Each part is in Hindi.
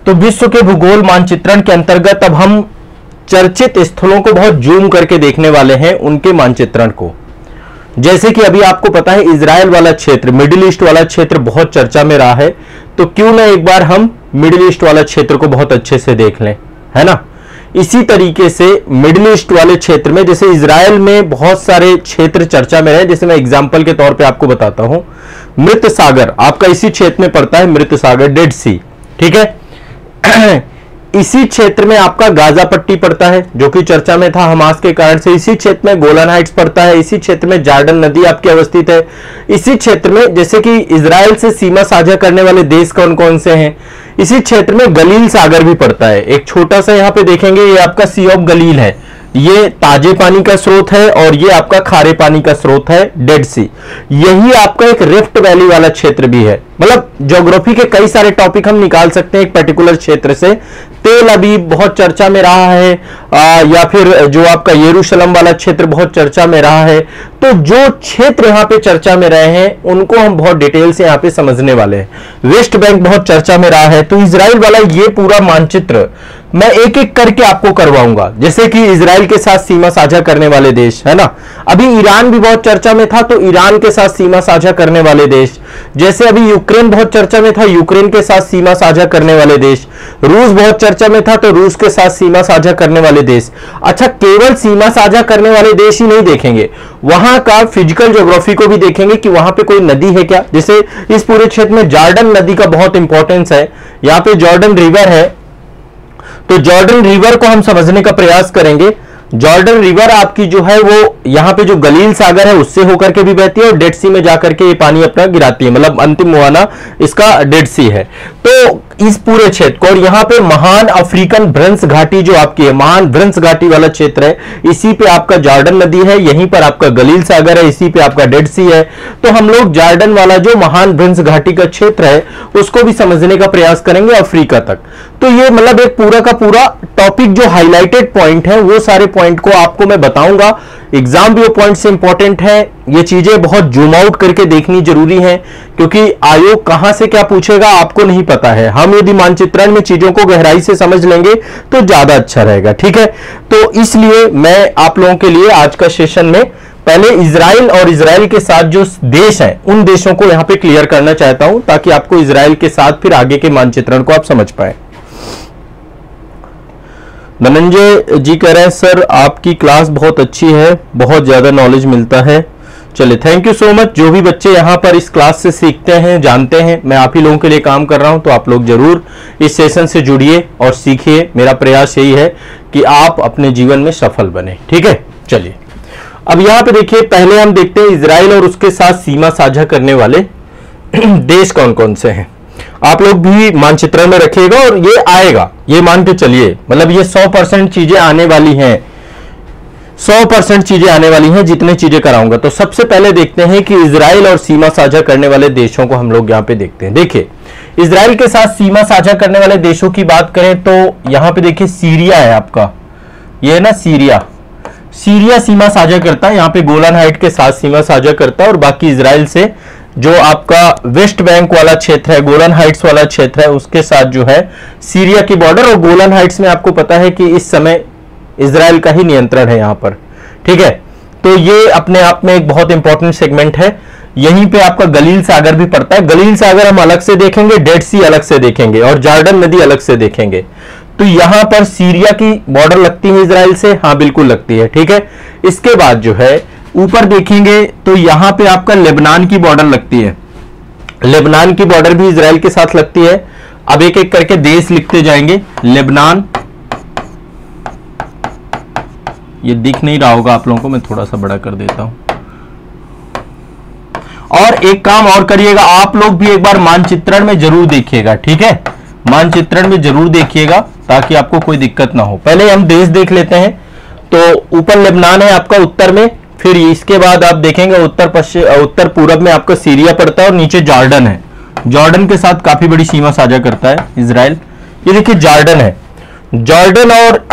तो विश्व के भूगोल मानचित्रण के अंतर्गत अब हम चर्चित स्थलों को बहुत जूम करके देखने वाले हैं, उनके मानचित्रण को। जैसे कि अभी आपको पता है इजराइल वाला क्षेत्र, मिडिल ईस्ट वाला क्षेत्र बहुत चर्चा में रहा है, तो क्यों ना एक बार हम मिडिल ईस्ट वाला क्षेत्र को बहुत अच्छे से देख लें, है ना। इसी तरीके से मिडिल ईस्ट वाले क्षेत्र में, जैसे इजराइल में बहुत सारे क्षेत्र चर्चा में रहे, जैसे मैं एग्जांपल के तौर पे आपको बताता हूं, मृत सागर आपका इसी क्षेत्र में पड़ता है, मृत सागर, डेड सी, ठीक है। इसी क्षेत्र में आपका गाजा पट्टी पड़ता है, जो कि चर्चा में था हमास के कारण से। इसी क्षेत्र में गोलन हाइट्स पड़ता है, इसी क्षेत्र में जॉर्डन नदी आपकी अवस्थित है। इसी क्षेत्र में, जैसे कि इजराइल से सीमा साझा करने वाले देश कौन कौन से हैं, इसी क्षेत्र में गलील सागर भी पड़ता है। एक छोटा सा यहां पे देखेंगे, ये आपका सी ऑफ गलील है, ये ताजे पानी का स्रोत है और ये आपका खारे पानी का स्रोत है, डेड सी। यही आपका एक रिफ्ट वैली वाला क्षेत्र भी है। मतलब ज्योग्राफी के कई सारे टॉपिक हम निकाल सकते हैं एक पर्टिकुलर क्षेत्र से। तेल अबीब बहुत चर्चा में रहा है, या फिर जो आपका यरूशलेम वाला क्षेत्र बहुत चर्चा में रहा है। तो जो क्षेत्र यहां पे चर्चा में रहे हैं उनको हम बहुत डिटेल से यहां पे समझने वाले हैं। वेस्ट बैंक बहुत चर्चा में रहा है, तो इजराइल वाला ये पूरा मानचित्र मैं एक एक करके आपको करवाऊंगा। जैसे कि इजराइल के साथ सीमा साझा करने वाले देश, है ना। अभी ईरान भी बहुत चर्चा में था, तो ईरान के साथ सीमा साझा करने वाले देश। जैसे अभी यूक्रेन बहुत चर्चा में था, यूक्रेन के साथ सीमा साझा करने वाले देश। रूस बहुत चर्चा में था, तो रूस के साथ सीमा साझा करने वाले देश। अच्छा, केवल सीमा साझा करने वाले देश ही नहीं देखेंगे, वहां का फिजिकल ज्योग्राफी को भी देखेंगे कि वहां पे कोई नदी है क्या। जैसे इस पूरे क्षेत्र में जॉर्डन नदी का बहुत इंपॉर्टेंस है, यहां पे जॉर्डन रिवर है, तो जॉर्डन रिवर को हम समझने का प्रयास करेंगे। जॉर्डन रिवर आपकी जो है वो यहाँ पे जो गलील सागर है उससे होकर के भी बहती है और डेड सी में जाकर के ये पानी अपना गिराती है, मतलब अंतिम मुहाना इसका डेड सी है। तो इस पूरे क्षेत्र को, और यहाँ पे महान अफ्रीकन भ्रंश घाटी जो आपकी है, महान भ्रंश घाटी वाला क्षेत्र है, इसी पे आपका जॉर्डन नदी है, यहीं पर आपका गलील सागर है, इसी पे आपका डेड सी है। तो हम लोग जॉर्डन वाला जो महान भ्रंश घाटी का क्षेत्र है उसको भी समझने का प्रयास करेंगे अफ्रीका तक। तो ये मतलब एक पूरा का पूरा टॉपिक जो हाईलाइटेड पॉइंट है वो सारे पॉइंट को आपको मैं बताऊंगा। एग्जाम व्यू पॉइंट से इंपॉर्टेंट है, ये चीजें बहुत जूम आउट करके देखनी जरूरी है, क्योंकि आयोग कहां से क्या पूछेगा आपको नहीं पता है। हम यदि मानचित्रण में चीजों को गहराई से समझ लेंगे तो ज्यादा अच्छा रहेगा, ठीक है। तो इसलिए मैं आप लोगों के लिए आज का सेशन में पहले इजराइल और इजराइल के साथ जो देश हैं उन देशों को यहां पे क्लियर करना चाहता हूं, ताकि आपको इजराइल के साथ फिर आगे के मानचित्रण को आप समझ पाए। धनंजय जी कह रहे हैं सर आपकी क्लास बहुत अच्छी है, बहुत ज्यादा नॉलेज मिलता है। चलिए, थैंक यू सो मच। जो भी बच्चे यहाँ पर इस क्लास से सीखते हैं, जानते हैं मैं आप ही लोगों के लिए काम कर रहा हूं, तो आप लोग जरूर इस सेशन से जुड़िए और सीखिए। मेरा प्रयास यही है कि आप अपने जीवन में सफल बने, ठीक है। चलिए, अब यहाँ पे देखिए, पहले हम देखते हैं इजराइल और उसके साथ सीमा साझा करने वाले देश कौन कौन से हैं। आप लोग भी मानचित्रण में रखिएगा और ये आएगा, ये मान के चलिए, मतलब ये 100% चीजें आने वाली हैं, 100% चीजें आने वाली हैं जितने चीजें कराऊंगा। तो सबसे पहले देखते हैं कि इजराइल और सीमा साझा करने वाले देशों को हम लोग यहाँ पे देखते हैं। देखिए, इजराइल के साथ सीमा साझा करने वाले देशों की बात करें तो यहाँ पे देखिए सीरिया है आपका, ये है ना सीरिया। सीरिया सीमा साझा करता है, यहाँ पे गोलन हाइट के साथ सीमा साझा करता है, और बाकी इजराइल से जो आपका वेस्ट बैंक वाला क्षेत्र है, गोलन हाइट्स वाला क्षेत्र है, उसके साथ जो है सीरिया की बॉर्डर। और गोलन हाइट्स में आपको पता है कि इस समय इजराइल का ही नियंत्रण है यहाँ पर, ठीक है। तो ये अपने आप में एक बहुत इंपॉर्टेंट सेगमेंट है। यहीं पे आपका गलील सागर भी पड़ता है। गलील सागर हम अलग से देखेंगे, डेड सी अलग से देखेंगे और जॉर्डन नदी अलग से देखेंगे। तो यहां पर सीरिया की बॉर्डर लगती है इजराइल से, हाँ बिल्कुल लगती है, ठीक है। इसके बाद जो है ऊपर देखेंगे तो यहां पे आपका लेबनान की बॉर्डर लगती है, लेबनान की बॉर्डर भी इजराइल के साथ लगती है। अब एक एक करके देश लिखते जाएंगे। लेबनान, ये दिख नहीं रहा होगा आप लोगों को, मैं थोड़ा सा बड़ा कर देता हूं। और एक काम और करिएगा, आप लोग भी एक बार मानचित्रण में जरूर देखिएगा, ठीक है। मानचित्रण में जरूर देखिएगा ताकि आपको कोई दिक्कत ना हो। पहले हम देश देख लेते हैं। तो ऊपर लेबनान है आपका उत्तर में, फिर इसके बाद आप देखेंगे उत्तर पूरब में आपका सीरिया पड़ता है और नीचे जॉर्डन है। जॉर्डन के साथ काफी बड़ी सीमा साझा करता है इजराइल। ये देखिए जॉर्डन है, जॉर्डन और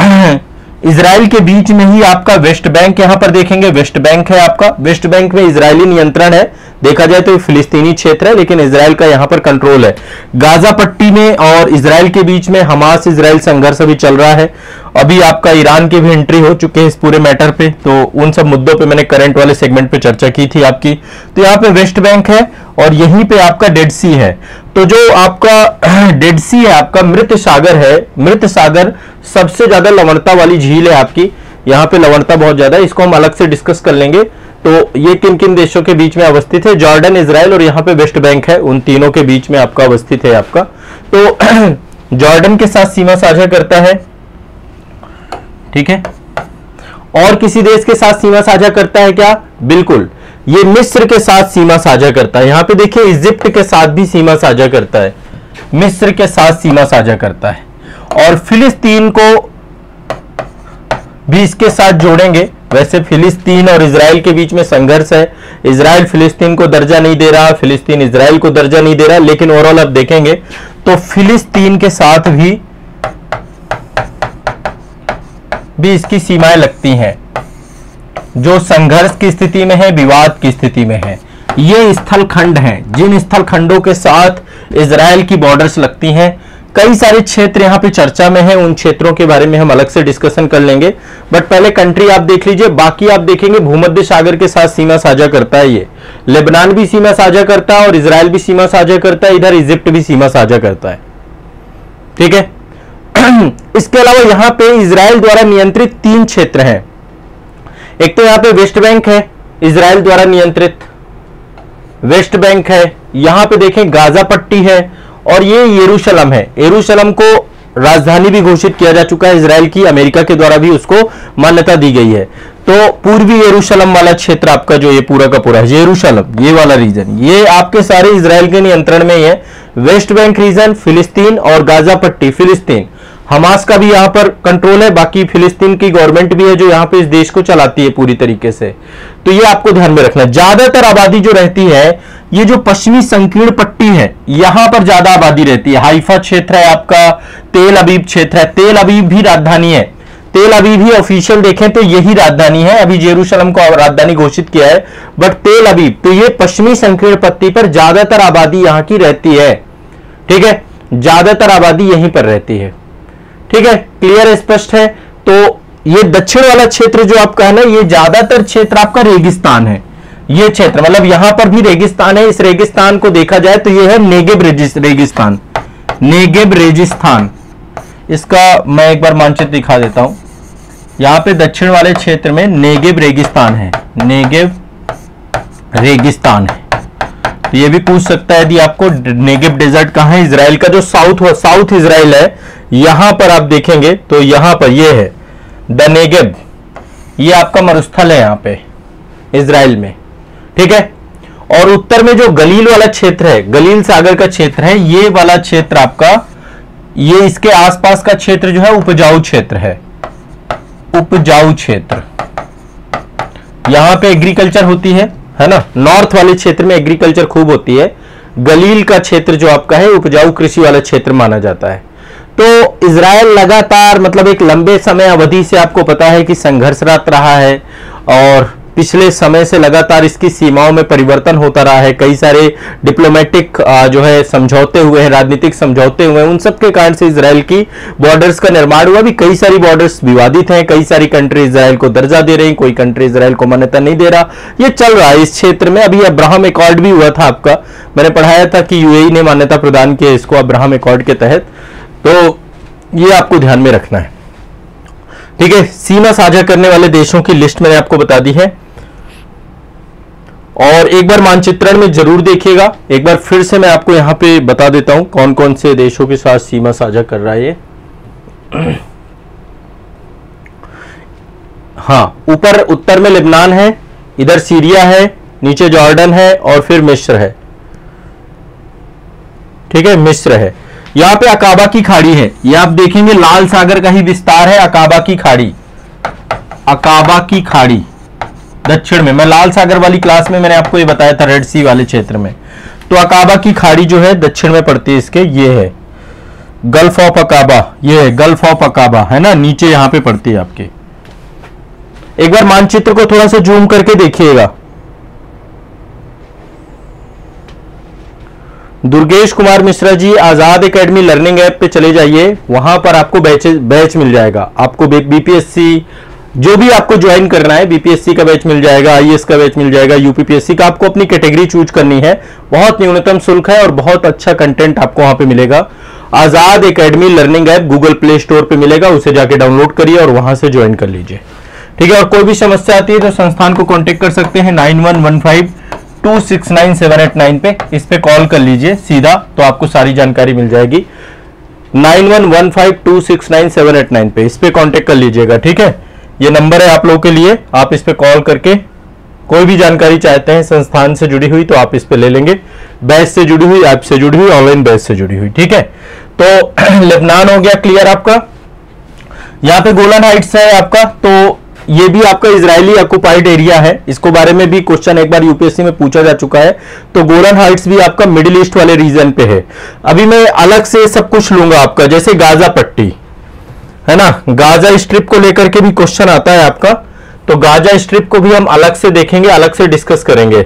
इजराइल के बीच में ही आपका वेस्ट बैंक यहां पर देखेंगे, वेस्ट बैंक है आपका। वेस्ट बैंक में इजरायली नियंत्रण है, देखा जाए तो फिलिस्तीनी क्षेत्र है, लेकिन इजराइल का यहां पर कंट्रोल है। गाजा पट्टी में और इजराइल के बीच में हमास इजराइल संघर्ष अभी चल रहा है। अभी आपका ईरान की भी एंट्री हो चुके हैं इस पूरे मैटर पे, तो उन सब मुद्दों पे मैंने करंट वाले सेगमेंट पे चर्चा की थी आपकी। तो यहाँ पे वेस्ट बैंक है और यहीं पे आपका डेड सी है। तो जो आपका डेड सी है, आपका मृत सागर है, मृत सागर सबसे ज्यादा लवणता वाली झील है आपकी। यहाँ पे लवणता बहुत ज्यादा है, इसको हम अलग से डिस्कस कर लेंगे। तो ये किन किन देशों के बीच में अवस्थित है? जॉर्डन, इजराइल और यहाँ पे वेस्ट बैंक है, उन तीनों के बीच में आपका अवस्थित है आपका। तो जॉर्डन के साथ सीमा साझा करता है, ठीक है। और किसी देश के साथ सीमा साझा करता है क्या? बिल्कुल, ये मिस्र के साथ सीमा साझा करता है। यहां पे देखिए इजिप्ट के साथ भी सीमा साझा करता है, मिस्र के साथ सीमा साझा करता है, और फिलिस्तीन को भी इसके साथ जोड़ेंगे। वैसे फिलिस्तीन और इजराइल के बीच में संघर्ष है, इजराइल फिलिस्तीन को दर्जा नहीं दे रहा, फिलिस्तीन इजराइल को दर्जा नहीं दे रहा, लेकिन ओवरऑल अब देखेंगे तो फिलिस्तीन के साथ भी इसकी सीमाएं लगती हैं, जो संघर्ष की स्थिति में है, विवाद की स्थिति में है। ये स्थल खंड हैं, जिन स्थल खंडों के साथ इजराइल की बॉर्डर्स लगती हैं। कई सारे क्षेत्र यहाँ पे चर्चा में हैं, उन क्षेत्रों के बारे में हम अलग से डिस्कशन कर लेंगे। बट पहले कंट्री आप देख लीजिए, बाकी आप देखेंगे भूमध्य सागर के साथ सीमा साझा करता है। ये लेबनान भी सीमा साझा करता है और इजराइल भी सीमा साझा करता है, इधर इजिप्ट भी सीमा साझा करता है, ठीक है। इसके अलावा यहाँ पे इजराइल द्वारा नियंत्रित 3 क्षेत्र हैं। एक तो यहाँ पे वेस्ट बैंक है, इजराइल द्वारा नियंत्रित वेस्ट बैंक है। यहां पे देखें गाजा पट्टी है, और ये यरूशलेम है। यरूशलेम को राजधानी भी घोषित किया जा चुका है इजराइल की, अमेरिका के द्वारा भी उसको मान्यता दी गई है। तो पूर्वी यरूशलेम वाला क्षेत्र आपका जो ये पूरा का पूरा है, यरूशलेम ये वाला रीजन, ये आपके सारे इजराइल के नियंत्रण में ही है। वेस्ट बैंक रीजन फिलिस्तीन और गाजा पट्टी फिलिस्तीन, हमास का भी यहां पर कंट्रोल है। बाकी फिलिस्तीन की गवर्नमेंट भी है जो यहां पे इस देश को चलाती है पूरी तरीके से। तो ये आपको ध्यान में रखना है। ज्यादातर आबादी जो रहती है, ये जो पश्चिमी संकीर्ण पट्टी है, यहां पर ज्यादा आबादी रहती है। हाइफा क्षेत्र है आपका, तेल अबीब क्षेत्र है, तेल अबीब भी राजधानी है। तेल अबीब ही ऑफिशियल देखें तो यही राजधानी है, अभी जेरूशलेम को राजधानी घोषित किया है, बट तेल अबीब, तो ये पश्चिमी संकीर्ण पट्टी पर ज्यादातर आबादी यहां की रहती है, ठीक है। ज्यादातर आबादी यहीं पर रहती है, ठीक है। क्लियर, स्पष्ट है। तो ये दक्षिण वाला क्षेत्र जो आपका है ना, ये ज्यादातर क्षेत्र आपका रेगिस्तान है। ये क्षेत्र मतलब यहां पर भी रेगिस्तान है। इस रेगिस्तान को देखा जाए तो ये है नेगेब रेगिस्तान, नेगेब रेगिस्तान। इसका मैं एक बार मानचित्र दिखा देता हूं। यहां पे दक्षिण वाले क्षेत्र में नेगेब रेगिस्तान है, नेगेब रेगिस्तान है। तो ये भी पूछ सकता है यदि आपको नेगेब डेजर्ट कहां है। इजराइल का जो साउथ इजराइल है, यहां पर आप देखेंगे तो यहां पर ये है द नेगेब, ये आपका मरुस्थल है यहां पे इजराइल में, ठीक है। और उत्तर में जो गलील वाला क्षेत्र है, गलील सागर का क्षेत्र है, ये वाला क्षेत्र आपका, ये इसके आसपास का क्षेत्र जो है उपजाऊ क्षेत्र है, उपजाऊ क्षेत्र। यहां पे एग्रीकल्चर होती है ना। नॉर्थ वाले क्षेत्र में एग्रीकल्चर खूब होती है। गलील का क्षेत्र जो आपका है उपजाऊ कृषि वाला क्षेत्र माना जाता है। तो इजराइल लगातार मतलब एक लंबे समय अवधि से आपको पता है कि संघर्षरत रहा है, और पिछले समय से लगातार इसकी सीमाओं में परिवर्तन होता रहा है। कई सारे डिप्लोमेटिक जो है समझौते हुए हैं, राजनीतिक समझौते हुए हैं, उन सब के कारण से इजराइल की बॉर्डर्स का निर्माण हुआ। भी कई सारी बॉर्डर्स विवादित हैं, कई सारी कंट्री इजराइल को दर्जा दे रही, कोई कंट्री इजराइल को मान्यता नहीं दे रहा। ये चल रहा है इस क्षेत्र में। अभी अब्राहम एकॉर्ड भी हुआ था आपका, मैंने पढ़ाया था कि यूएई ने मान्यता प्रदान की इसको अब्राहम एकॉर्ड के तहत। तो ये आपको ध्यान में रखना है, ठीक है। सीमा साझा करने वाले देशों की लिस्ट मैंने आपको बता दी है, और एक बार मानचित्रण में जरूर देखिएगा। एक बार फिर से मैं आपको यहां पे बता देता हूं कौन कौन से देशों के साथ सीमा साझा कर रहा है ये। हाँ, ऊपर उत्तर में लेबनान है, इधर सीरिया है, नीचे जॉर्डन है और फिर मिस्र है, ठीक है, मिस्र है। यहां पे अकाबा की खाड़ी है, ये आप देखेंगे लाल सागर का ही विस्तार है। अकाबा की खाड़ी, अकाबा की खाड़ी दक्षिण में, मैं लाल सागर वाली क्लास में मैंने आपको ये बताया था रेड सी वाले क्षेत्र में। तो अकाबा की खाड़ी जो है दक्षिण में पड़ती है इसके, ये है, गल्फ ऑफ अकाबा, ये गल्फ ऑफ अकाबा है ना, नीचे यहां पे पड़ती है आपके। एक बार मानचित्र को थोड़ा सा जूम करके देखिएगा। दुर्गेश कुमार मिश्रा जी, आजाद एकेडमी लर्निंग ऐप पे चले जाइए, वहां पर आपको बैच मिल जाएगा। आपको बीपीएससी जो भी आपको ज्वाइन करना है, बीपीएससी का बैच मिल जाएगा, आईएएस का बैच मिल जाएगा, यूपीपीएससी का, आपको अपनी कैटेगरी चूज करनी है। बहुत न्यूनतम शुल्क है और बहुत अच्छा कंटेंट आपको वहां पे मिलेगा। Azad academy learning app Google play store पे मिलेगा, उसे जाके डाउनलोड करिए और वहां से ज्वाइन कर लीजिए, ठीक है। और कोई भी समस्या आती है तो संस्थान को कॉन्टेक्ट कर सकते हैं 9115269789 पे, इस पे कॉल कर लीजिए सीधा, तो आपको सारी जानकारी मिल जाएगी। 9115269789 पे, इस पे कॉन्टेक्ट कर लीजिएगा, ठीक है। ये नंबर है आप लोगों के लिए, आप इस पे कॉल करके कोई भी जानकारी चाहते हैं संस्थान से जुड़ी हुई तो आप इस पे ले लेंगे, बैच से जुड़ी हुई, ऐप से जुड़ी हुई, ऑनलाइन बैच से जुड़ी हुई, ठीक है। तो लेबनान हो गया क्लियर आपका। यहाँ पे गोलन हाइट्स है आपका, तो ये भी आपका इजरायली ऑक्युपाइड एरिया है, इसको बारे में भी क्वेश्चन एक बार यूपीएससी में पूछा जा चुका है। तो गोलन हाइट्स भी आपका मिडिल ईस्ट वाले रीजन पे है। अभी मैं अलग से सब कुछ लूंगा आपका, जैसे गाजा पट्टी है ना, गाजा स्ट्रिप को लेकर के भी क्वेश्चन आता है आपका, तो गाजा स्ट्रिप को भी हम अलग से देखेंगे, अलग से डिस्कस करेंगे।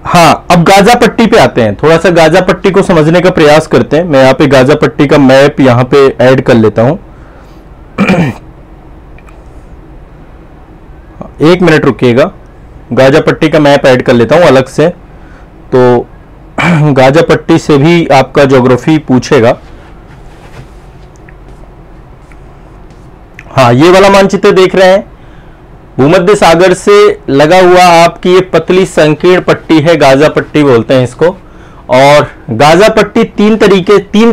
हाँ, अब गाजा पट्टी पे आते हैं, थोड़ा सा गाजा पट्टी को समझने का प्रयास करते हैं। मैं यहाँ पे गाजा पट्टी का मैप यहाँ पे ऐड कर लेता हूं। एक मिनट रुकिएगा, गाजा पट्टी का मैप ऐड कर लेता हूं अलग से। तो गाजा पट्टी से भी आपका ज्योग्राफी पूछेगा। हाँ, ये वाला मानचित्र देख रहे हैं, भूमध्य सागर से लगा हुआ आपकी ये पतली संकीर्ण पट्टी है, गाजा पट्टी बोलते हैं इसको। और गाजा पट्टी तीन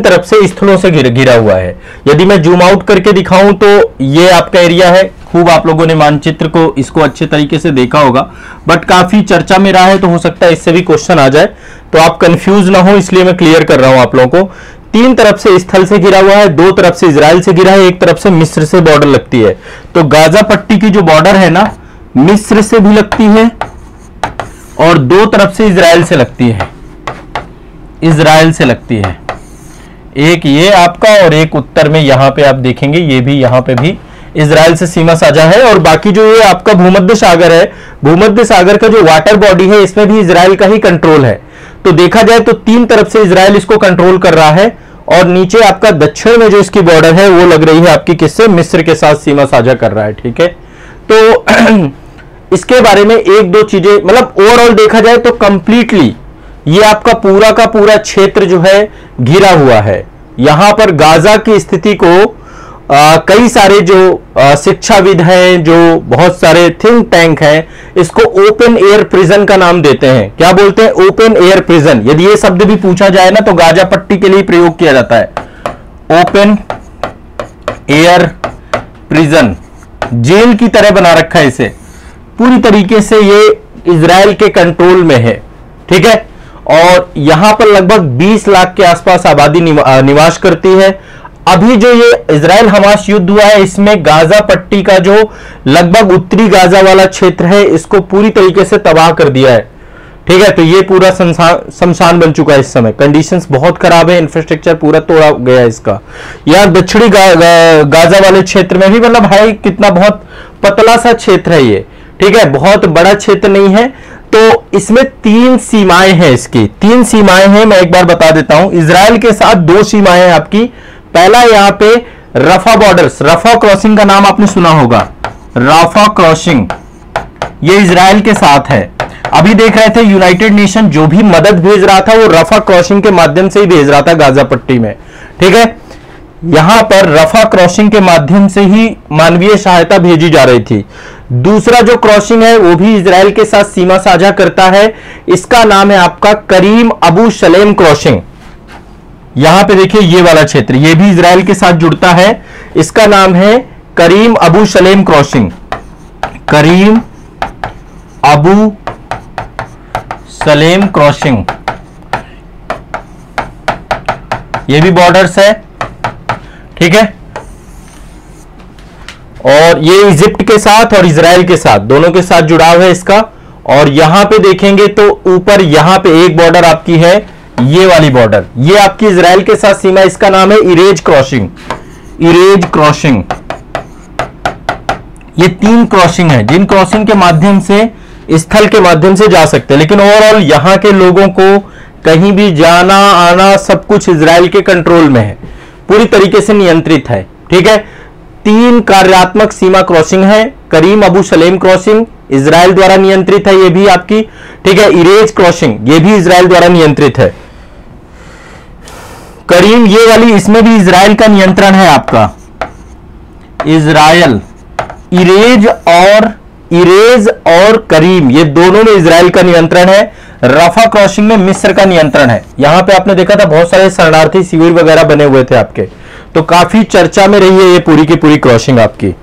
तरफ से स्थलों से घिरा हुआ है। यदि मैं जूम आउट करके दिखाऊं तो ये आपका एरिया है। खूब आप लोगों ने मानचित्र को इसको अच्छे तरीके से देखा होगा, बट काफी चर्चा में रहा है, तो हो सकता है इससे भी क्वेश्चन आ जाए, तो आप कंफ्यूज ना हो इसलिए मैं क्लियर कर रहा हूं आप लोगों को। तीन तरफ से स्थल से घिरा हुआ है, दो तरफ से इजराइल से घिरा है, एक तरफ से मिस्र से बॉर्डर लगती है। तो गाजा पट्टी की जो बॉर्डर है ना, मिस्र से भी लगती है और दो तरफ से इजराइल से लगती है, इजराइल से लगती है। एक ये आपका और एक उत्तर में यहां पे आप देखेंगे, ये भी यहां पे भी इजराइल से सीमा साझा है। और बाकी जो ये आपका भूमध्य सागर है, भूमध्य सागर का जो वाटर बॉडी है, इसमें भी इजराइल का ही कंट्रोल है। तो देखा जाए तो तीन तरफ से इजराइल इसको कंट्रोल कर रहा है। और नीचे आपका दक्षिण में जो इसकी बॉर्डर है वो लग रही है आपकी किससे, मिस्र के साथ सीमा साझा कर रहा है, ठीक है। तो इसके बारे में एक दो चीजें, मतलब ओवरऑल देखा जाए तो कंप्लीटली ये आपका पूरा का पूरा क्षेत्र जो है घिरा हुआ है। यहां पर गाजा की स्थिति को कई सारे जो शिक्षाविद हैं, जो बहुत सारे थिंक टैंक हैं, इसको ओपन एयर प्रिजन का नाम देते हैं। क्या बोलते हैं? Open air prison. यदि ये शब्द भी पूछा जाए ना तो गाजा पट्टी के लिए प्रयोग किया जाता है, ओपन एयर प्रिजन। जेल की तरह बना रखा है इसे, पूरी तरीके से ये इजराइल के कंट्रोल में है, ठीक है। और यहां पर लगभग 20 लाख के आसपास आबादी निवास करती है। अभी जो ये इजराइल हमास युद्ध हुआ है, इसमें गाजा पट्टी का जो लगभग उत्तरी गाजा वाला क्षेत्र है, इसको पूरी तरीके से तबाह कर दिया है, ठीक है। तो ये पूरा शमशान बन चुका है इस समय, कंडीशंस बहुत खराब है, इंफ्रास्ट्रक्चर पूरा तोड़ा गया है इसका। यहाँ दक्षिणी गाजा वाले क्षेत्र में भी मतलब है कितना, बहुत पतला सा क्षेत्र है ये, ठीक है, बहुत बड़ा क्षेत्र नहीं है। तो इसमें 3 सीमाएं हैं, इसकी 3 सीमाएं हैं। मैं एक बार बता देता हूं, इजराइल के साथ 2 सीमाएं हैं आपकी। पहला यहां पे रफा बॉर्डर्स, रफा क्रॉसिंग का नाम आपने सुना होगा, रफा क्रॉसिंग, ये इजराइल के साथ है। अभी देख रहे थे यूनाइटेड नेशन जो भी मदद भेज रहा था वो रफा क्रॉसिंग के माध्यम से ही भेज रहा था गाजा पट्टी में, ठीक है। यहां पर रफा क्रॉसिंग के माध्यम से ही मानवीय सहायता भेजी जा रही थी। दूसरा जो क्रॉसिंग है वो भी इजराइल के साथ सीमा साझा करता है, इसका नाम है आपका करीम अबू सलेम क्रॉसिंग। यहां पे देखिए ये वाला क्षेत्र, ये भी इजराइल के साथ जुड़ता है, इसका नाम है करीम अबू सलेम क्रॉसिंग, करीम अबू सलेम क्रॉसिंग। ये भी बॉर्डर्स है, ठीक है। और ये इजिप्ट के साथ और इजराइल के साथ, दोनों के साथ जुड़ाव है इसका। और यहां पे देखेंगे तो ऊपर यहां पे एक बॉर्डर आपकी है, ये वाली बॉर्डर, ये आपकी इजराइल के साथ सीमा, इसका नाम है इरेज क्रॉसिंग। इरेज क्रॉसिंग, ये 3 क्रॉसिंग है जिन क्रॉसिंग के माध्यम से, स्थल के माध्यम से जा सकते हैं, लेकिन ओवरऑल यहां के लोगों को कहीं भी जाना आना सब कुछ इजराइल के कंट्रोल में है, पूरी तरीके से नियंत्रित है। ठीक है, 3 कार्यात्मक सीमा क्रॉसिंग है। करीम अबू सलेम क्रॉसिंग इजराइल द्वारा नियंत्रित है, ये भी आपकी। ठीक है, इरेज क्रॉसिंग ये भी इजराइल द्वारा नियंत्रित है। करीम ये वाली, इसमें भी इजराइल का नियंत्रण है आपका, इजराइल। इरेज और करीम ये दोनों में इजराइल का नियंत्रण है। रफा क्रॉसिंग में मिस्र का नियंत्रण है। यहां पे आपने देखा था बहुत सारे शरणार्थी शिविर वगैरह बने हुए थे आपके, तो काफी चर्चा में रही है ये पूरी की पूरी क्रॉसिंग आपकी।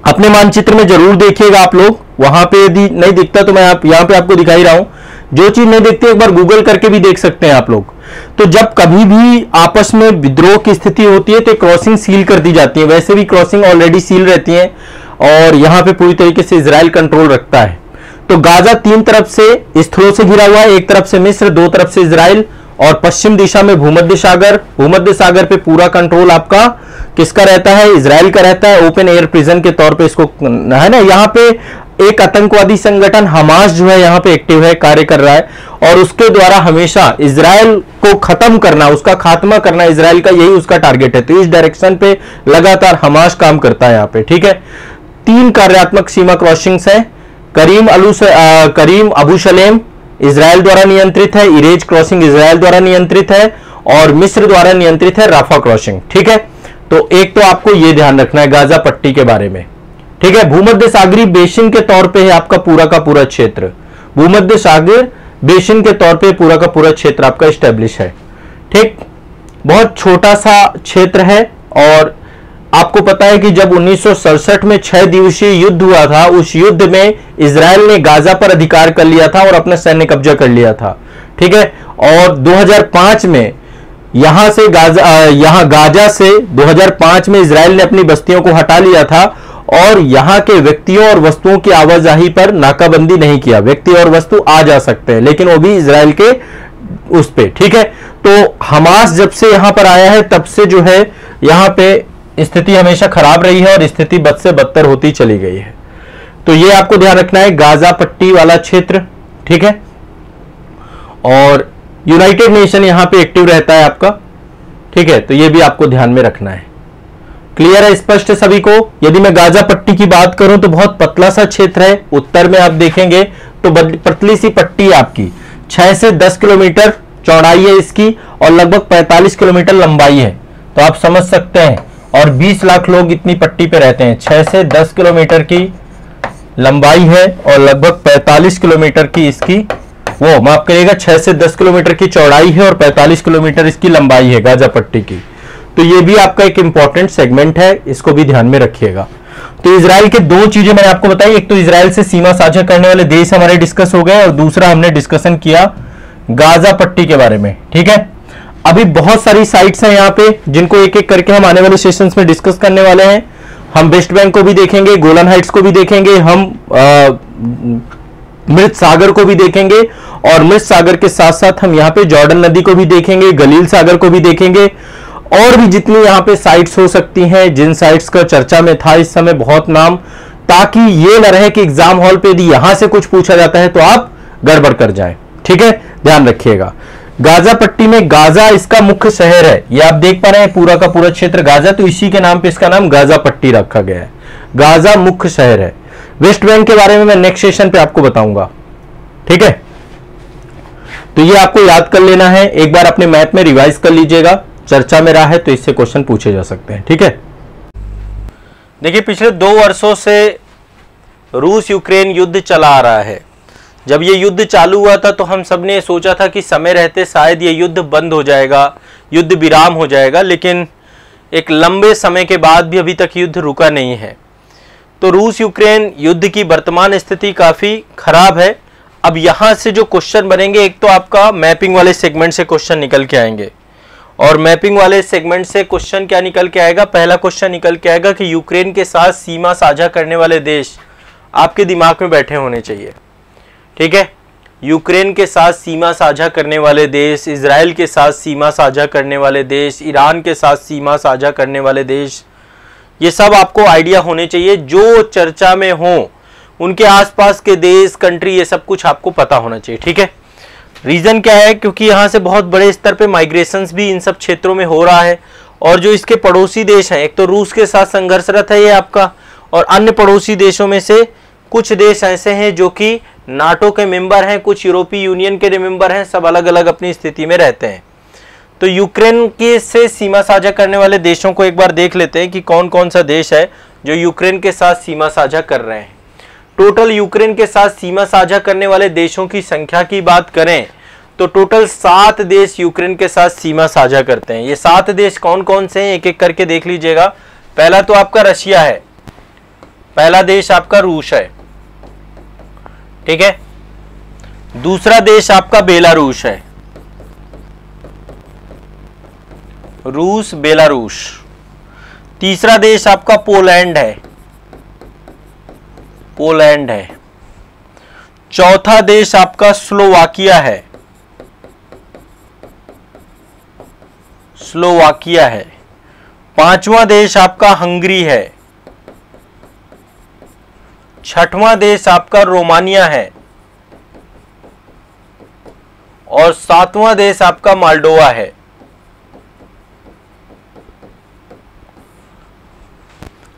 अपने मानचित्र में जरूर देखिएगा आप लोग, वहां पे यदि नहीं दिखता तो मैं यहां पे आपको दिखाई रहा हूं। जो चीज नहीं दिखती एक बार गूगल करके भी देख सकते हैं आप लोग। तो जब कभी भी आपस में विद्रोह की स्थिति होती है तो क्रॉसिंग सील कर दी जाती है। वैसे भी क्रॉसिंग ऑलरेडी सील रहती है और यहां पे पूरी तरीके से इजराइल कंट्रोल रखता है। तो गाजा 3 तरफ से स्थलों से घिरा हुआ है, एक तरफ से मिस्र, 2 तरफ से इजराइल, और पश्चिम दिशा में भूमध्य सागर। भूमध्य सागर पे पूरा कंट्रोल आपका किसका रहता है? इजराइल का रहता है। ओपन एयर प्रिजन के तौर पे इसको है ना, यहाँ पे एक आतंकवादी संगठन हमास जो है यहाँ पे एक्टिव है, कार्य कर रहा है, और उसके द्वारा हमेशा इजराइल को खत्म करना, उसका खात्मा करना इजराइल का, यही उसका टारगेट है। तो इस डायरेक्शन पे लगातार हमास काम करता है यहाँ पे। ठीक है, 3 कार्यात्मक सीमा क्रॉसिंग्स है। करीम अबू सलेम इजराइल द्वारा नियंत्रित है, इरेज क्रॉसिंग इजराइल द्वारा नियंत्रित है, और मिस्र द्वारा नियंत्रित है राफा क्रॉसिंग। ठीक है, तो एक तो आपको यह ध्यान रखना है गाजा पट्टी के बारे में। ठीक है, भूमध्य सागरीय बेसिन के तौर पे है आपका पूरा का पूरा क्षेत्र। भूमध्य सागर बेसिन के तौर पे पूरा का पूरा क्षेत्र आपका स्टैब्लिश है। ठीक, बहुत छोटा सा क्षेत्र है, और आपको पता है कि जब 1967 में 6 दिवसीय युद्ध हुआ था, उस युद्ध में इजराइल ने गाजा पर अधिकार कर लिया था और अपना सैन्य कब्जा कर लिया था। ठीक है, और 2005 में यहां गाजा से 2005 में इजराइल ने अपनी बस्तियों को हटा लिया था, और यहां के व्यक्तियों और वस्तुओं की आवाजाही पर नाकाबंदी नहीं किया। व्यक्ति और वस्तु आ जा सकते हैं, लेकिन वो भी इजराइल के उस पे। ठीक है, तो हमास जब से यहां पर आया है तब से जो है यहां पे स्थिति हमेशा खराब रही है, और स्थिति बद से बदतर होती चली गई है। तो ये आपको ध्यान रखना है, गाजा पट्टी वाला क्षेत्र। ठीक है, और यूनाइटेड नेशन यहां पे एक्टिव रहता है आपका। ठीक है, तो ये भी आपको ध्यान में रखना है। क्लियर है, स्पष्ट है सभी को? यदि मैं गाजा पट्टी की बात करूं तो बहुत पतला सा क्षेत्र है। उत्तर में आप देखेंगे तो पतली सी पट्टी है आपकी, 6 से 10 किलोमीटर चौड़ाई है इसकी, और लगभग 45 किलोमीटर लंबाई है। तो आप समझ सकते हैं, और 20 लाख लोग इतनी पट्टी पे रहते हैं। 6 से 10 किलोमीटर की लंबाई है और लगभग 45 किलोमीटर की इसकी, वो माफ करिएगा, 6 से 10 किलोमीटर की चौड़ाई है और 45 किलोमीटर इसकी लंबाई है गाजा पट्टी की। तो ये भी आपका एक इंपॉर्टेंट सेगमेंट है, इसको भी ध्यान में रखिएगा। तो इजराइल के 2 चीजें मैंने आपको बताई, एक तो इजराइल से सीमा साझा करने वाले देश हमारे डिस्कस हो गए, और दूसरा हमने डिस्कशन किया गाजा पट्टी के बारे में। ठीक है, अभी बहुत सारी साइट्स हैं यहाँ पे जिनको एक एक करके हम आने वाले सेशंस में डिस्कस करने वाले हैं। हम वेस्ट बैंक को भी देखेंगे, गोलन हाइट्स को भी देखेंगे, हम मृत सागर को भी देखेंगे, और मृत सागर के साथ साथ हम यहाँ पे जॉर्डन नदी को भी देखेंगे, गलील सागर को भी देखेंगे, और भी जितनी यहाँ पे साइट्स हो सकती हैं, जिन साइट्स का चर्चा में था इस समय बहुत नाम, ताकि ये न रहे कि एग्जाम हॉल पे यदि यहां से कुछ पूछा जाता है तो आप गड़बड़ कर जाए। ठीक है, ध्यान रखिएगा। गाजा पट्टी में गाजा इसका मुख्य शहर है, ये आप देख पा रहे हैं पूरा का पूरा क्षेत्र गाजा, तो इसी के नाम पे इसका नाम गाजा पट्टी रखा गया है। गाजा मुख्य शहर है। वेस्ट बैंक के बारे में मैं नेक्स्ट सेशन पे आपको बताऊंगा। ठीक है, तो ये आपको याद कर लेना है, एक बार अपने मैथ में रिवाइज कर लीजिएगा, चर्चा में रहा है तो इससे क्वेश्चन पूछे जा सकते हैं। ठीक है, देखिए पिछले 2 वर्षों से रूस यूक्रेन युद्ध चला आ रहा है। जब ये युद्ध चालू हुआ था तो हम सब ने सोचा था कि समय रहते शायद ये युद्ध बंद हो जाएगा, युद्ध विराम हो जाएगा, लेकिन एक लंबे समय के बाद भी अभी तक युद्ध रुका नहीं है। तो रूस यूक्रेन युद्ध की वर्तमान स्थिति काफ़ी खराब है। अब यहाँ से जो क्वेश्चन बनेंगे, एक तो आपका मैपिंग वाले सेगमेंट से क्वेश्चन निकल के आएंगे, और मैपिंग वाले सेगमेंट से क्वेश्चन क्या निकल के आएगा? पहला क्वेश्चन निकल के आएगा कि यूक्रेन के साथ सीमा साझा करने वाले देश आपके दिमाग में बैठे होने चाहिए। ठीक है, यूक्रेन के साथ सीमा साझा करने वाले देश, इजराइल के साथ सीमा साझा करने वाले देश, ईरान के साथ सीमा साझा करने वाले देश, ये सब आपको आइडिया होने चाहिए। जो चर्चा में हो उनके आसपास के देश, कंट्री, ये सब कुछ आपको पता होना चाहिए, ठीक है। रीजन क्या है? क्योंकि यहाँ से बहुत बड़े स्तर पे माइग्रेशंस भी इन सब क्षेत्रों में हो रहा है, और जो इसके पड़ोसी देश हैं, एक तो रूस के साथ संघर्षरत है ये आपका, और अन्य पड़ोसी देशों में से कुछ देश ऐसे हैं जो कि नाटो के मेंबर हैं, कुछ यूरोपीय यूनियन के मेंबर हैं, सब अलग अलग अपनी स्थिति में रहते हैं। तो यूक्रेन के से सीमा साझा करने वाले देशों को एक बार देख लेते हैं कि कौन कौन सा देश है जो यूक्रेन के साथ सीमा साझा कर रहे हैं। टोटल यूक्रेन के साथ सीमा साझा करने वाले देशों की संख्या की बात करें तो टोटल 7 देश यूक्रेन के साथ सीमा साझा करते हैं। ये 7 देश कौन कौन से हैं एक एक करके देख लीजिएगा। पहला तो आपका रशिया है, पहला देश आपका रूस है, ठीक है। दूसरा देश आपका बेलारूस है, रूस बेलारूस। तीसरा देश आपका पोलैंड है, पोलैंड है। चौथा देश आपका स्लोवाकिया है, स्लोवाकिया है। पांचवा देश आपका हंगरी है। छठवां देश आपका रोमानिया है, और सातवां देश आपका माल्डोवा है।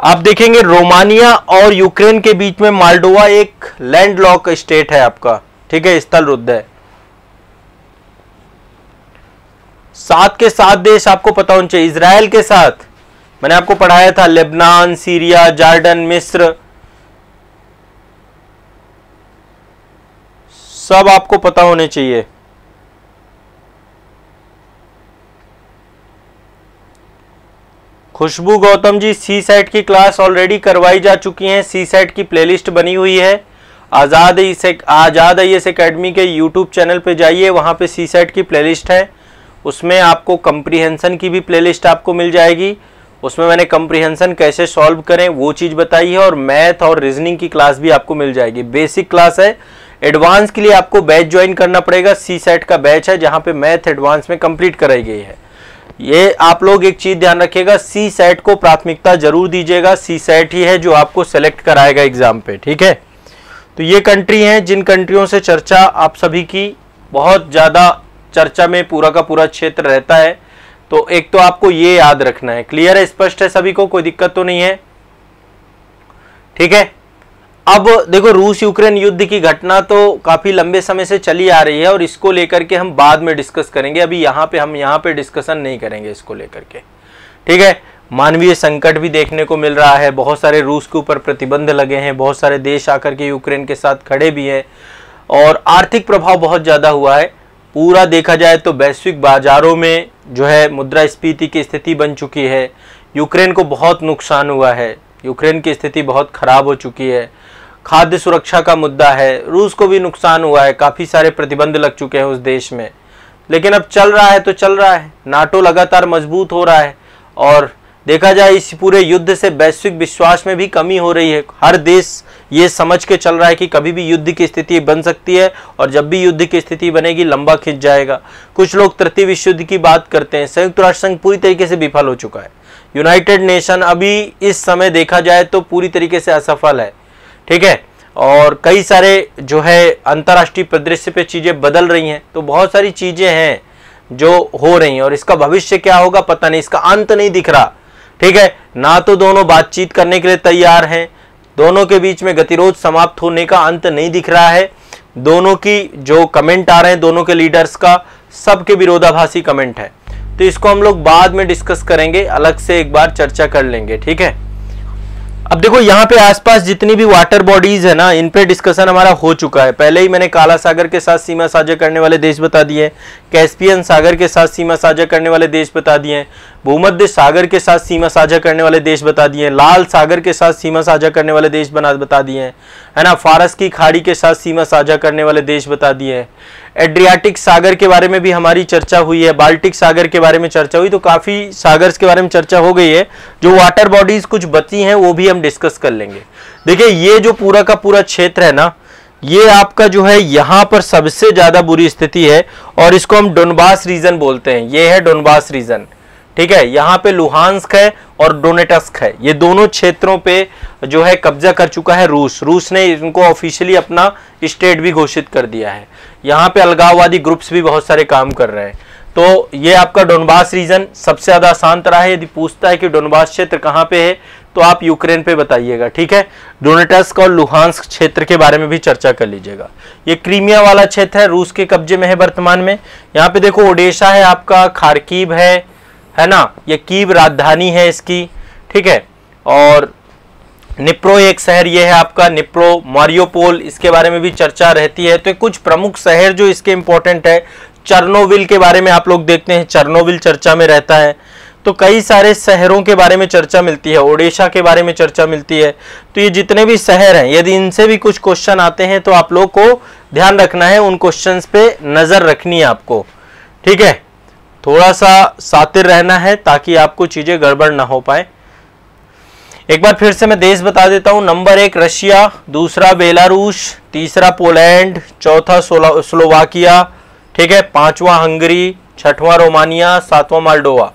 आप देखेंगे रोमानिया और यूक्रेन के बीच में माल्डोवा एक लैंडलॉक स्टेट है आपका, ठीक है, स्थल रुद्ध है। 7 के 7 देश आपको पता होना चाहिए। इजराइल के साथ मैंने आपको पढ़ाया था, लेबनान, सीरिया, जॉर्डन, मिस्र, सब आपको पता होने चाहिए। खुशबू गौतम जी, सी सेट की क्लास ऑलरेडी करवाई जा चुकी है, सी सेट की प्लेलिस्ट बनी हुई है। आज़ाद आईएएस एकेडमी के यूट्यूब चैनल पे जाइए, वहाँ पे सी सेट की प्लेलिस्ट है, उसमें आपको कंप्रीहेंशन की भी प्लेलिस्ट आपको मिल जाएगी। उसमें मैंने कंप्रीहेंशन कैसे सॉल्व करें वो चीज़ बताई है, और मैथ और रीजनिंग की क्लास भी आपको मिल जाएगी। बेसिक क्लास है, एडवांस के लिए आपको बैच ज्वाइन करना पड़ेगा। सी सेट का बैच है जहाँ पे मैथ एडवांस में कंप्लीट कराई गई है। ये आप लोग एक चीज़ ध्यान रखिएगा, सी सेट को प्राथमिकता जरूर दीजिएगा। सी सेट ही है जो आपको सेलेक्ट कराएगा एग्जाम पे, ठीक है। तो ये कंट्री हैं जिन कंट्रियों से चर्चा आप सभी की बहुत ज़्यादा चर्चा में पूरा का पूरा क्षेत्र रहता है। तो एक तो आपको ये याद रखना है। क्लियर है, स्पष्ट है सभी को, कोई दिक्कत तो नहीं है, ठीक है। अब देखो, रूस यूक्रेन युद्ध की घटना तो काफी लंबे समय से चली आ रही है, और इसको लेकर के हम बाद में डिस्कस करेंगे। अभी हम यहाँ पे डिस्कशन नहीं करेंगे इसको लेकर के, ठीक है। मानवीय संकट भी देखने को मिल रहा है, बहुत सारे रूस के ऊपर प्रतिबंध लगे हैं, बहुत सारे देश आकर के यूक्रेन के साथ खड़े भी हैं, और आर्थिक प्रभाव बहुत ज़्यादा हुआ है। पूरा देखा जाए तो वैश्विक बाजारों में जो है मुद्रास्फीति की स्थिति बन चुकी है। यूक्रेन को बहुत नुकसान हुआ है, यूक्रेन की स्थिति बहुत खराब हो चुकी है। खाद्य सुरक्षा का मुद्दा है, रूस को भी नुकसान हुआ है, काफ़ी सारे प्रतिबंध लग चुके हैं उस देश में। लेकिन अब चल रहा है तो चल रहा है, नाटो लगातार मजबूत हो रहा है, और देखा जाए इस पूरे युद्ध से वैश्विक विश्वास में भी कमी हो रही है। हर देश ये समझ के चल रहा है कि कभी भी युद्ध की स्थिति बन सकती है, और जब भी युद्ध की स्थिति बनेगी लंबा खिंच जाएगा। कुछ लोग तृतीय विश्व युद्ध की बात करते हैं। संयुक्त राष्ट्र संघ पूरी तरीके से विफल हो चुका है। यूनाइटेड नेशन अभी इस समय देखा जाए तो पूरी तरीके से असफल है, ठीक है। और कई सारे जो है अंतर्राष्ट्रीय परिदृश्य पे चीज़ें बदल रही हैं, तो बहुत सारी चीज़ें हैं जो हो रही हैं, और इसका भविष्य क्या होगा पता नहीं, इसका अंत नहीं दिख रहा, ठीक है। ना तो दोनों बातचीत करने के लिए तैयार हैं, दोनों के बीच में गतिरोध समाप्त होने का अंत नहीं दिख रहा है। दोनों की जो कमेंट आ रहे हैं दोनों के लीडर्स का, सबके विरोधाभासी कमेंट है। तो इसको हम लोग बाद में डिस्कस करेंगे, अलग से एक बार चर्चा कर लेंगे, ठीक है। अब देखो यहाँ पे आसपास जितनी भी वाटर बॉडीज है ना, इन पे डिस्कशन हमारा हो चुका है। पहले ही मैंने काला सागर के साथ सीमा साझा करने वाले देश बता दिए, कैस्पियन सागर के साथ सीमा साझा करने वाले देश बता दिए, भूमध्य सागर के साथ सीमा साझा करने वाले देश बता दिए, लाल सागर के साथ सीमा साझा करने वाले देश बता दिए है ना, फारस की खाड़ी के साथ सीमा साझा करने वाले देश बता दिए, एड्रियाटिक सागर के बारे में भी हमारी चर्चा हुई है, बाल्टिक सागर के बारे में चर्चा हुई। तो काफ़ी सागर्स के बारे में चर्चा हो गई है। जो वाटर बॉडीज कुछ बची हैं वो भी हम डिस्कस कर लेंगे। देखिए ये जो पूरा का पूरा क्षेत्र है ना, ये आपका जो है यहां पर सबसे ज्यादा बुरी स्थिति है और इसको हम डोनबास रीजन बोलते हैं। ये है डोनबास रीजन, ठीक है। यहाँ पे लुहांस्क है और डोनेटस्क है, ये दोनों क्षेत्रों पे जो है कब्जा कर चुका है रूस। रूस ने इनको ऑफिशियली अपना स्टेट भी घोषित कर दिया है। यहाँ पे अलगाववादी ग्रुप्स भी बहुत सारे काम कर रहे हैं। तो ये आपका डोनबास रीजन सबसे ज्यादा आसान तरह है। यदि पूछता है कि डोनबास क्षेत्र कहाँ पे है तो आप यूक्रेन पे बताइएगा, ठीक है। डोनेटस्क और लुहांस्क क्षेत्र के बारे में भी चर्चा कर लीजिएगा। ये क्रीमिया वाला क्षेत्र है, रूस के कब्जे में है वर्तमान में। यहाँ पे देखो ओडेशा है आपका, खार्किव है ना, ये कीव राजधानी है इसकी, ठीक है। और निप्रो एक शहर ये है आपका, निप्रो, मारियोपोल, इसके बारे में भी चर्चा रहती है। तो कुछ प्रमुख शहर जो इसके इंपॉर्टेंट है, चर्नोविल के बारे में आप लोग देखते हैं, चर्नोविल चर्चा में रहता है। तो कई सारे शहरों के बारे में चर्चा मिलती है, ओडिशा के बारे में चर्चा मिलती है। तो ये जितने भी शहर हैं, यदि इनसे भी कुछ क्वेश्चन आते हैं तो आप लोग को ध्यान रखना है, उन क्वेश्चंस पे नजर रखनी है आपको, ठीक है। थोड़ा सा सातिर रहना है ताकि आपको चीजें गड़बड़ ना हो पाए। एक बार फिर से मैं देश बता देता हूं। नंबर 1 रशिया, दूसरा बेलारूस, तीसरा पोलैंड, चौथा स्लोवाकिया, ठीक है, पांचवा हंगरी, छठवां रोमानिया, सातवां मोल्डोवा।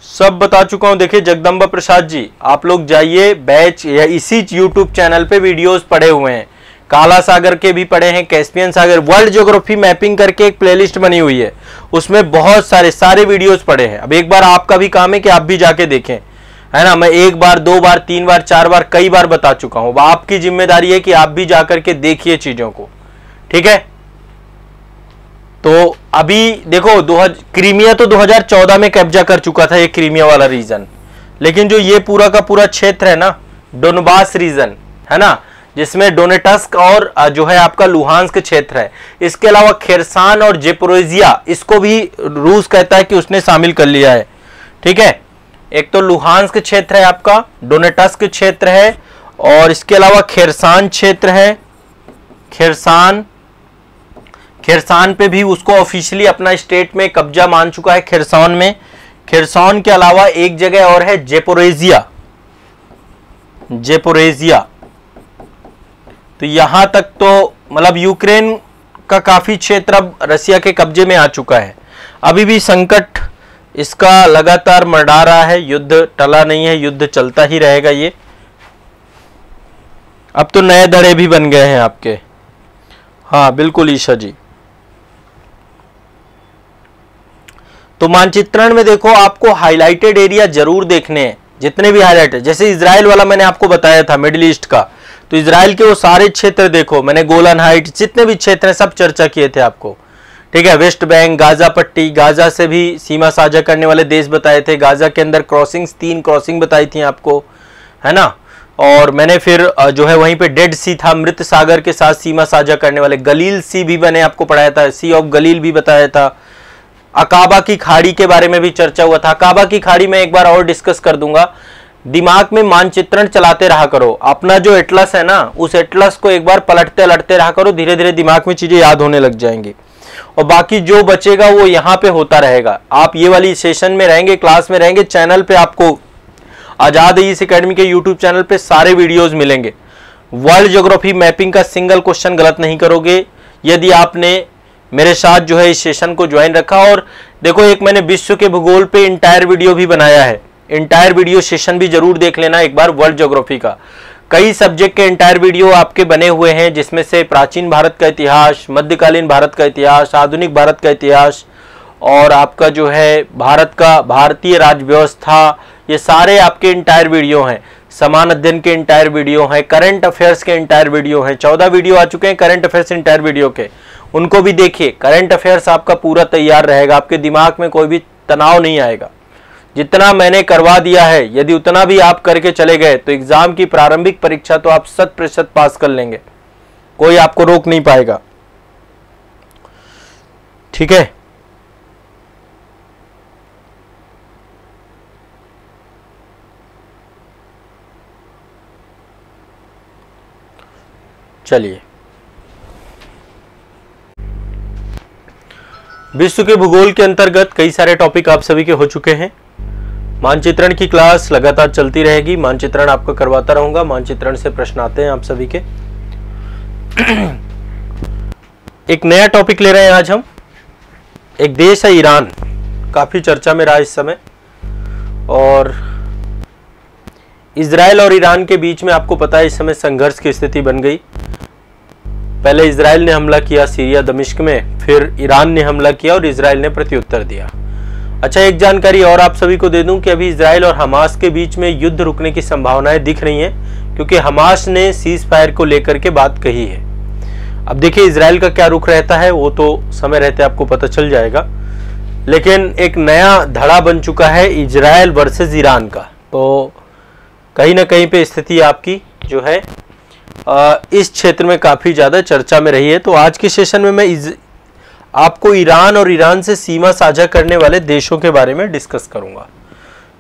सब बता चुका हूं। देखिए जगदम्बा प्रसाद जी, आप लोग जाइए बैच या इसी यूट्यूब चैनल पे वीडियोस पड़े हुए हैं, काला सागर के भी पड़े हैं, कैस्पियन सागर, वर्ल्ड ज्योग्राफी मैपिंग करके एक प्लेलिस्ट बनी हुई है, उसमें बहुत सारे वीडियोस पड़े हैं। अब एक बार आपका भी काम है कि आप भी जाके देखें, है ना। मैं एक बार, 2 बार, 3 बार, 4 बार, कई बार बता चुका हूं। आपकी जिम्मेदारी है कि आप भी जाकर के देखिए चीजों को, ठीक है। तो अभी देखो क्रीमिया तो 2014 में कब्जा कर चुका था, ये क्रीमिया वाला रीजन। लेकिन जो ये पूरा का पूरा क्षेत्र है ना, डोनबास रीजन है ना, जिसमें डोनेटस्क और जो है आपका लुहांस्क क्षेत्र है, इसके अलावा खेरसान और जेपोरोजिया, इसको भी रूस कहता है कि उसने शामिल कर लिया है, ठीक है। एक तो लुहांस्क क्षेत्र है आपका, डोनेटस्क क्षेत्र है, और इसके अलावा खेरसान क्षेत्र है। खेरसान पे भी उसको ऑफिशियली अपना स्टेट में कब्जा मान चुका है। खेरसान में, खेरसान के अलावा एक जगह और है जेपोरेजिया। तो यहां तक तो मतलब यूक्रेन का काफी क्षेत्र अब रसिया के कब्जे में आ चुका है। अभी भी संकट इसका लगातार मंडरा रहा है, युद्ध टला नहीं है, युद्ध चलता ही रहेगा ये। अब तो नए दड़े भी बन गए हैं आपके। हाँ बिल्कुल ईशा जी। तो मानचित्रण में देखो आपको हाईलाइटेड एरिया जरूर देखने हैं, जितने भी हाईलाइटेड, जैसे इजराइल वाला मैंने आपको बताया था मिडिल ईस्ट का, तो इजराइल के वो सारे क्षेत्र देखो, मैंने गोलन हाइट, जितने भी क्षेत्र हैं सब चर्चा किए थे आपको, ठीक है। वेस्ट बैंक, गाजा पट्टी, गाजा से भी सीमा साझा करने वाले देश बताए थे, गाजा के अंदर क्रॉसिंग्स, 3 क्रॉसिंग बताई थी आपको, है ना। और मैंने फिर जो है वहीं पे डेड सी था, मृत सागर के साथ सीमा साझा करने वाले, गलील सी भी मैंने आपको पढ़ाया था, सी ऑफ गलील भी बताया था। अकाबा की खाड़ी के बारे में भी चर्चा हुआ था। अकाबा की खाड़ी में एक बार और डिस्कस कर दूंगा। दिमाग में मानचित्रण चलाते रहा करो, अपना जो एटलस है ना, उस एटलस को एक बार पलटते लटते रहा करो, धीरे धीरे दिमाग में चीजें याद होने लग जाएंगी, और बाकी जो बचेगा वो यहाँ पे होता रहेगा। आप ये वाली सेशन में रहेंगे, क्लास में रहेंगे, चैनल पे आपको आजाद ईस एकेडमी के यूट्यूब चैनल पे सारे वीडियोज मिलेंगे। वर्ल्ड ज्योग्राफी मैपिंग का सिंगल क्वेश्चन गलत नहीं करोगे यदि आपने मेरे साथ जो है इस सेशन को ज्वाइन रखा। और देखो एक मैंने विश्व के भूगोल पे इंटायर वीडियो भी बनाया है, इंटायर वीडियो सेशन भी जरूर देख लेना एक बार, वर्ल्ड ज्योग्राफी का। कई सब्जेक्ट के इंटायर वीडियो आपके बने हुए हैं, जिसमें से प्राचीन भारत का इतिहास, मध्यकालीन भारत का इतिहास, आधुनिक भारत का इतिहास, और आपका जो है भारत का भारतीय राज्य व्यवस्था, ये सारे आपके इंटायर वीडियो हैं। समान अध्ययन के इंटायर वीडियो हैं, करंट अफेयर्स के इंटायर वीडियो हैं, 14 वीडियो आ चुके हैं करंट अफेयर्स इंटायर वीडियो के, उनको भी देखिए। करंट अफेयर्स आपका पूरा तैयार रहेगा, आपके दिमाग में कोई भी तनाव नहीं आएगा। जितना मैंने करवा दिया है, यदि उतना भी आप करके चले गए तो एग्जाम की प्रारंभिक परीक्षा तो आप 100% पास कर लेंगे, कोई आपको रोक नहीं पाएगा, ठीक है। चलिए, विश्व के भूगोल के अंतर्गत कई सारे टॉपिक आप सभी के हो चुके हैं। मानचित्रण की क्लास लगातार चलती रहेगी, मानचित्रण आपको करवाता रहूंगा। मानचित्रण से प्रश्न आते हैं आप सभी के। एक नया टॉपिक ले रहे हैं आज हम। एक देश है ईरान, काफी चर्चा में रहा इस समय, और इजराइल और ईरान के बीच में आपको पता है इस समय संघर्ष की स्थिति बन गई। पहले इजराइल ने हमला किया सीरिया दमिश्क में, फिर ईरान ने हमला किया और इजराइल ने प्रत्युत्तर दिया। अच्छा, एक जानकारी और आप सभी को दे दूं कि अभी इजराइल और हमास के बीच में युद्ध रुकने की संभावनाएं दिख रही हैं, क्योंकि हमास ने सीज फायर को लेकर के बात कही है। अब देखिए इजराइल का क्या रुख रहता है वो तो समय रहते आपको पता चल जाएगा, लेकिन एक नया धड़ा बन चुका है इजराइल वर्सेस ईरान का। तो कहीं ना कहीं पे स्थिति आपकी जो है इस क्षेत्र में काफी ज्यादा चर्चा में रही है। तो आज के सेशन में मैं आपको ईरान और ईरान से सीमा साझा करने वाले देशों के बारे में डिस्कस करूंगा।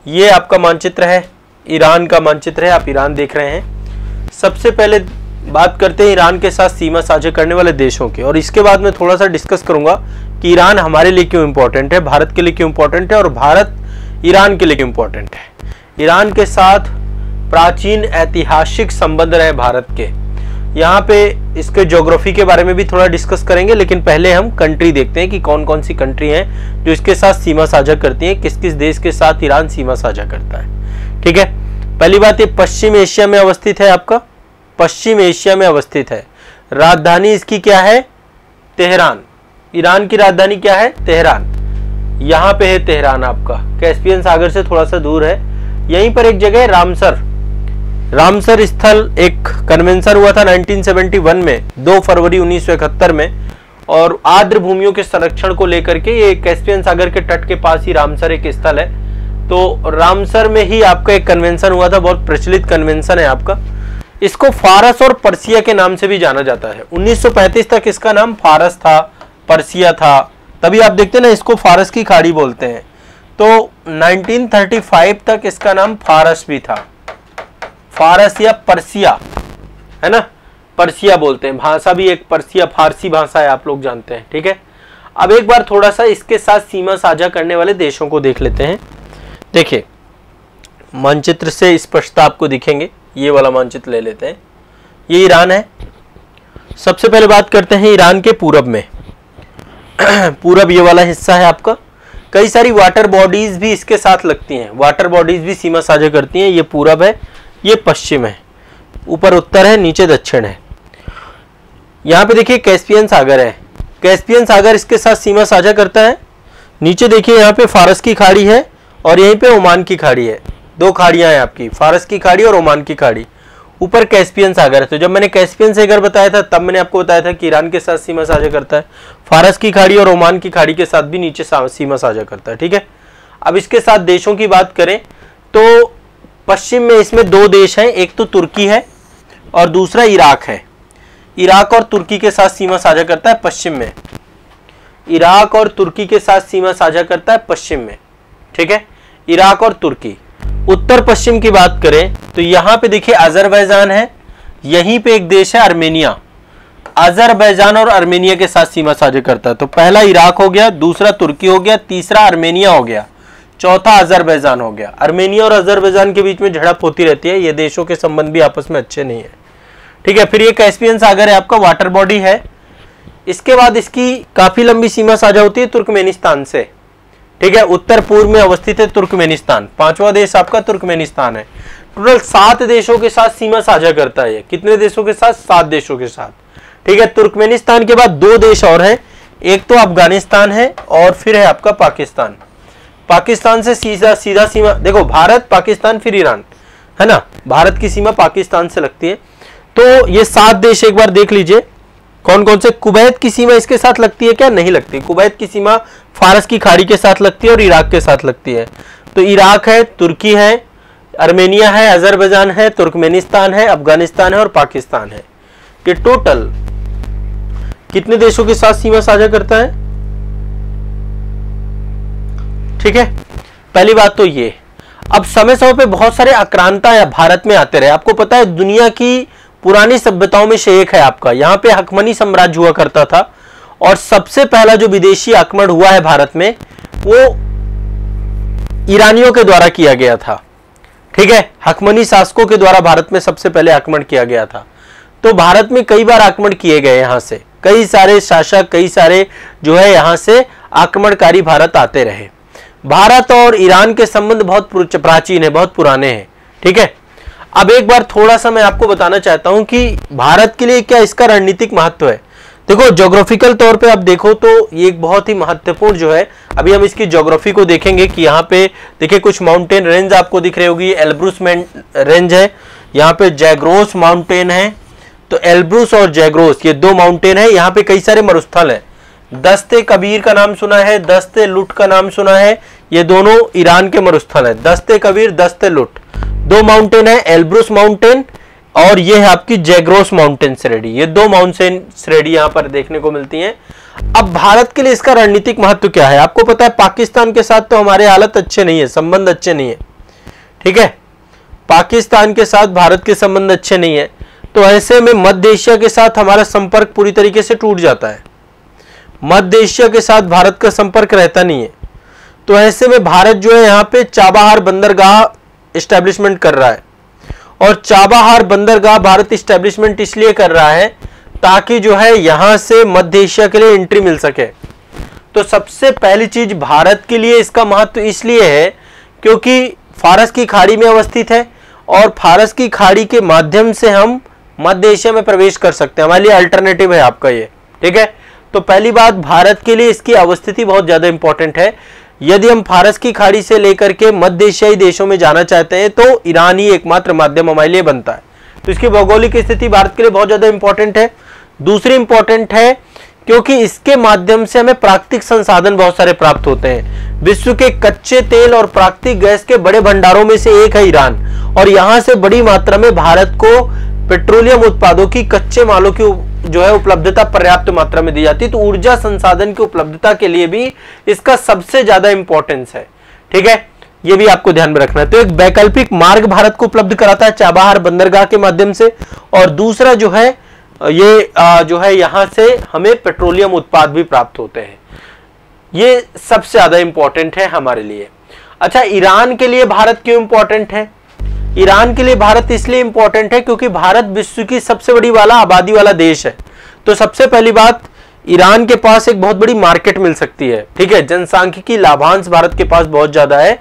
ये आपका मानचित्र है, ईरान का मानचित्र है, आप ईरान देख रहे हैं। सबसे पहले बात करते हैं ईरान के साथ सीमा साझा करने वाले देशों की, और इसके बाद मैं थोड़ा सा डिस्कस करूंगा कि ईरान हमारे लिए क्यों इंपॉर्टेंट है, भारत के लिए क्यों इंपॉर्टेंट है, और भारत ईरान के लिए क्यों इंपॉर्टेंट है। ईरान के साथ प्राचीन ऐतिहासिक संबंध रहे भारत के। यहाँ पे इसके ज्योग्राफी के बारे में भी थोड़ा डिस्कस करेंगे, लेकिन पहले हम कंट्री देखते हैं कि कौन कौन सी कंट्री हैं जो इसके साथ सीमा साझा करती हैं, किस किस देश के साथ ईरान सीमा साझा करता है। ठीक है, पहली बात, ये पश्चिम एशिया में अवस्थित है, आपका पश्चिम एशिया में अवस्थित है। राजधानी इसकी क्या है? तेहरान। ईरान की राजधानी क्या है? तेहरान। यहाँ पे है तेहरान, आपका कैस्पियन सागर से थोड़ा सा दूर है। यहीं पर एक जगह है रामसर। रामसर स्थल एक कन्वेंशन हुआ था 1971 में, 2 फरवरी 1971 में, और आर्द्र भूमियों के संरक्षण को लेकर के ये कैस्पियन सागर के तट के पास ही रामसर एक स्थल है। तो रामसर में ही आपका एक कन्वेंशन हुआ था, बहुत प्रचलित कन्वेंशन है आपका। इसको फारस और पर्सिया के नाम से भी जाना जाता है। 1935 तक इसका नाम फारस था, पर्सिया था, तभी आप देखते हैं ना इसको फारस की खाड़ी बोलते हैं। तो 1935 तक इसका नाम फारस भी था, फारस या पर्सिया, है ना, पर्सिया बोलते हैं। भाषा भी एक पर्सिया फारसी भाषा है, आप लोग जानते हैं। ठीक है, अब एक बार थोड़ा सा इसके साथ सीमा साझा करने वाले देशों को देख लेते हैं। देखिए मानचित्र से स्पष्टता आपको दिखेंगे, ये वाला मानचित्र ले लेते हैं। ये ईरान है। सबसे पहले बात करते हैं ईरान के पूरब में। पूरब ये वाला हिस्सा है आपका। कई सारी वाटर बॉडीज भी इसके साथ लगती हैं, वाटर बॉडीज भी सीमा साझा करती हैं। ये पूरब है, ये पश्चिम है, ऊपर उत्तर है, नीचे दक्षिण है। यहाँ पे देखिए कैस्पियन सागर है, कैस्पियन सागर इसके साथ सीमा साझा करता है। नीचे देखिए यहाँ पे फारस की खाड़ी है और यहीं पे ओमान की खाड़ी है। 2 खाड़ियां हैं आपकी, फारस की खाड़ी और ओमान की खाड़ी। ऊपर कैस्पियन सागर है। तो जब मैंने कैस्पियन सागर बताया था तब मैंने आपको बताया था कि ईरान के साथ सीमा साझा करता है। फारस की खाड़ी और ओमान की खाड़ी के साथ भी नीचे सीमा साझा करता है। ठीक है, अब इसके साथ देशों की बात करें तो पश्चिम में इसमें 2 देश हैं, एक तो तुर्की है और दूसरा इराक है। इराक और तुर्की के साथ सीमा साझा करता है पश्चिम में। इराक और तुर्की के साथ सीमा साझा करता है पश्चिम में। ठीक है, इराक और तुर्की। उत्तर पश्चिम की बात करें तो यहाँ पे देखिए अजरबैजान है, यहीं पे एक देश है अर्मेनिया। अजरबैजान और अर्मेनिया के साथ सीमा साझा करता है। तो पहला इराक हो गया, दूसरा तुर्की हो गया, तीसरा अर्मेनिया हो गया, चौथा अजरबैजान हो गया। अर्मेनिया और अजरबैजान के बीच में झड़प होती रहती है, ये देशों के संबंध भी आपस में अच्छे नहीं है। ठीक है, फिर ये कैस्पियन सागर है आपका, वाटर बॉडी है। इसके बाद इसकी काफी लंबी सीमा साझा होती है तुर्कमेनिस्तान से। ठीक है, उत्तर पूर्व में अवस्थित है तुर्कमेनिस्तान। 5वां देश आपका तुर्कमेनिस्तान है। टोटल 7 देशों के साथ सीमा साझा करता है। कितने देशों के साथ? 7 देशों के साथ। ठीक है, तुर्कमेनिस्तान के बाद 2 देश और हैं, एक तो अफगानिस्तान है और फिर है आपका पाकिस्तान। पाकिस्तान से सीधा सीमा, देखो भारत, पाकिस्तान, फिर ईरान, है ना, भारत की सीमा पाकिस्तान से लगती है। तो ये 7 देश एक बार देख लीजिए कौन कौन से। कुवैत की सीमा इसके साथ लगती है क्या? नहीं लगती। कुवैत की सीमा फारस की खाड़ी के साथ लगती है और इराक के साथ लगती है। तो इराक है, तुर्की है, अर्मेनिया है, अजरबैजान है, तुर्कमेनिस्तान है, अफगानिस्तान है और पाकिस्तान है। ये टोटल कितने देशों के साथ सीमा साझा करता है? ठीक है, पहली बात तो ये। अब समय समय पे बहुत सारे आक्रांता भारत में आते रहे। आपको पता है दुनिया की पुरानी सभ्यताओं में से एक है आपका, यहाँ पे हकमनी साम्राज्य हुआ करता था और सबसे पहला जो विदेशी आक्रमण हुआ है भारत में वो ईरानियों के द्वारा किया गया था, ठीक है। हकमनी शासकों के द्वारा भारत में सबसे पहले आक्रमण किया गया था। तो भारत में कई बार आक्रमण किए गए, यहां से कई सारे शासक, कई सारे जो है यहां से आक्रमणकारी भारत आते रहे। भारत और ईरान के संबंध बहुत प्राचीन है, बहुत पुराने हैं, ठीक है। अब एक बार थोड़ा सा मैं आपको बताना चाहता हूं कि भारत के लिए क्या इसका रणनीतिक महत्व है। देखो ज्योग्राफिकल तौर पे आप देखो तो ये एक बहुत ही महत्वपूर्ण जो है, अभी हम इसकी ज्योग्राफी को देखेंगे कि यहाँ पे देखिए कुछ माउंटेन रेंज आपको दिख रही होगी, एल्ब्रूस रेंज है, यहाँ पे जैग्रोस माउंटेन है। तो एल्ब्रूस और जैग्रोस ये दो माउंटेन है, यहाँ पे कई सारे मरुस्थल है। दस्ते कबीर का नाम सुना है, दस्ते लुट का नाम सुना है, ये दोनों ईरान के मरुस्थल है। दस्ते कबीर, दस्ते लुट, दो माउंटेन है, एल्ब्रूस माउंटेन और ये है आपकी जैग्रोस माउंटेन श्रेणी। ये दो माउंटेन श्रेणी यहाँ पर देखने को मिलती हैं। अब भारत के लिए इसका रणनीतिक महत्व क्या है, आपको पता है पाकिस्तान के साथ तो हमारे हालत अच्छे नहीं है, संबंध अच्छे नहीं है, ठीक है। पाकिस्तान के साथ भारत के संबंध अच्छे नहीं है, तो ऐसे में मध्य एशिया के साथ हमारा संपर्क पूरी तरीके से टूट जाता है। मध्य एशिया के साथ भारत का संपर्क रहता नहीं है। तो ऐसे में भारत जो है यहाँ पे चाबहार बंदरगाह इस्टेब्लिशमेंट कर रहा है, और चाबहार बंदरगाह भारत इस्टेब्लिशमेंट इसलिए कर रहा है ताकि जो है यहां से मध्य एशिया के लिए एंट्री मिल सके। तो सबसे पहली चीज भारत के लिए इसका महत्व इसलिए है क्योंकि फारस की खाड़ी में अवस्थित है, और फारस की खाड़ी के माध्यम से हम मध्य एशिया में प्रवेश कर सकते हैं। हमारे लिए अल्टरनेटिव है आपका ये, ठीक है। तो पहली बात, भारत के लिए इसकी अवस्थिति बहुत ज्यादा इंपॉर्टेंट है। यदि हम फारस की खाड़ी से लेकर के मध्य एशियाई देशों में जाना चाहते हैं तो ईरान ही एकमात्र माध्यम हमारे लिए बनता है। तो इसकी भौगोलिक स्थिति भारत के लिए बहुत ज्यादा इंपॉर्टेंट है। दूसरी इंपॉर्टेंट है क्योंकि इसके माध्यम से हमें प्राकृतिक संसाधन बहुत सारे प्राप्त होते हैं। विश्व के कच्चे तेल और प्राकृतिक गैस के बड़े भंडारों में से एक है ईरान, और यहां से बड़ी मात्रा में भारत को पेट्रोलियम उत्पादों की, कच्चे मालों की जो है उपलब्धता पर्याप्त मात्रा में दी जाती है। तो ऊर्जा संसाधन की उपलब्धता के लिए भी इसका सबसे ज्यादा इंपॉर्टेंस है, ठीक है। ये भी आपको ध्यान में रखना है। तो एक वैकल्पिक मार्ग भारत को उपलब्ध कराता है चाबहार बंदरगाह के माध्यम से, और दूसरा जो है ये जो है यहां से हमें पेट्रोलियम उत्पाद भी प्राप्त होते हैं। ये सबसे ज्यादा इंपॉर्टेंट है हमारे लिए। अच्छा, ईरान के लिए भारत क्यों इंपॉर्टेंट है? ईरान के लिए भारत इसलिए इंपॉर्टेंट है क्योंकि भारत विश्व की सबसे बड़ी वाला आबादी वाला देश है। तो सबसे पहली बात, ईरान के पास एक बहुत बड़ी मार्केट मिल सकती है, ठीक है। जनसांख्यिकी लाभांश भारत के पास बहुत ज्यादा है,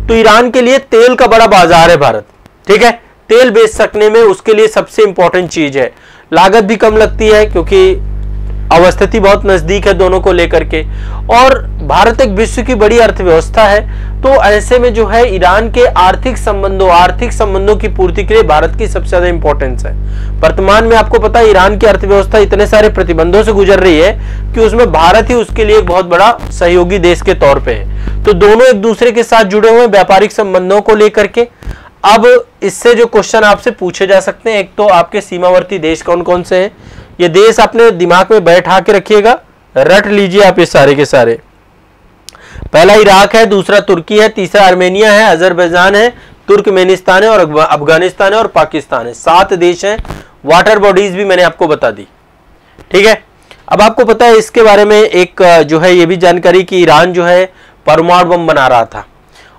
तो ईरान के लिए तेल का बड़ा बाजार है भारत, ठीक है। तेल बेच सकने में उसके लिए सबसे इंपॉर्टेंट चीज है। लागत भी कम लगती है क्योंकि अवस्थिति बहुत नजदीक है दोनों को लेकर के, और भारत एक विश्व की बड़ी अर्थव्यवस्था है। तो ऐसे में जो है ईरान के आर्थिक संबंधों की पूर्ति के लिए भारत की सबसे ज्यादा इंपॉर्टेंस है। वर्तमान में आपको पता है ईरान की अर्थव्यवस्था इतने सारे प्रतिबंधों से गुजर रही है कि उसमें भारत ही उसके लिए एक बहुत बड़ा सहयोगी देश के तौर पे है। तो दोनों एक दूसरे के साथ जुड़े हुए व्यापारिक संबंधों को लेकर के। अब इससे जो क्वेश्चन आपसे पूछे जा सकते हैं, एक तो आपके सीमावर्ती देश कौन कौन से हैं, ये देश अपने दिमाग में बैठा के रखिएगा, रट लीजिए आप ये सारे के सारे। पहला इराक है, दूसरा तुर्की है, तीसरा आर्मेनिया है, अजरबैजान है, तुर्कमेनिस्तान है, और अफगानिस्तान है, और पाकिस्तान है। 7 देश हैं। वाटर बॉडीज भी मैंने आपको बता दी, ठीक है। अब आपको पता है इसके बारे में एक जो है ये भी जानकारी कि ईरान जो है परमाणु बम बना रहा था,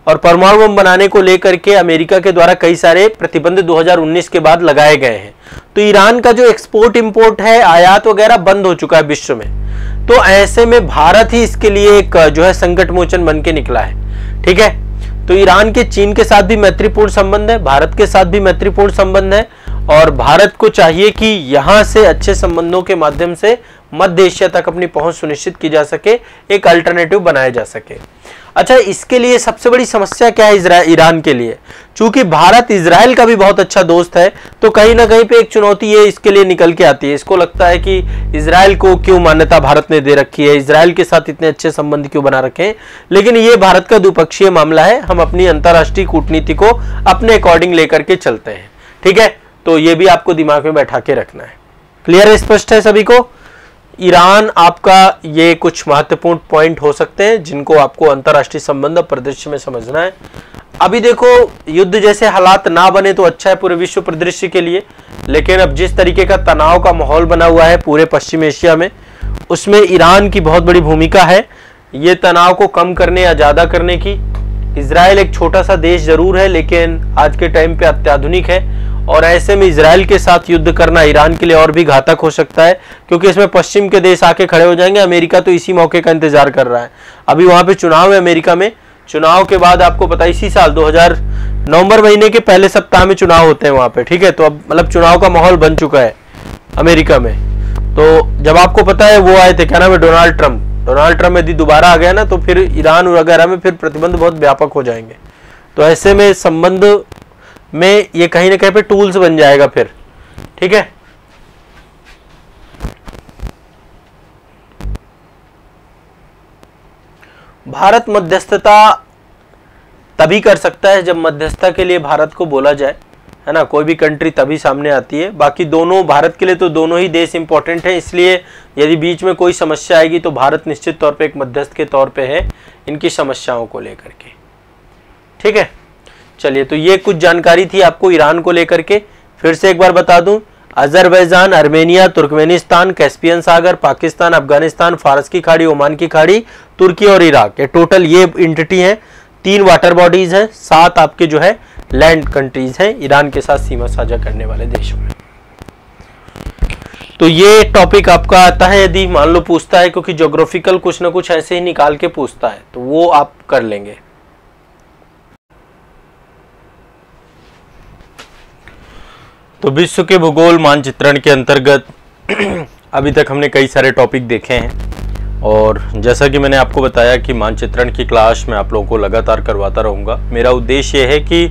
और परमाणु बम बनाने को लेकर के अमेरिका के द्वारा कई सारे प्रतिबंध 2019 के बाद लगाए गए हैं। तो ईरान का जो एक्सपोर्ट इंपोर्ट है, आयात वगैरह बंद हो चुका है विश्व में। तो ऐसे में भारत ही इसके लिए एक जो है संकट मोचन बन के निकला है, ठीक है। तो ईरान के चीन के साथ भी मैत्रीपूर्ण संबंध है, भारत के साथ भी मैत्रीपूर्ण संबंध है, और भारत को चाहिए कि यहां से अच्छे संबंधों के माध्यम से मध्य एशिया तक अपनी पहुंच सुनिश्चित की जा सके, एक अल्टरनेटिव बनाया जा सके। अच्छा, इसके लिए सबसे बड़ी समस्या क्या है ईरान के लिए? चूंकि भारत इजराइल का भी बहुत अच्छा दोस्त है, तो कहीं ना कहीं पे एक चुनौती ये इसके लिए निकल के आती है। इसको लगता है कि इजराइल को क्यों मान्यता भारत ने दे रखी है, इजराइल के साथ इतने अच्छे संबंध क्यों बना रखे हैं। लेकिन ये भारत का द्विपक्षीय मामला है, हम अपनी अंतर्राष्ट्रीय कूटनीति को अपने अकॉर्डिंग लेकर के चलते हैं, ठीक है। तो ये भी आपको दिमाग में बैठा के रखना है। क्लियर है, स्पष्ट है सभी को? ईरान आपका ये कुछ महत्वपूर्ण पॉइंट हो सकते हैं जिनको आपको अंतर्राष्ट्रीय संबंध परिदृश्य में समझना है। अभी देखो, युद्ध जैसे हालात ना बने तो अच्छा है पूरे विश्व परिदृश्य के लिए, लेकिन अब जिस तरीके का तनाव का माहौल बना हुआ है पूरे पश्चिम एशिया में, उसमें ईरान की बहुत बड़ी भूमिका है। ये तनाव को कम करने या ज्यादा करने की, इजराइल एक छोटा सा देश जरूर है, लेकिन आज के टाइम पे अत्याधुनिक है, और ऐसे में इजराइल के साथ युद्ध करना ईरान के लिए और भी घातक हो सकता है, क्योंकि इसमें पश्चिम के देश आके खड़े हो जाएंगे। अमेरिका तो इसी मौके का इंतजार कर रहा है। अभी वहां पे चुनाव है अमेरिका में, चुनाव के बाद आपको पता है इसी साल 2000 नवंबर महीने के पहले सप्ताह में चुनाव होते हैं वहां पे, ठीक है। तो अब मतलब चुनाव का माहौल बन चुका है अमेरिका में। तो जब आपको पता है वो आए थे, क्या नाम है, डोनाल्ड ट्रंप यदि दोबारा आ गया ना, तो फिर ईरान वगैरह में फिर प्रतिबंध बहुत व्यापक हो जाएंगे। तो ऐसे में संबंध में ये कहीं ना कहीं पे टूल्स बन जाएगा फिर, ठीक है। भारत मध्यस्थता तभी कर सकता है जब मध्यस्थता के लिए भारत को बोला जाए, है ना। कोई भी कंट्री तभी सामने आती है। बाकी दोनों, भारत के लिए तो दोनों ही देश इंपॉर्टेंट है, इसलिए यदि बीच में कोई समस्या आएगी तो भारत निश्चित तौर पे एक मध्यस्थ के तौर पे है इनकी समस्याओं को लेकर के, ठीक है। चलिए, तो ये कुछ जानकारी थी आपको ईरान को लेकर के। फिर से एक बार बता दूं, अजरबैजान, आर्मेनिया, तुर्कमेनिस्तान, कैस्पियन सागर, पाकिस्तान, अफगानिस्तान, फारस की खाड़ी, ओमान की खाड़ी, तुर्की और इराक, ये टोटल ये एंटिटी है। 3 वाटर बॉडीज हैं, 7 आपके जो है लैंड कंट्रीज हैं ईरान के साथ सीमा साझा करने वाले देशों में। तो ये टॉपिक आपका आता है यदि मान लो पूछता है, क्योंकि ज्योग्राफिकल कुछ ना कुछ ऐसे ही निकाल के पूछता है, तो वो आप कर लेंगे। तो विश्व के भूगोल मानचित्रण के अंतर्गत अभी तक हमने कई सारे टॉपिक देखे हैं, और जैसा कि मैंने आपको बताया कि मानचित्रण की क्लास मैं आप लोगों को लगातार करवाता रहूँगा। मेरा उद्देश्य ये है कि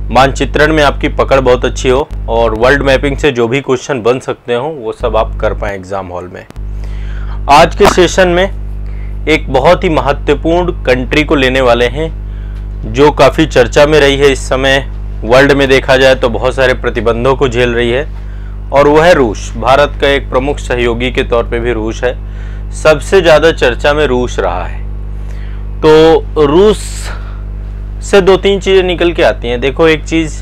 मानचित्रण में आपकी पकड़ बहुत अच्छी हो, और वर्ल्ड मैपिंग से जो भी क्वेश्चन बन सकते हो वो सब आप कर पाएँ एग्ज़ाम हॉल में। आज के सेशन में एक बहुत ही महत्वपूर्ण कंट्री को लेने वाले हैं, जो काफ़ी चर्चा में रही है इस समय। वर्ल्ड में देखा जाए तो बहुत सारे प्रतिबंधों को झेल रही है, और वह है रूस। भारत का एक प्रमुख सहयोगी के तौर पे भी रूस है। सबसे ज़्यादा चर्चा में रूस रहा है। तो रूस से 2-3 चीज़ें निकल के आती हैं। देखो, एक चीज़,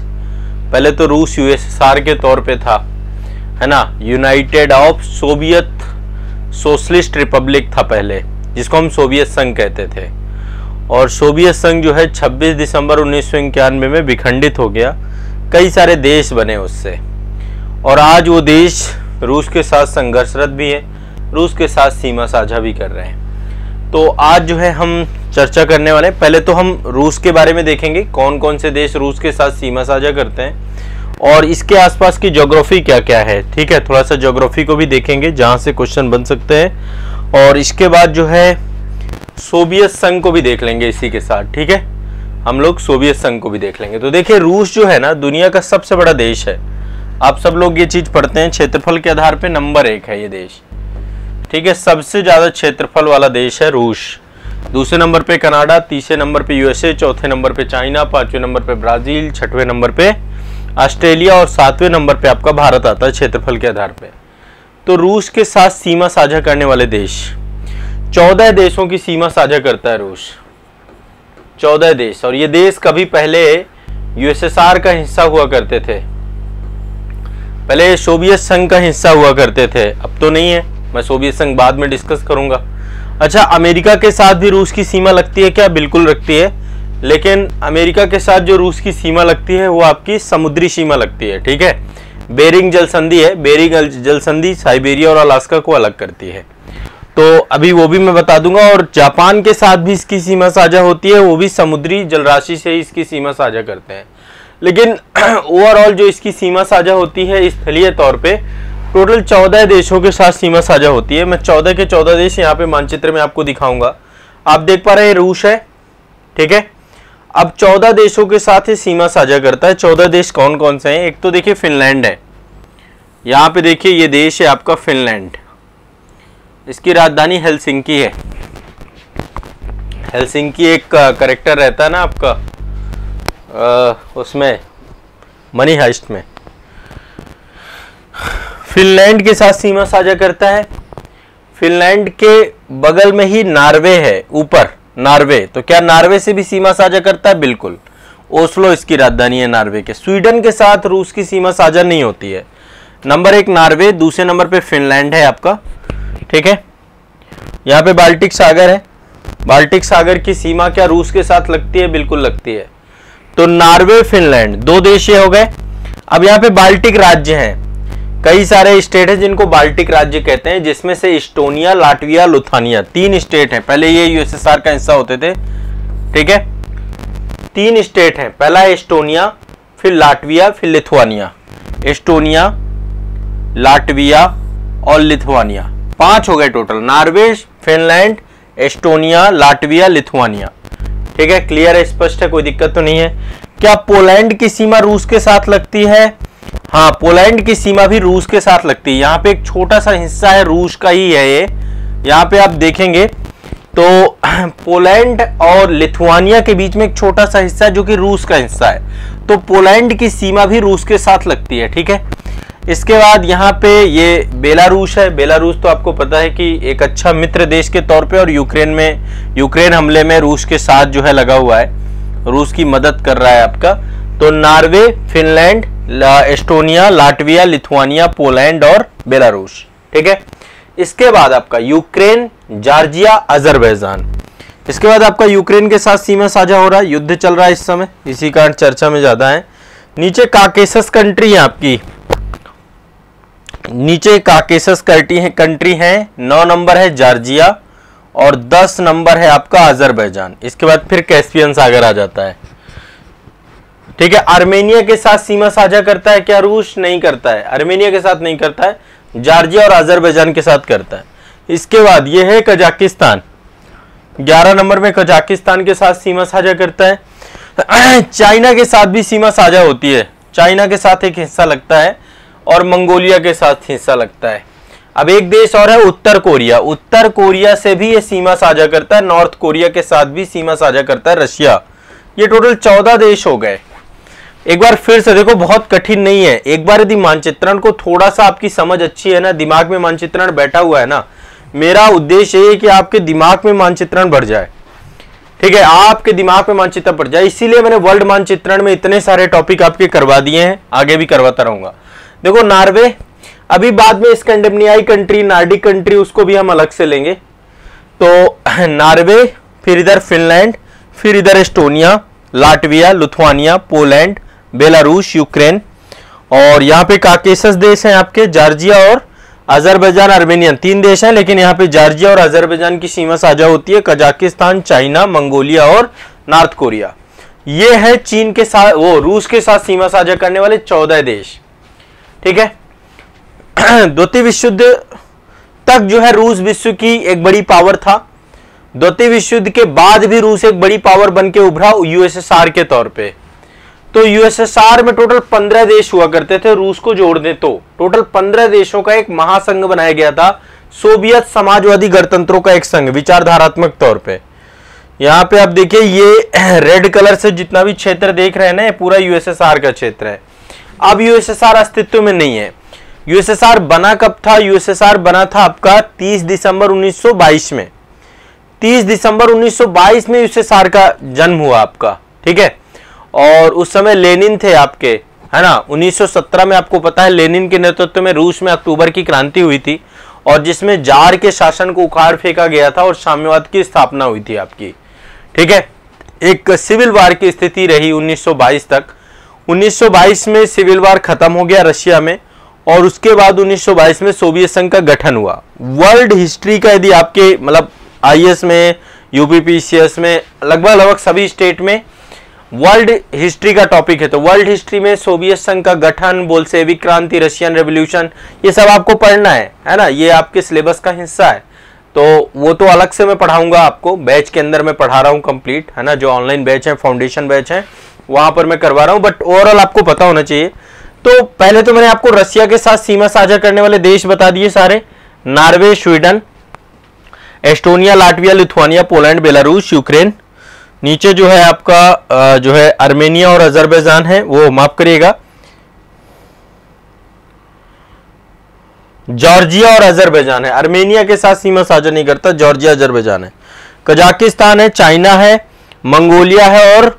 पहले तो रूस यूएसएसआर के तौर पे था, है ना, United of Soviet socialist Republic था पहले, जिसको हम सोवियत संघ कहते थे। और सोवियत संघ जो है 26 दिसंबर 1991 में विखंडित हो गया। कई सारे देश बने उससे, और आज वो देश रूस के साथ संघर्षरत भी है, रूस के साथ सीमा साझा भी कर रहे हैं। तो आज जो है हम चर्चा करने वाले हैं। पहले तो हम रूस के बारे में देखेंगे, कौन कौन से देश रूस के साथ सीमा साझा करते हैं, और इसके आसपास की ज्योग्राफी क्या क्या है, ठीक है। थोड़ा सा ज्योग्राफी को भी देखेंगे जहाँ से क्वेश्चन बन सकते हैं, और इसके बाद जो है सोवियत संघ को भी देख लेंगे इसी के साथ, ठीक है। हम लोग सोवियत संघ को भी देख लेंगे। तो देखिए, रूस जो है ना, दुनिया का सबसे बड़ा देश है। आप सब लोग ये चीज पढ़ते हैं, क्षेत्रफल के आधार पे नंबर 1 है ये देश, ठीक है। सबसे ज्यादा क्षेत्रफल वाला देश है रूस। दूसरे नंबर पे कनाडा, तीसरे नंबर पे यूएसए, चौथे नंबर पे चाइना, 5वें नंबर पे ब्राजील, 6वें नंबर पे ऑस्ट्रेलिया, और 7वें नंबर पे आपका भारत आता है क्षेत्रफल के आधार पे। तो रूस के साथ सीमा साझा करने वाले देश, 14 देशों की सीमा साझा करता है रूस, 14 देश। और ये देश कभी पहले यूएसएसआर का हिस्सा हुआ करते थे, पहले सोवियत संघ का हिस्सा हुआ करते थे, अब तो नहीं है। मैं सोवियत संघ बाद में डिस्कस करूंगा। अच्छा, अमेरिका के साथ भी रूस की सीमा लगती है क्या? बिल्कुल लगती है, लेकिन अमेरिका के साथ जो रूस की सीमा लगती है वो आपकी समुद्री सीमा लगती है, ठीक है। बेरिंग जल संधि है, बेरिंग जल संधि साइबेरिया और अलास्का को अलग करती है। तो अभी वो भी मैं बता दूंगा। और जापान के साथ भी इसकी सीमा साझा होती है, वो भी समुद्री जलराशि से ही इसकी सीमा साझा करते हैं। लेकिन ओवरऑल जो इसकी सीमा साझा होती है स्थलीय तौर पे, टोटल 14 देशों के साथ सीमा साझा होती है। मैं 14 के 14 देश यहाँ पे मानचित्र में आपको दिखाऊंगा। आप देख पा रहे हैं रूस है, ठीक है। अब 14 देशों के साथ ही सीमा साझा करता है। 14 देश कौन कौन से हैं? एक तो देखिए फिनलैंड है, यहाँ पे देखिए ये देश है आपका फिनलैंड, इसकी राजधानी हेलसिंकी है। हेलसिंकी एक करेक्टर रहता है ना आपका उसमें मनी हाइस्ट में। फिनलैंड के साथ सीमा साझा करता है। फिनलैंड के बगल में ही नॉर्वे है, ऊपर नॉर्वे। तो क्या नॉर्वे से भी सीमा साझा करता है? बिल्कुल, ओस्लो इसकी राजधानी है नॉर्वे के। स्वीडन के साथ रूस की सीमा साझा नहीं होती है। नंबर 1 नॉर्वे, दूसरे नंबर पे फिनलैंड है आपका, ठीक है। यहाँ पे बाल्टिक सागर है, बाल्टिक सागर की सीमा क्या रूस के साथ लगती है? बिल्कुल लगती है। तो नॉर्वे, फिनलैंड, दो देश ये हो गए। अब यहाँ पे बाल्टिक राज्य हैं, कई सारे स्टेट हैं जिनको बाल्टिक राज्य कहते हैं, जिसमें से इस्टोनिया, लाटविया, लिथुआनिया, 3 स्टेट हैं। पहले ये यूएसएसआर का हिस्सा होते थे, ठीक है। 3 स्टेट हैं, पहला है एस्टोनिया, फिर लाटविया, फिर लिथुआनिया। एस्टोनिया, लाटविया और लिथुआनिया, 5 हो गए total. Norway, Finland, Estonia, Latvia, Lithuania, ठीक है। क्लियर है, स्पष्ट है, कोई दिक्कत तो नहीं है। क्या पोलैंड की सीमा रूस के साथ लगती है? हाँ, पोलैंड की सीमा भी रूस के साथ लगती है। यहाँ पे एक छोटा सा हिस्सा है रूस का ही है ये। यहाँ पे आप देखेंगे तो पोलैंड और लिथुआनिया के बीच में एक छोटा सा हिस्सा है जो कि रूस का हिस्सा है। तो पोलैंड की सीमा भी रूस के साथ लगती है, ठीक है। इसके बाद यहाँ पे ये बेलारूस है। बेलारूस तो आपको पता है कि एक अच्छा मित्र देश के तौर पे और यूक्रेन हमले में रूस के साथ जो है लगा हुआ है, रूस की मदद कर रहा है आपका। तो Norway, Finland, Estonia, Latvia, Lithuania, Poland और बेलारूस, ठीक है। इसके बाद आपका यूक्रेन, जॉर्जिया, अजरबैजान। इसके बाद आपका यूक्रेन के साथ सीमा साझा हो रहा है, युद्ध चल रहा है इस समय, इसी कारण चर्चा में ज्यादा है। नीचे काकेसस कंट्री है आपकी, नीचे काकेसस कंट्री है। 9 नंबर है जॉर्जिया और 10 नंबर है आपका अजरबैजान। इसके बाद फिर कैस्पियन सागर आ जाता है, ठीक है। आर्मेनिया के साथ सीमा साझा करता है क्या रूस? नहीं करता है, आर्मेनिया के साथ नहीं करता है, जॉर्जिया और अजरबैजान के साथ करता है। इसके बाद ये है कजाकिस्तान, 11 नंबर में कजाकिस्तान के साथ सीमा साझा करता है। चाइना के साथ भी सीमा साझा होती है, चाइना के साथ एक हिस्सा लगता है और मंगोलिया के साथ हिस्सा लगता है। अब एक देश और है उत्तर कोरिया, उत्तर कोरिया से भी ये सीमा साझा करता है। नॉर्थ कोरिया के साथ भी सीमा साझा करता है रशिया। ये टोटल 14 देश हो गए। एक बार फिर से देखो, बहुत कठिन नहीं है। एक बार यदि मानचित्रण को थोड़ा सा आपकी समझ अच्छी है ना, दिमाग में मानचित्रण बैठा हुआ है ना, मेरा उद्देश्य ये है कि आपके दिमाग में मानचित्रण बढ़ जाए, ठीक है, आपके दिमाग में मानचित्रण बढ़ जाए। इसीलिए मैंने वर्ल्ड मानचित्रण में इतने सारे टॉपिक आपके करवा दिए हैं, आगे भी करवाता रहूंगा। देखो नॉर्वे, अभी बाद में स्कैंडिनेवियाई कंट्री, नॉर्डिक कंट्री, उसको भी हम अलग से लेंगे। तो नॉर्वे, फिर इधर फिनलैंड, फिर इधर Estonia, Latvia, Lithuania, Poland, Belarus, Ukraine, और यहाँ पे काकेसस देश हैं आपके, जॉर्जिया और अजरबैजान, आर्मेनियन, 3 देश हैं। लेकिन यहाँ पे जॉर्जिया और अजरबैजान की सीमा साझा होती है। कजाकिस्तान, चाइना, मंगोलिया और नॉर्थ कोरिया, ये है चीन के साथ, वो रूस के साथ सीमा साझा करने वाले 14 देश, ठीक है। द्वितीय विश्व युद्ध तक जो है रूस विश्व की एक बड़ी पावर था। द्वितीय विश्व युद्ध के बाद भी रूस एक बड़ी पावर बन के उभरा यूएसएसआर के तौर पे। तो यूएसएसआर में टोटल 15 देश हुआ करते थे, रूस को जोड़ दे तो टोटल 15 देशों का एक महासंघ बनाया गया था, सोवियत समाजवादी गणतंत्रों का एक संघ, विचारधारात्मक तौर पे। यहाँ पे आप देखिए, ये रेड कलर से जितना भी क्षेत्र देख रहे हैं ना, ये पूरा यूएसएसआर का क्षेत्र है। अब यूएसएसआर अस्तित्व में नहीं है। यूएसएसआर बना कब था? यूएसएसआर बना था आपका 30 दिसंबर 1922 में। 30 दिसंबर 1922 में यूएसएसआर का जन्म हुआ आपका, ठीक है। और उस समय लेनिन थे आपके, है ना। 1917 में आपको पता है लेनिन के नेतृत्व में रूस में अक्टूबर की क्रांति हुई थी, और जिसमें जार के शासन को उखाड़ फेंका गया था और साम्यवाद की स्थापना हुई थी आपकी, ठीक है। एक सिविल वार की स्थिति रही 1922 तक। 1922 में सिविल वार खत्म हो गया रशिया में, और उसके बाद 1922 में सोवियत संघ का गठन हुआ। वर्ल्ड हिस्ट्री का यदि आपके मतलब आईएएस में, यूपीपीसीएस में, लगभग सभी स्टेट में वर्ल्ड हिस्ट्री का टॉपिक है, तो वर्ल्ड हिस्ट्री में सोवियत संघ का गठन, बोल्शेविक क्रांति, रशियन रेवोल्यूशन, ये सब आपको पढ़ना है ना। ये आपके सिलेबस का हिस्सा है, तो वो तो अलग से मैं पढ़ाऊंगा आपको। बैच के अंदर मैं पढ़ा रहा हूँ कंप्लीट, है ना। जो ऑनलाइन बैच है, फाउंडेशन बैच है, वहां पर मैं करवा रहा हूँ, बट ओवरऑल आपको पता होना चाहिए। तो पहले तो मैंने आपको रशिया के साथ सीमा साझा करने वाले देश बता दिए सारे, Norway, Sweden, Estonia, Latvia, Lithuania, Poland, Belarus, Ukraine. नीचे जो है आपका जो है आर्मेनिया और अजरबैजान है, वो माफ करिएगा, जॉर्जिया और अजरबैजान है। आर्मेनिया के साथ सीमा साझा नहीं करता, जॉर्जिया, अजरबैजान है। कजाकिस्तान है, चाइना है, मंगोलिया है और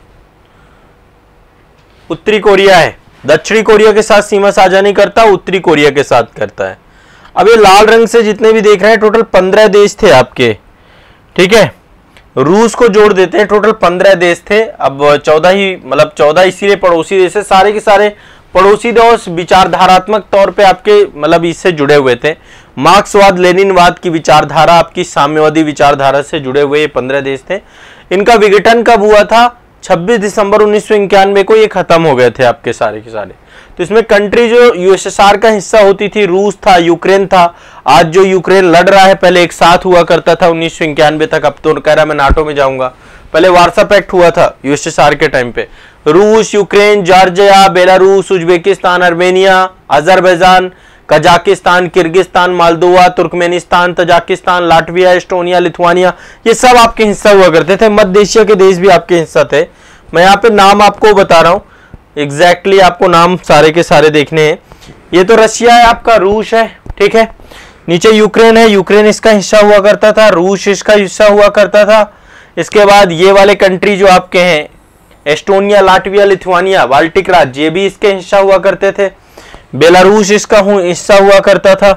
उत्तरी कोरिया है। दक्षिणी कोरिया के साथ सीमा साझा नहीं करता, उत्तरी कोरिया के साथ करता है। अब ये लाल रंग से जितने भी देख रहे हैं, टोटल 15 देश थे आपके, ठीक है। रूस को जोड़ देते हैं। टोटल 15 देश थे, अब 14 ही, मतलब 14 इसीलिए पड़ोसी देश है, सारे के सारे पड़ोसी देश विचारधारात्मक तौर पे आपके मतलब इससे जुड़े हुए थे। मार्क्सवाद लेनिनवाद की विचारधारा, आपकी साम्यवादी विचारधारा से जुड़े हुए ये 15 देश थे। इनका विघटन कब हुआ था? 26 दिसंबर 1991 को ये खत्म हो गए थे आपके सारे के सारे। तो इसमें कंट्री जो यूएसएसआर का हिस्सा होती थी, रूस था, यूक्रेन था। आज जो यूक्रेन लड़ रहा है, पहले एक साथ हुआ करता था 1991 तक, अब तो कह रहा मैं नाटो में जाऊंगा। पहले वार्सा पैक्ट हुआ था यूएसएसआर के टाइम पे। रूस, Ukraine, Georgia, Belarus, Uzbekistan, Armenia, Azerbaijan, Kazakhstan, Kyrgyzstan, Moldova, Turkmenistan, Tajikistan, Latvia, Estonia, Lithuania, ये सब आपके हिस्सा हुआ करते थे। मध्य एशिया के देश भी आपके हिस्सा थे। मैं यहाँ पे नाम आपको बता रहा हूँ, एग्जैक्टली आपको नाम सारे के सारे देखने हैं। ये तो रशिया है आपका, रूस है, ठीक है। नीचे यूक्रेन है, यूक्रेन इसका हिस्सा हुआ करता था, रूस इसका हिस्सा हुआ करता था। इसके बाद ये वाले कंट्री जो आपके हैं, एस्टोनिया, लाटविया, लिथुआनिया, बाल्टिक राज्य, ये भी इसके हिस्सा हुआ करते थे। बेलारूस इसका हिस्सा हुआ करता था,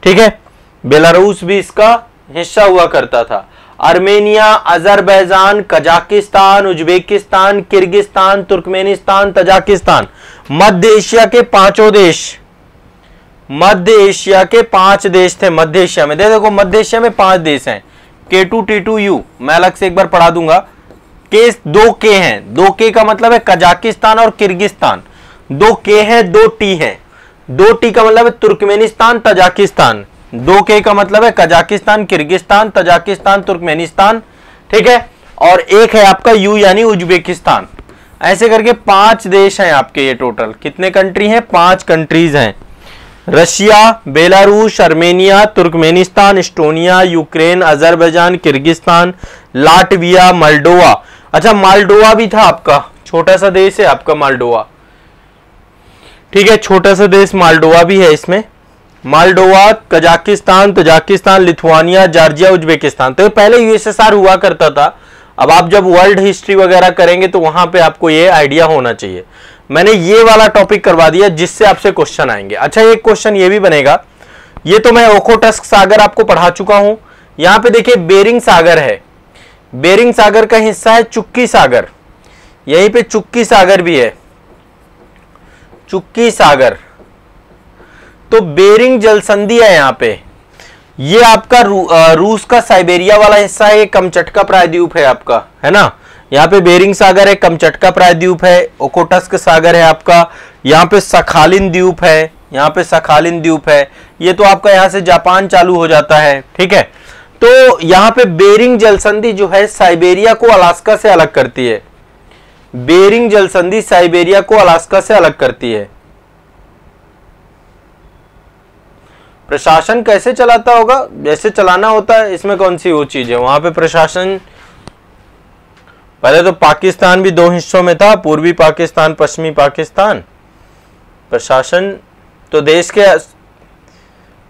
ठीक है, बेलारूस भी इसका हिस्सा हुआ करता था। Armenia, Azerbaijan, Kazakhstan, Uzbekistan, Kyrgyzstan, Turkmenistan, Tajikistan, मध्य एशिया के पांचों देश, मध्य एशिया के 5 देश थे। मध्य एशिया में देखो, मध्य एशिया में 5 देश हैं। K2 T2 U मैं अलग से एक बार पढ़ा दूंगा। केस 2K हैं, 2K का मतलब है कजाकिस्तान और किर्गिस्तान। 2K है, 2T है। 2T का मतलब है तुर्कमेनिस्तान, तजाकिस्तान। 2K का मतलब है कजाकिस्तान, किर्गिस्तान, तजाकिस्तान, तुर्कमेनिस्तान, ठीक है। और एक है आपका U यानी उज्बेकिस्तान। ऐसे करके 5 देश हैं आपके। ये टोटल कितने कंट्री हैं? 5 कंट्रीज हैं। Russia, Belarus, Armenia, Turkmenistan, Estonia, Ukraine, Azerbaijan, Kyrgyzstan, Latvia, Moldova. अच्छा, मोल्डोवा भी था आपका, छोटा सा देश है आपका मोल्डोवा, ठीक है, छोटा सा देश मोल्डोवा भी है इसमें। Moldova, Kazakhstan, Tajikistan, Lithuania, Georgia, Uzbekistan. तो पहले यूएसएसआर हुआ करता था। अब आप जब वर्ल्ड हिस्ट्री वगैरह करेंगे तो वहां पे आपको ये आइडिया होना चाहिए। मैंने ये वाला टॉपिक करवा दिया जिससे आपसे क्वेश्चन आएंगे। अच्छा, एक क्वेश्चन ये भी बनेगा, ये तो मैं ओखोटस्क सागर आपको पढ़ा चुका हूं। यहां पे देखिए बेरिंग सागर है, बेरिंग सागर का हिस्सा है चुक्की सागर, यहीं पे चुक्की सागर भी है, चुक्की सागर। तो बेरिंग जलसंधि है यहाँ पे। ये आपका रूस का साइबेरिया वाला हिस्सा है, कमचटका प्रायद्वीप है आपका, है ना। यहाँ पे बेरिंग सागर है, कमचटका प्रायद्वीप है, ओखोटस्क सागर है आपका, यहाँ पे सखालिन द्वीप है, यहाँ पे सखालिन द्वीप है। ये तो आपका यहाँ से जापान चालू हो जाता है, ठीक है। तो यहाँ पे बेरिंग जलसंधि जो है साइबेरिया को अलास्का से अलग करती है। बेरिंग जलसंधि साइबेरिया को अलास्का से अलग करती है। प्रशासन कैसे चलाता होगा? जैसे चलाना होता है, इसमें कौन सी वो चीज है? वहां पे प्रशासन, पहले तो पाकिस्तान भी 2 हिस्सों में था, पूर्वी पाकिस्तान, पश्चिमी पाकिस्तान। प्रशासन तो देश के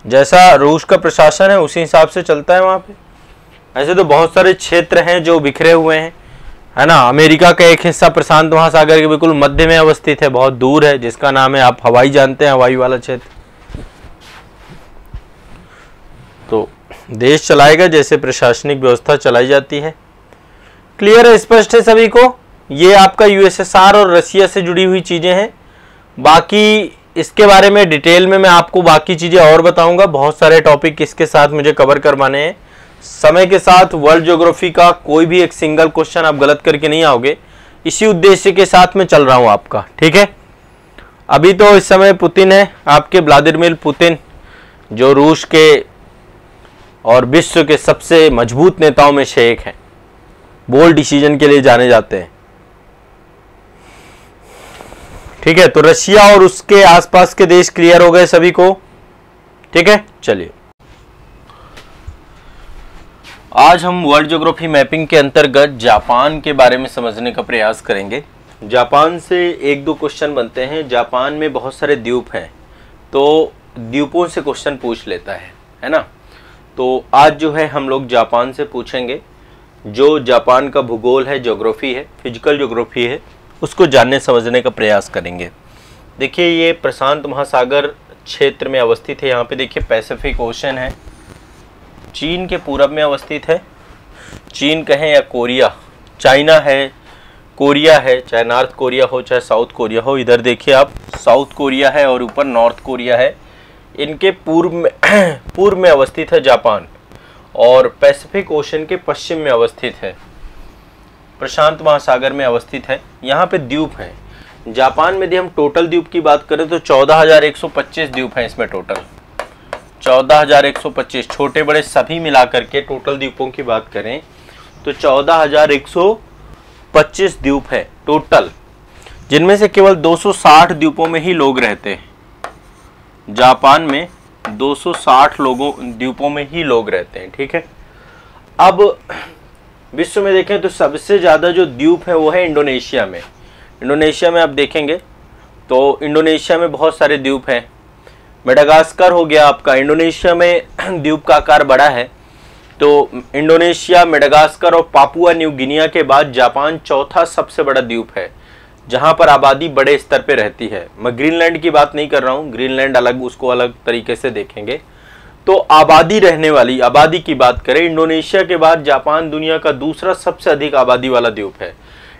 जैसा रूस का प्रशासन है उसी हिसाब से चलता है वहां पे। ऐसे तो बहुत सारे क्षेत्र हैं जो बिखरे हुए हैं, है ना। अमेरिका का एक हिस्सा प्रशांत महासागर के बिल्कुल मध्य में अवस्थित है, बहुत दूर है, जिसका नाम है, आप हवाई जानते हैं, हवाई वाला क्षेत्र। तो देश चलाएगा जैसे प्रशासनिक व्यवस्था चलाई जाती है। क्लियर है, स्पष्ट है सभी को? ये आपका यूएसएसआर और रशिया से जुड़ी हुई चीजें हैं। बाकी इसके बारे में डिटेल में मैं आपको बाकी चीजें और बताऊंगा। बहुत सारे टॉपिक इसके साथ मुझे कवर करवाने हैं। समय के साथ वर्ल्ड ज्योग्राफी का कोई भी एक सिंगल क्वेश्चन आप गलत करके नहीं आओगे, इसी उद्देश्य के साथ मैं चल रहा हूं आपका, ठीक है। अभी तो इस समय पुतिन है आपके, व्लादिमीर पुतिन, जो रूस के और विश्व के सबसे मजबूत नेताओं में से एक हैं, बोल्ड डिसीजन के लिए जाने जाते हैं, ठीक है। तो रशिया और उसके आसपास के देश क्लियर हो गए सभी को, ठीक है। चलिए, आज हम वर्ल्ड ज्योग्राफी मैपिंग के अंतर्गत जापान के बारे में समझने का प्रयास करेंगे। जापान से 1-2 क्वेश्चन बनते हैं। जापान में बहुत सारे द्वीप हैं, तो द्वीपों से क्वेश्चन पूछ लेता है ना। तो आज जो है हम लोग जापान से पूछेंगे, जो जापान का भूगोल है, ज्योग्राफी है, फिजिकल ज्योग्राफी है, उसको जानने समझने का प्रयास करेंगे। देखिए, ये प्रशांत महासागर क्षेत्र में अवस्थित है। यहाँ पे देखिए पैसिफिक ओशन है, चीन के पूरब में अवस्थित है, चीन कहें या कोरिया, चाइना है, कोरिया है, चाहे नॉर्थ कोरिया हो चाहे साउथ कोरिया हो। इधर देखिए आप, साउथ कोरिया है और ऊपर नॉर्थ कोरिया है। इनके पूर्व में अवस्थित है जापान, और पैसिफिक ओशन के पश्चिम में अवस्थित है, प्रशांत महासागर में अवस्थित है। यहाँ पे द्वीप हैं। जापान में यदि हम टोटल द्वीप की बात करें तो 14,125 द्वीप हैं इसमें टोटल, 14,125 छोटे बड़े सभी मिलाकर के टोटल द्वीपों की बात करें तो 14,125 द्वीप है टोटल, जिनमें से केवल 260 द्वीपों में ही लोग रहते हैं। जापान में 260 द्वीपों में ही लोग रहते हैं, ठीक है। अब विश्व में देखें तो सबसे ज़्यादा जो द्वीप है वो है इंडोनेशिया में। इंडोनेशिया में आप देखेंगे तो इंडोनेशिया में बहुत सारे द्वीप हैं। मेडागास्कर हो गया आपका, इंडोनेशिया में द्वीप का आकार बड़ा है। तो इंडोनेशिया, मेडागास्कर और पापुआ न्यू गिनिया के बाद जापान चौथा सबसे बड़ा द्वीप है, जहां पर आबादी बड़े स्तर पे रहती है। मैं ग्रीनलैंड की बात नहीं कर रहा हूं, ग्रीनलैंड अलग, उसको अलग तरीके से देखेंगे। तो आबादी की बात करें, इंडोनेशिया के बाद जापान दुनिया का दूसरा सबसे अधिक आबादी वाला द्वीप है।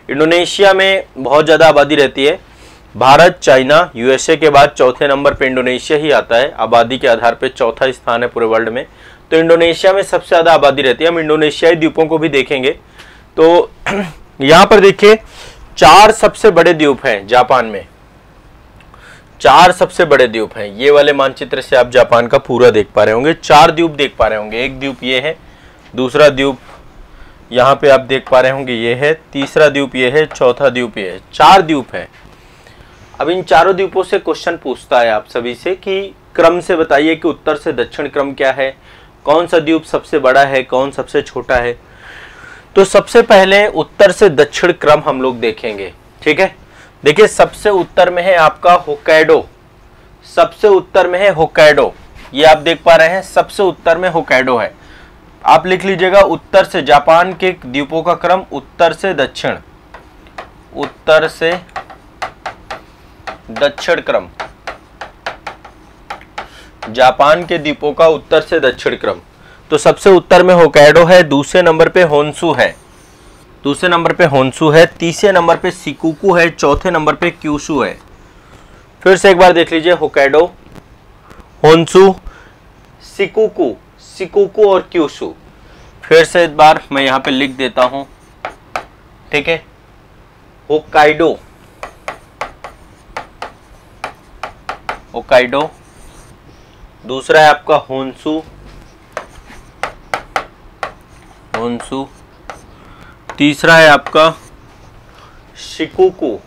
इंडोनेशिया में बहुत ज़्यादा आबादी रहती है। भारत, चाइना, यूएसए के बाद चौथे नंबर पे इंडोनेशिया ही आता है, आबादी के आधार पे चौथा स्थान है पूरे वर्ल्ड में। तो इंडोनेशिया में सबसे ज़्यादा आबादी रहती है। हम इंडोनेशियाई द्वीपों को भी देखेंगे तो यहाँ पर देखिए 4 सबसे बड़े द्वीप हैं जापान में, 4 सबसे बड़े द्वीप हैं। ये वाले मानचित्र से आप जापान का पूरा देख पा रहे होंगे, 4 द्वीप देख पा रहे होंगे। एक द्वीप ये है, दूसरा द्वीप यहाँ पे आप देख पा रहे होंगे ये है, तीसरा द्वीप ये है, चौथा द्वीप ये है, 4 द्वीप है। अब इन चारों द्वीपों से क्वेश्चन पूछता है आप सभी से कि क्रम से बताइए कि उत्तर से दक्षिण क्रम क्या है, कौन सा द्वीप सबसे बड़ा है, कौन सबसे छोटा है। तो सबसे पहले उत्तर से दक्षिण क्रम हम लोग देखेंगे, ठीक है। देखिए सबसे उत्तर में है आपका होक्काइडो, सबसे उत्तर में है होक्काइडो, ये आप देख पा रहे हैं, सबसे उत्तर में होक्काइडो है। आप लिख लीजिएगा उत्तर से, जापान के द्वीपों का क्रम उत्तर से दक्षिण, उत्तर से दक्षिण क्रम, जापान के द्वीपों का उत्तर से दक्षिण क्रम। तो सबसे उत्तर में होक्काइडो है, दूसरे नंबर पे होन्शु है, दूसरे नंबर पे होन्शु है, तीसरे नंबर पे शिकोकू है, चौथे नंबर पे क्यूशु है। फिर से एक बार देख लीजिए, होक्काइडो, होन्शु, शिकोकू, शिकोकू और क्यूशु। फिर से एक बार मैं यहाँ पे लिख देता हूं, ठीक है। होक्काइडो, होक्काइडो, दूसरा है आपका होन्शु, होन्शु, तीसरा है आपका शिकोकू,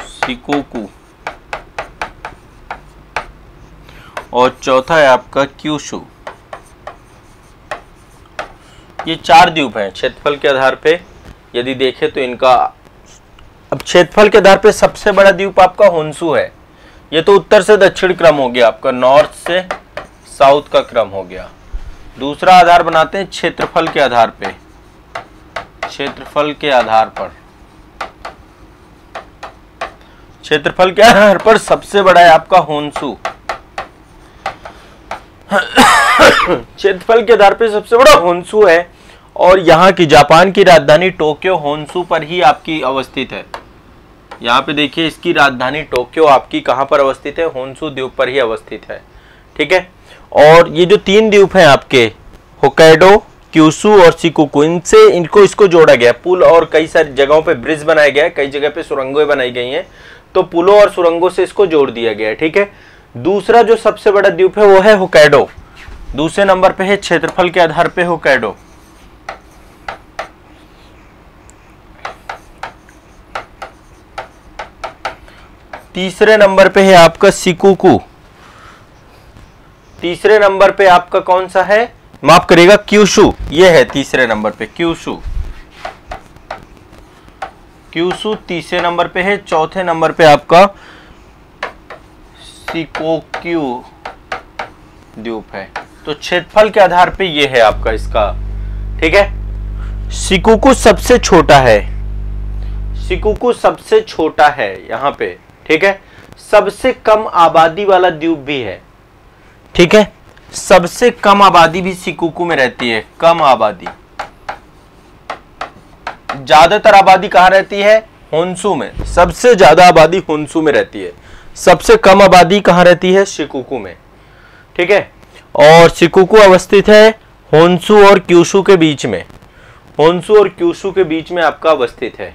शिकोकू, और चौथा है आपका क्यूशु। ये 4 द्वीप हैं। क्षेत्रफल के आधार पे यदि देखें तो इनका, अब क्षेत्रफल के आधार पे सबसे बड़ा द्वीप आपका होन्शु है। ये तो उत्तर से दक्षिण क्रम हो गया आपका, नॉर्थ से साउथ का क्रम हो गया। दूसरा आधार बनाते हैं क्षेत्रफल के आधार पे, क्षेत्रफल के आधार पर, क्षेत्रफल के आधार पर सबसे बड़ा है आपका होन्शु। क्षेत्रफल के आधार पे सबसे बड़ा होन्शु है, और यहाँ की जापान की राजधानी टोक्यो होन्शु पर ही आपकी अवस्थित है। यहाँ पे देखिए इसकी राजधानी टोक्यो आपकी कहाँ पर अवस्थित है, होन्शु द्वीप पर ही अवस्थित है, ठीक है। और ये जो 3 द्वीप हैं आपके, होक्काइडो, क्यूशु और शिकोकू, इनसे इसको जोड़ा गया पुल, और कई सारी जगहों पे ब्रिज बनाया गया है, कई जगह पे सुरंगें बनाई गई हैं, तो पुलों और सुरंगों से इसको जोड़ दिया गया है, ठीक है। दूसरा जो सबसे बड़ा द्वीप है वो है होक्काइडो, दूसरे नंबर पे है क्षेत्रफल के आधार पे होक्काइडो। तीसरे नंबर पे है आपका शिकोकू, तीसरे नंबर पे आपका कौन सा है, माफ करिएगा, क्यूशु, ये है तीसरे नंबर पे क्यूशु, क्यूशु तीसरे नंबर पे है। चौथे नंबर पे आपका शिकोक्यू द्वीप है। तो क्षेत्रफल के आधार पे ये है आपका इसका, ठीक है। शिकोकू सबसे छोटा है, शिकोकू सबसे छोटा है यहाँ पे, ठीक है। सबसे कम आबादी वाला द्वीप भी है, ठीक है। सबसे कम आबादी भी शिकोकू में रहती है, कम आबादी। ज्यादातर आबादी कहां रहती है? होन्शु में। सबसे ज्यादा आबादी होन्शु में रहती है, सबसे कम आबादी कहां रहती है? शिकोकू में। ठीक है, और शिकोकू अवस्थित है होन्शु और क्यूशु के बीच में, होन्शु और क्यूशु के बीच में आपका अवस्थित है।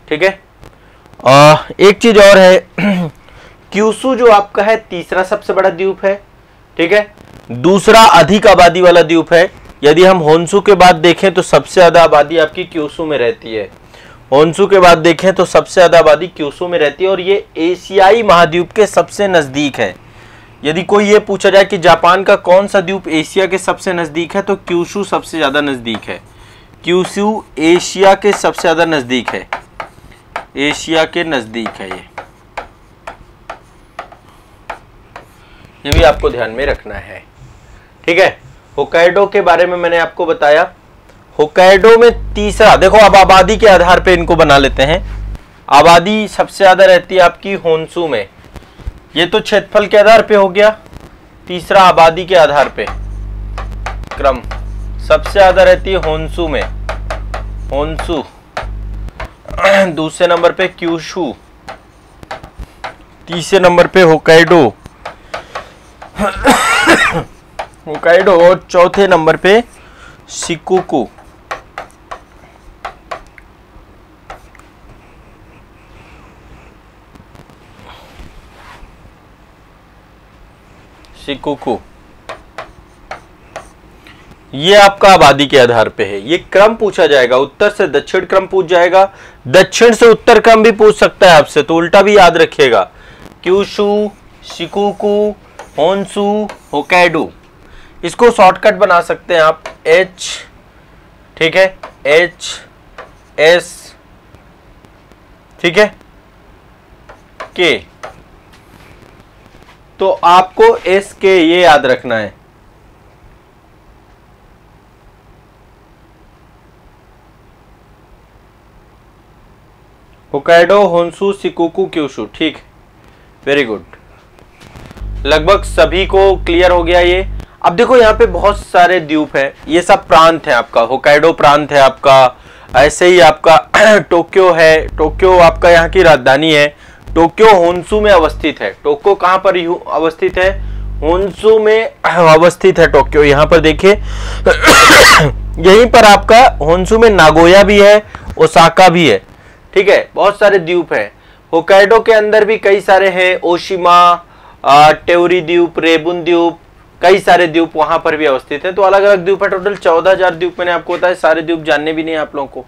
ठीक है, एक चीज और है, क्यूशु जो आपका है तीसरा सबसे बड़ा द्वीप है। ठीक है, दूसरा अधिक आबादी वाला द्वीप है। यदि हम होन्शु के बाद देखें तो सबसे ज्यादा आबादी आपकी क्यूशु में रहती है, होन्शु के बाद देखें तो सबसे ज्यादा आबादी क्यूशु में रहती है, और ये एशियाई महाद्वीप के सबसे नजदीक है। यदि कोई ये पूछा जाए कि जापान का कौन सा द्वीप एशिया के सबसे नजदीक है, तो क्यूशु सबसे ज्यादा नजदीक है। क्यूशु एशिया के सबसे ज्यादा नजदीक है, एशिया के नजदीक है। ये भी आपको ध्यान में रखना है। ठीक है, होक्काइडो के बारे में मैंने आपको बताया। होक्काइडो में तीसरा, देखो अब आबादी के आधार पे इनको बना लेते हैं। आबादी सबसे ज्यादा रहती है आपकी होन्शु में, ये तो क्षेत्रफल के आधार पे हो गया। तीसरा आबादी के आधार पे क्रम सबसे ज्यादा रहती है होन्शु में, होन्शु। दूसरे नंबर पे क्यूशु, तीसरे नंबर पे होक्काइडो, होक्काइडो, और चौथे नंबर पे शिकोकू। शिकोकू ये आपका आबादी के आधार पे है। ये क्रम पूछा जाएगा, उत्तर से दक्षिण क्रम पूछ जाएगा, दक्षिण से उत्तर क्रम भी पूछ सकता है आपसे, तो उल्टा भी याद रखिएगा। Kyushu, Shikoku, Honshu, Hokkaido. इसको शॉर्टकट बना सकते हैं आप, H, ठीक है, H, S, ठीक है, K। तो आपको S, K ये याद रखना है। Hokkaido, Honshu, Shikoku, Kyushu. ठीक, वेरी गुड, लगभग सभी को क्लियर हो गया ये। अब देखो यहाँ पे बहुत सारे द्वीप है, ये सब प्रांत है आपका। होक्काइडो प्रांत है आपका, ऐसे ही आपका टोक्यो है, टोक्यो आपका यहाँ की राजधानी है। टोक्यो होन्शु में अवस्थित है। टोक्यो कहाँ पर अवस्थित है? होन्शु में अवस्थित है टोक्यो। यहाँ पर देखिए यहीं पर आपका होन्शु में नागोया भी है, ओसाका भी है। ठीक है, बहुत सारे द्वीप है। होक्काइडो के अंदर भी कई सारे हैं, ओशिमा, टेउरी द्वीप, रेबुन द्वीप, कई सारे द्वीप वहां पर भी अवस्थित है। तो अलग अलग द्वीप है, टोटल 14,000 द्वीप मैंने आपको बताया। सारे द्वीप जानने भी नहीं आप लोगों को,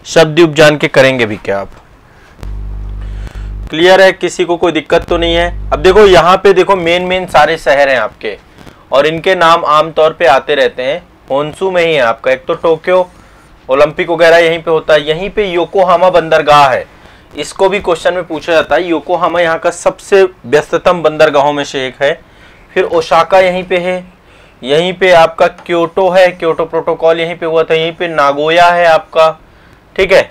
सब द्वीप जान के करेंगे भी क्या आप? क्लियर है, किसी को कोई दिक्कत तो नहीं है? अब देखो यहाँ पे देखो मेन सारे शहर हैं आपके, और इनके नाम आमतौर पे आते रहते हैं। होन्शु में ही है आपका, एक तो टोक्यो, ओलंपिक वगैरह यहीं पे होता है। यहीं पे योकोहामा बंदरगाह है, इसको भी क्वेश्चन में पूछा जाता है। योकोहामा यहाँ का सबसे व्यस्ततम बंदरगाहों में से एक है। फिर ओसाका यहीं पे है, यहीं पे आपका क्योटो है, क्योटो प्रोटोकॉल यहीं पे हुआ था। यहीं पे नागोया है आपका। ठीक है,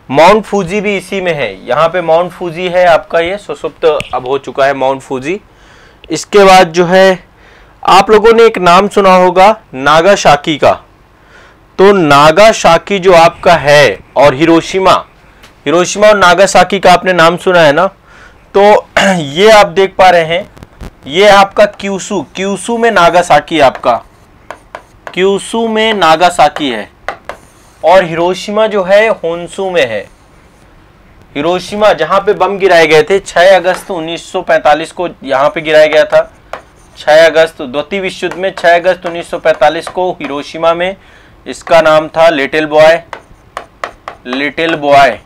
माउंट फूजी भी इसी में है। यहाँ पे माउंट फूजी है आपका, ये सुसुप्त अब हो चुका है माउंट फूजी। इसके बाद जो है आप लोगों ने एक नाम सुना होगा नागासाकी का। तो नागासाकी जो आपका है, और हिरोशिमा, हिरोशिमा और नागासाकी का आपने नाम सुना है ना। तो ये आप देख पा रहे हैं, ये आपका क्यूशु, क्यूशु में नागासाकी, आपका क्यूशु में नागासाकी है। और हिरोशिमा जो है होन्शु में है। हिरोशिमा जहां पे बम गिराए गए थे 6 अगस्त 1945 को, यहां पे गिराया गया था 6 अगस्त, द्वितीय विश्व युद्ध में 6 अगस्त 1945 को हिरोशिमा में। इसका नाम था लिटिल बॉय, लिटिल बॉय।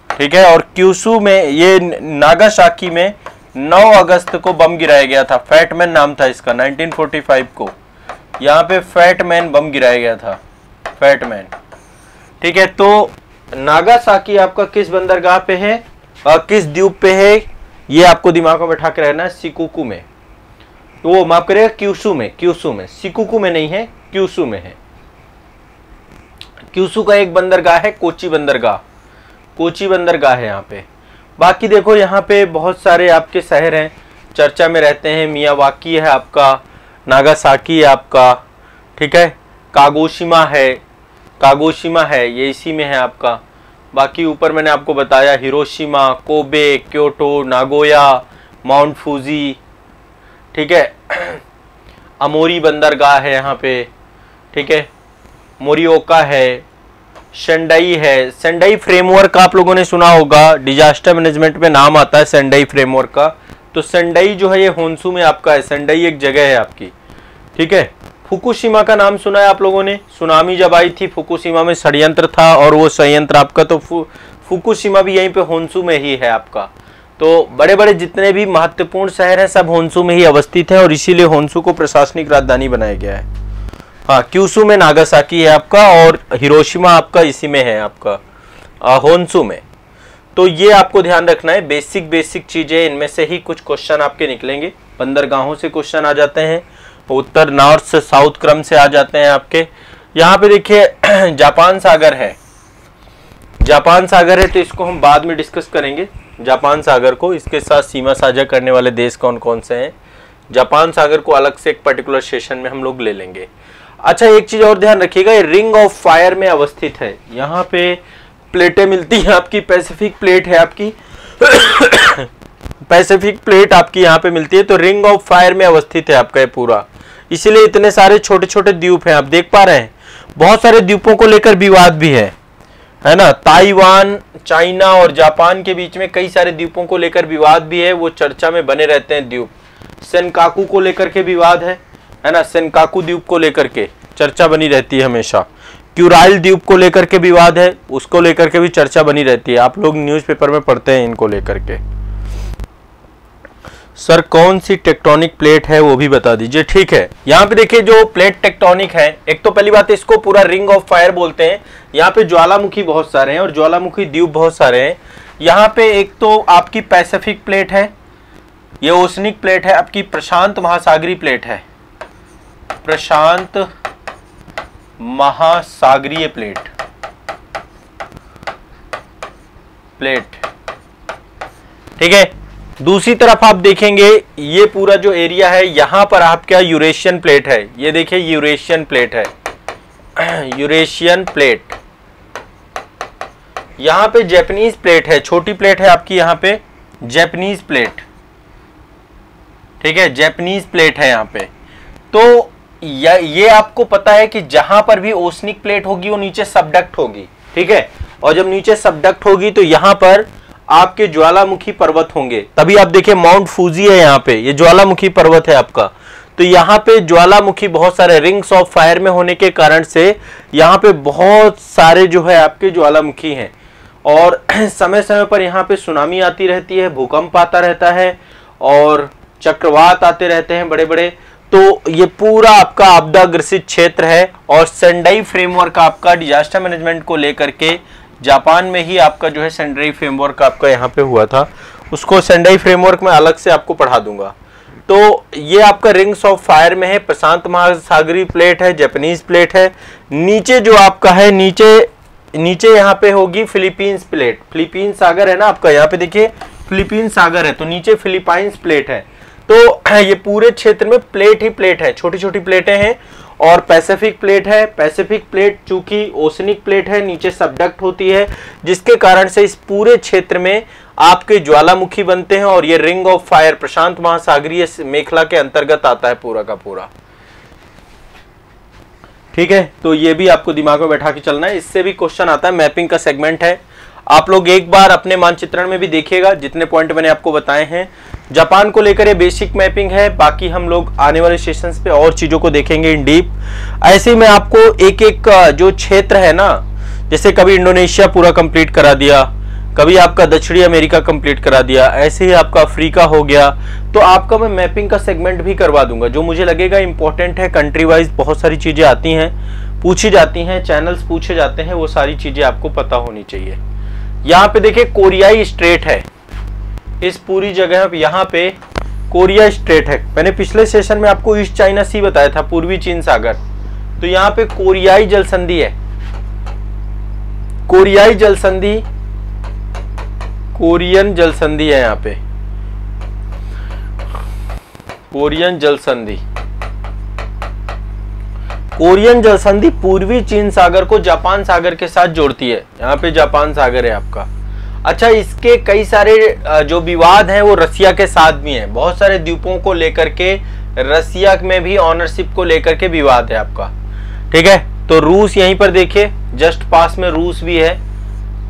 ठीक है, और क्यूशु में, ये नागासाकी में 9 अगस्त को बम गिराया गया था। फैटमैन नाम था इसका, 1945 को यहाँ पे फैटमैन बम गिराया गया था, फैटमैन। ठीक है, तो नागासाकी आपका किस बंदरगाह पे है और किस द्वीप पे है, ये आपको दिमाग में बैठा के रहना है। शिकोकू में, वो माफ करिएगा क्यूशु में, क्यूशु में, शिकोकू में नहीं है, क्यूशु में है। क्यूशु का एक बंदरगाह है कोची बंदरगाह, कोची बंदरगाह है यहाँ पे। बाकी देखो यहाँ पे बहुत सारे आपके शहर हैं, चर्चा में रहते हैं। मियावाकी है आपका, नागासाकी है आपका, ठीक है, कागोशिमा है, ये इसी में है आपका। बाकी ऊपर मैंने आपको बताया Hiroshima, Kobe, Kyoto, Nagoya, mount Fuji, ठीक है, अमोरी बंदरगाह है यहाँ पे, ठीक है, मोरियोका है, सेंडाई है। सेंडाई फ्रेमवर्क आप लोगों ने सुना होगा, डिजास्टर मैनेजमेंट में नाम आता है सेंडाई फ्रेमवर्क का। तो सेंडाई जो है ये होन्शु में आपका है, सेंडाई एक जगह है आपकी, ठीक है। फुकुशिमा का नाम सुना है आप लोगों ने, सुनामी जब आई थी फुकुशिमा में षड्यंत्र था, और वो षड्यंत्र आपका तो फुकुशिमा भी यहीं पे होन्शु में ही है आपका। तो बड़े बड़े जितने भी महत्वपूर्ण शहर हैं सब होन्शु में ही अवस्थित है, और इसीलिए होन्शु को प्रशासनिक राजधानी बनाया गया है। हाँ, क्यूशु में नागासाकी है आपका, और हिरोशिमा आपका इसी में है आपका होन्शु में। तो ये आपको ध्यान रखना है, बेसिक चीजें, इनमें से ही कुछ क्वेश्चन आपके निकलेंगे। बंदरगाहों से क्वेश्चन आ जाते हैं, उत्तर नॉर्थ से साउथ क्रम से आ जाते हैं आपके। यहाँ पे देखिए जापान सागर है, जापान सागर है, तो इसको हम बाद में डिस्कस करेंगे। जापान सागर को, इसके साथ सीमा साझा करने वाले देश कौन कौन से हैं, जापान सागर को अलग से एक पर्टिकुलर सेशन में हम लोग ले लेंगे। अच्छा, एक चीज और ध्यान रखिएगा, ये रिंग ऑफ फायर में अवस्थित है। यहाँ पे प्लेटें मिलती हैं आपकी, पैसिफिक प्लेट है आपकी पैसिफिक प्लेट आपकी यहाँ पे मिलती है, तो रिंग ऑफ फायर में अवस्थित है आपका ये पूरा। इसीलिए इतने सारे छोटे छोटे द्वीप हैं, आप देख पा रहे हैं। बहुत सारे द्वीपों को लेकर विवाद भी है ना। ताइवान, चाइना और जापान के बीच में कई सारे द्वीपों को लेकर विवाद भी है, वो चर्चा में बने रहते हैं द्वीप। सेनकाकू को लेकर के विवाद है ना, सेनकाकू द्वीप को लेकर के चर्चा बनी रहती है हमेशा। क्यूराइल द्वीप को लेकर के विवाद है, उसको लेकर के भी चर्चा बनी रहती है, आप लोग न्यूज़पेपर में पढ़ते हैं इनको लेकर के। सर कौन सी टेक्टोनिक प्लेट है वो भी बता दीजिए। ठीक है, यहाँ पे देखिए जो प्लेट टेक्टोनिक है, एक तो पहली बात है इसको पूरा रिंग ऑफ फायर बोलते हैं। यहाँ पे ज्वालामुखी बहुत सारे हैं और ज्वालामुखी द्वीप बहुत सारे हैं। यहाँ पे एक तो आपकी पैसिफिक प्लेट है, ये ओशनिक प्लेट है, आपकी प्रशांत महासागरीय प्लेट है, प्रशांत महासागरीय प्लेट ठीक है। दूसरी तरफ आप देखेंगे ये पूरा जो एरिया है यहां पर आपका यूरेशियन प्लेट है, ये देखिए यूरेशियन प्लेट है यूरेशियन प्लेट। यहां पे जापानीज प्लेट है, छोटी प्लेट है आपकी यहां पे जापानीज प्लेट, ठीक है, जापानीज प्लेट है यहां पे। तो ये आपको पता है कि जहां पर भी ओशनिक प्लेट होगी वो नीचे सबडक्ट होगी, ठीक है, और जब नीचे सबडक्ट होगी तो यहां पर आपके ज्वालामुखी पर्वत होंगे। तभी आप देखिए माउंट फूजी है यहाँ पे, ये ज्वालामुखी पर्वत है आपका। तो यहाँ पे ज्वालामुखी बहुत सारे रिंग्स ऑफ फायर में होने के कारण से यहाँ पे बहुत सारे जो है आपके ज्वालामुखी हैं, और समय समय पर यहाँ पे सुनामी आती रहती है, भूकंप आता रहता है और चक्रवात आते रहते हैं बड़े बड़े। तो ये पूरा आपका आपदा ग्रसित क्षेत्र है, और सेंडाई फ्रेमवर्क आपका डिजास्टर मैनेजमेंट को लेकर के जापान में ही आपका जो है सेंडाई फ्रेमवर्क आपका यहाँ पे हुआ था, उसको सेंडाई फ्रेमवर्क में अलग से आपको पढ़ा दूंगा। तो ये आपका रिंग्स ऑफ फायर में है, प्रशांत महासागरीय प्लेट है, जापानीज प्लेट है। नीचे जो आपका है नीचे यहाँ पे होगी फिलीपींस प्लेट, फिलीपींस सागर है ना आपका, यहाँ पे देखिए फिलीपींस सागर है, तो नीचे फिलीपाइंस प्लेट है। तो ये पूरे क्षेत्र में प्लेट ही प्लेट है, छोटी छोटी प्लेटें हैं। और पैसिफिक प्लेट है, पैसिफिक प्लेट चूंकि ओशनिक प्लेट है, नीचे सबडक्ट होती है, जिसके कारण से इस पूरे क्षेत्र में आपके ज्वालामुखी बनते हैं, और ये रिंग ऑफ फायर प्रशांत महासागरीय मेखला के अंतर्गत आता है पूरा का पूरा, ठीक है। तो ये भी आपको दिमाग में बैठा के चलना है, इससे भी क्वेश्चन आता है, मैपिंग का सेगमेंट है। आप लोग एक बार अपने मानचित्रण में भी देखिएगा जितने पॉइंट मैंने आपको बताए हैं। जापान को लेकर ये बेसिक मैपिंग है, बाकी हम लोग आने वाले सेशंस पे और चीजों को देखेंगे इन डीप। ऐसे ही मैं आपको एक एक जो क्षेत्र है ना, जैसे कभी इंडोनेशिया पूरा कंप्लीट करा दिया, कभी आपका दक्षिणी अमेरिका कंप्लीट करा दिया, ऐसे ही आपका अफ्रीका हो गया, तो आपका मैं मैपिंग का सेगमेंट भी करवा दूंगा जो मुझे लगेगा इंपॉर्टेंट है। कंट्री वाइज बहुत सारी चीजें आती हैं, पूछी जाती हैं, चैनल्स पूछे जाते हैं, वो सारी चीजें आपको पता होनी चाहिए। यहाँ पे देखिए कोरियाई स्ट्रेट है, इस पूरी जगह यहाँ पे कोरिया स्ट्रेट है। मैंने पिछले सेशन में आपको ईस्ट चाइना सी बताया था, पूर्वी चीन सागर, तो यहाँ पे कोरियाई जल संधि है, कोरियाई जल संधि, कोरियन जल संधि है यहाँ पे। कोरियन जल संधि। कोरियन जल संधि पूर्वी चीन सागर को जापान सागर के साथ जोड़ती है। यहाँ पे जापान सागर है आपका। अच्छा, इसके कई सारे जो विवाद हैं वो रसिया के साथ भी हैं। बहुत सारे द्वीपों को लेकर के रसिया में भी ऑनरशिप को लेकर के विवाद है आपका। ठीक है, तो रूस यहीं पर देखिए, जस्ट पास में रूस भी है,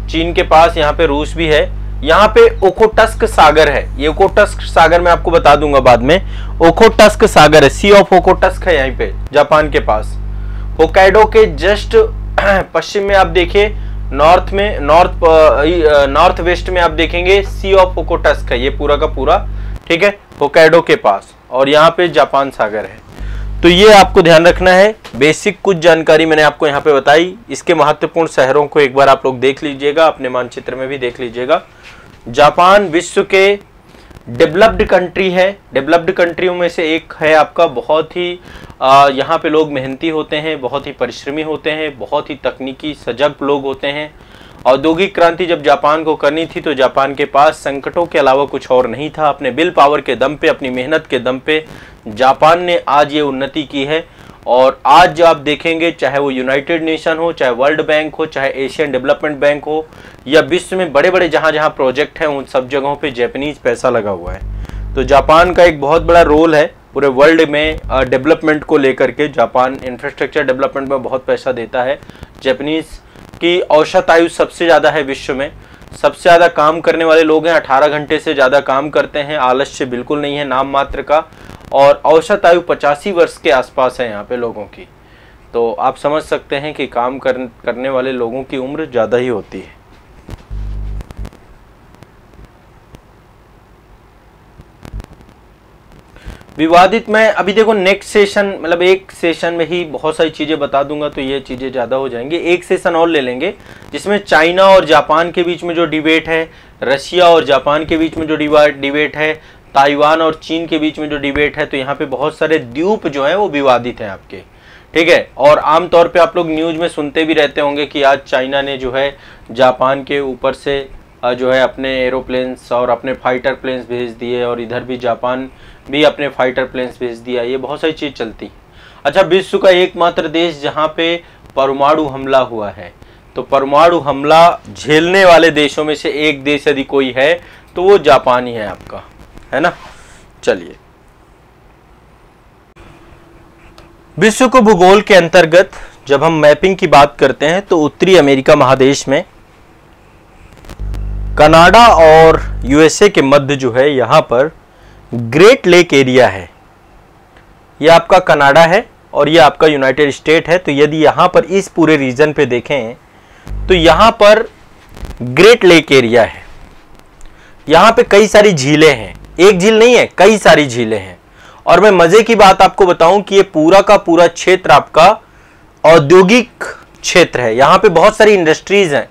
चीन के पास यहाँ पे रूस भी है। यहाँ पे ओखोटस्क सागर है। ये ओखोटस्क सागर मैं आपको बता दूंगा बाद में। ओखोटस्क सागर है, सी ऑफ ओखोटस्क है यहीं पे जापान के पास। होक्काइडो के जस्ट पश्चिम में आप देखिए, नॉर्थ वेस्ट में आप देखेंगे सी ऑफ ओखोटस्क है ये पूरा का पूरा। ठीक है, होक्काइडो के पास, और यहाँ पे जापान सागर है। तो ये आपको ध्यान रखना है। बेसिक कुछ जानकारी मैंने आपको यहाँ पे बताई। इसके महत्वपूर्ण शहरों को एक बार आप लोग देख लीजिएगा, अपने मानचित्र में भी देख लीजिएगा। जापान विश्व के डेवलप्ड कंट्री है। डेवलप्ड कंट्रियों में से एक है आपका। बहुत ही यहाँ पे लोग मेहनती होते हैं, बहुत ही परिश्रमी होते हैं, बहुत ही तकनीकी सजग लोग होते हैं। औद्योगिक क्रांति जब जापान को करनी थी तो जापान के पास संकटों के अलावा कुछ और नहीं था। अपने विल पावर के दम पे, अपनी मेहनत के दम पे जापान ने आज ये उन्नति की है। और आज जो आप देखेंगे, चाहे वो यूनाइटेड नेशन हो, चाहे वर्ल्ड बैंक हो, चाहे एशियन डेवलपमेंट बैंक हो, या विश्व में बड़े बड़े जहाँ जहाँ प्रोजेक्ट हैं, उन सब जगहों पे जापानीज पैसा लगा हुआ है। तो जापान का एक बहुत बड़ा रोल है पूरे वर्ल्ड में डेवलपमेंट को लेकर के। जापान इंफ्रास्ट्रक्चर डेवलपमेंट में बहुत पैसा देता है। जापानीज की औसत आयु सबसे ज़्यादा है विश्व में। सबसे ज़्यादा काम करने वाले लोग हैं, 18 घंटे से ज़्यादा काम करते हैं। आलस्य बिल्कुल नहीं है, नाम मात्र का। और औसत आयु 85 वर्ष के आसपास है यहाँ पे लोगों की। तो आप समझ सकते हैं कि काम करने वाले लोगों की उम्र ज़्यादा ही होती है। विवादित में अभी देखो नेक्स्ट सेशन, मतलब एक सेशन में ही बहुत सारी चीज़ें बता दूंगा, तो ये चीज़ें ज़्यादा हो जाएंगी। एक सेशन और ले लेंगे जिसमें चाइना और जापान के बीच में जो डिबेट है, रशिया और जापान के बीच में जो डिबेट है, ताइवान और चीन के बीच में जो डिबेट है। तो यहाँ पे बहुत सारे द्वीप जो हैं वो विवादित हैं आपके। ठीक है, और आमतौर पे आप लोग न्यूज़ में सुनते भी रहते होंगे कि आज चाइना ने जो है जापान के ऊपर से जो है अपने एरोप्लेन्स और अपने फाइटर प्लेन्स भेज दिए, और इधर भी जापान भी अपने फाइटर प्लेन्स भेज दिया। ये बहुत सारी चीज़ चलती। अच्छा, विश्व का एकमात्र देश जहाँ पे परमाणु हमला हुआ है, तो परमाणु हमला झेलने वाले देशों में से एक देश यदि कोई है तो वो जापान ही है आपका, है ना। चलिए, विश्व को भूगोल के अंतर्गत जब हम मैपिंग की बात करते हैं तो उत्तरी अमेरिका महादेश में कनाडा और यूएसए के मध्य जो है यहाँ पर ग्रेट लेक एरिया है। ये आपका कनाडा है और ये आपका यूनाइटेड स्टेट है। तो यदि यहाँ पर इस पूरे रीजन पे देखें तो यहाँ पर ग्रेट लेक एरिया है। यहाँ पे कई सारी झीलें हैं, एक झील नहीं है, कई सारी झीलें हैं। और मैं मजे की बात आपको बताऊं कि ये पूरा का पूरा क्षेत्र आपका औद्योगिक क्षेत्र है। यहाँ पे बहुत सारी इंडस्ट्रीज हैं।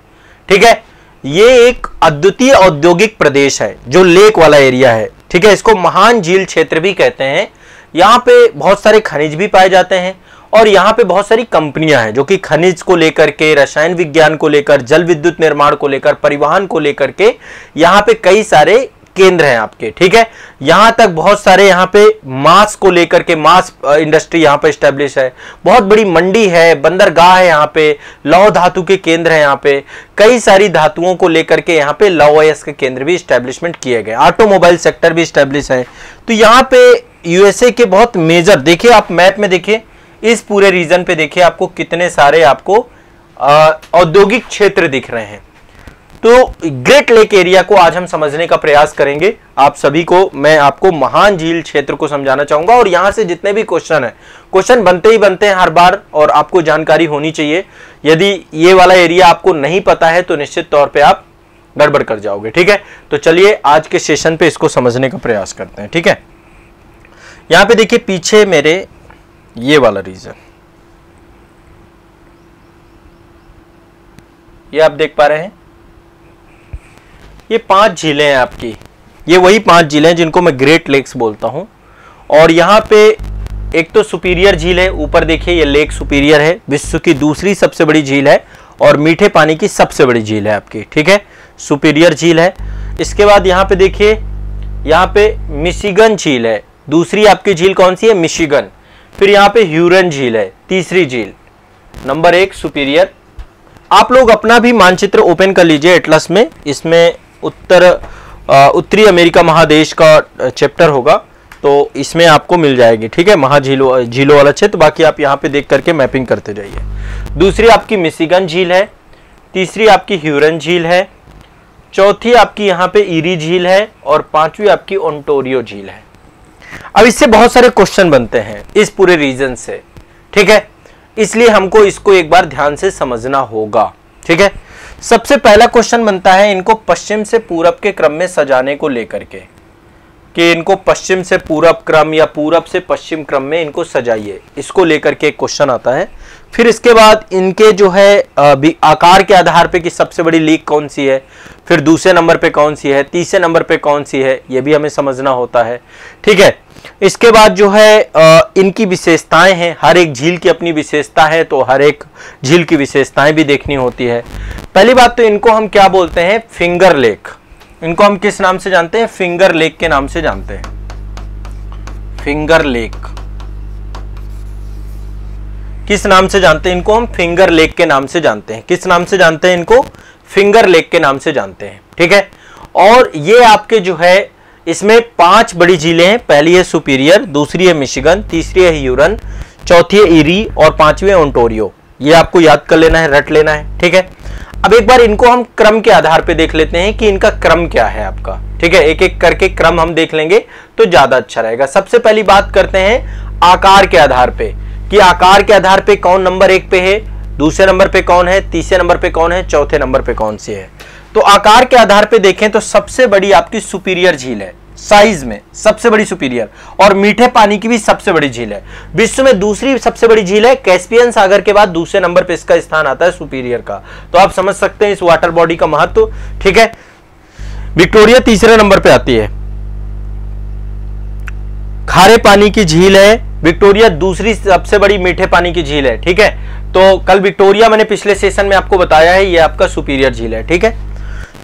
ठीक है, ये एक अद्वितीय औद्योगिक प्रदेश है जो लेक वाला एरिया है। ठीक है, इसको महान झील क्षेत्र भी कहते हैं। यहाँ पे बहुत सारे खनिज भी पाए जाते हैं और यहाँ पे बहुत सारी कंपनियां हैं जो कि खनिज को लेकर के, रसायन विज्ञान को लेकर, जल विद्युत निर्माण को लेकर, परिवहन को लेकर के यहाँ पे कई सारे केंद्र हैं आपके। ठीक है, यहाँ तक बहुत सारे यहाँ पे मांस को लेकर के मांस इंडस्ट्री यहाँ पे स्टैब्लिश है। बहुत बड़ी मंडी है, बंदरगाह है, यहाँ पे लौह धातु के केंद्र हैं। यहाँ पे कई सारी धातुओं को लेकर के यहाँ पे लौह अयस्क के केंद्र भी स्टैब्लिशमेंट किए गए। ऑटोमोबाइल सेक्टर भी स्टैब्लिश है। तो यहाँ पे यूएसए के बहुत मेजर, देखिए आप मैप में देखिए, इस पूरे रीजन पे देखिए आपको कितने सारे आपको औद्योगिक क्षेत्र दिख रहे हैं। तो ग्रेट लेक एरिया को आज हम समझने का प्रयास करेंगे। आप सभी को मैं आपको महान झील क्षेत्र को समझाना चाहूंगा और यहां से जितने भी क्वेश्चन हैं, क्वेश्चन बनते ही बनते हैं हर बार और आपको जानकारी होनी चाहिए। यदि ये वाला एरिया आपको नहीं पता है तो निश्चित तौर पे आप गड़बड़ कर जाओगे। ठीक है, तो चलिए आज के सेशन पे इसको समझने का प्रयास करते हैं। ठीक है, यहां पे देखिए पीछे मेरे ये वाला रीजन, ये आप देख पा रहे हैं, ये 5 झीलें हैं आपकी। ये वही 5 झीलें हैं जिनको मैं ग्रेट लेक्स बोलता हूं। और यहाँ पे एक तो सुपीरियर झील है, ऊपर देखिए ये लेक सुपीरियर है, विश्व की दूसरी सबसे बड़ी झील है और मीठे पानी की सबसे बड़ी झील है आपकी। ठीक है, सुपीरियर झील है। इसके बाद यहाँ पे देखिए, यहाँ पे मिशिगन झील है, दूसरी आपकी झील कौन सी है, मिशिगन। फिर यहाँ पे ह्यूरन झील है तीसरी झील। Number 1 superior. आप लोग अपना भी मानचित्र ओपन कर लीजिए एटलस में, इसमें उत्तरी अमेरिका महादेश का चैप्टर होगा, तो इसमें आपको मिल जाएगी, ठीक है, झीलों वाला क्षेत्र। बाकी आप यहाँ पे देख करके मैपिंग करते जाइए। दूसरी आपकी मिशिगन झील है, तीसरी आपकी ह्यूरन झील है, चौथी आपकी यहाँ पे ईरी झील है, और पांचवी आपकी ओंटारियो झील है। अब इससे बहुत सारे क्वेश्चन बनते हैं इस पूरे रीजन से, ठीक है, इसलिए हमको इसको एक बार ध्यान से समझना होगा, ठीक है। सबसे पहला क्वेश्चन बनता है इनको पश्चिम से पूरब के क्रम में सजाने को लेकर के, कि इनको पश्चिम से पूरब क्रम या पूरब से पश्चिम क्रम में इनको सजाइए, इसको लेकर के एक क्वेश्चन आता है। फिर इसके बाद इनके जो है आकार के आधार पे कि सबसे बड़ी लीक कौन सी है, फिर दूसरे नंबर पे कौन सी है, तीसरे नंबर पे कौन सी है, ये भी हमें समझना होता है, ठीक है। इसके बाद जो है इनकी विशेषताएं हैं, हर एक झील की अपनी विशेषता है, तो हर एक झील की विशेषताएं भी देखनी होती है। पहली बात तो इनको हम क्या बोलते हैं, फिंगर लेक। इनको हम किस नाम से जानते हैं, फिंगर लेक के नाम से जानते हैं। फिंगर लेक किस नाम से जानते हैं इनको हम, फिंगर लेक के नाम से जानते हैं। किस नाम से जानते हैं इनको, फिंगर लेक के नाम से जानते हैं, ठीक है। और ये आपके जो है इसमें 5 बड़ी झीलें हैं। पहली है सुपीरियर, दूसरी है मिशिगन, तीसरी है ह्यूरन, चौथी है ईरी और पांचवी है ओंटारियो। ये आपको याद कर लेना है, रट लेना है, ठीक है। अब एक बार इनको हम क्रम के आधार पे देख लेते हैं कि इनका क्रम क्या है आपका, ठीक है। एक एक करके क्रम हम देख लेंगे तो ज्यादा अच्छा रहेगा। सबसे पहली बात करते हैं आकार के आधार पे, कि आकार के आधार पे कौन नंबर 1 पे है, दूसरे नंबर पे कौन है, तीसरे नंबर पे कौन है, चौथे नंबर पे कौन सी है। तो आकार के आधार पे देखें तो सबसे बड़ी आपकी सुपीरियर झील है, साइज में सबसे बड़ी सुपीरियर, और मीठे पानी की भी सबसे बड़ी झील है। विश्व में दूसरी सबसे बड़ी झील है, कैस्पियन सागर के बाद दूसरे नंबर पे इसका स्थान आता है सुपीरियर का। तो आप समझ सकते हैं इस वाटर बॉडी का महत्व, ठीक है। विक्टोरिया तीसरे नंबर पे आती है, खारे पानी की झील है। विक्टोरिया दूसरी सबसे बड़ी मीठे पानी की झील है, ठीक है। तो कल विक्टोरिया मैंने पिछले सेशन में आपको बताया है, ये आपका सुपीरियर झील है, ठीक है।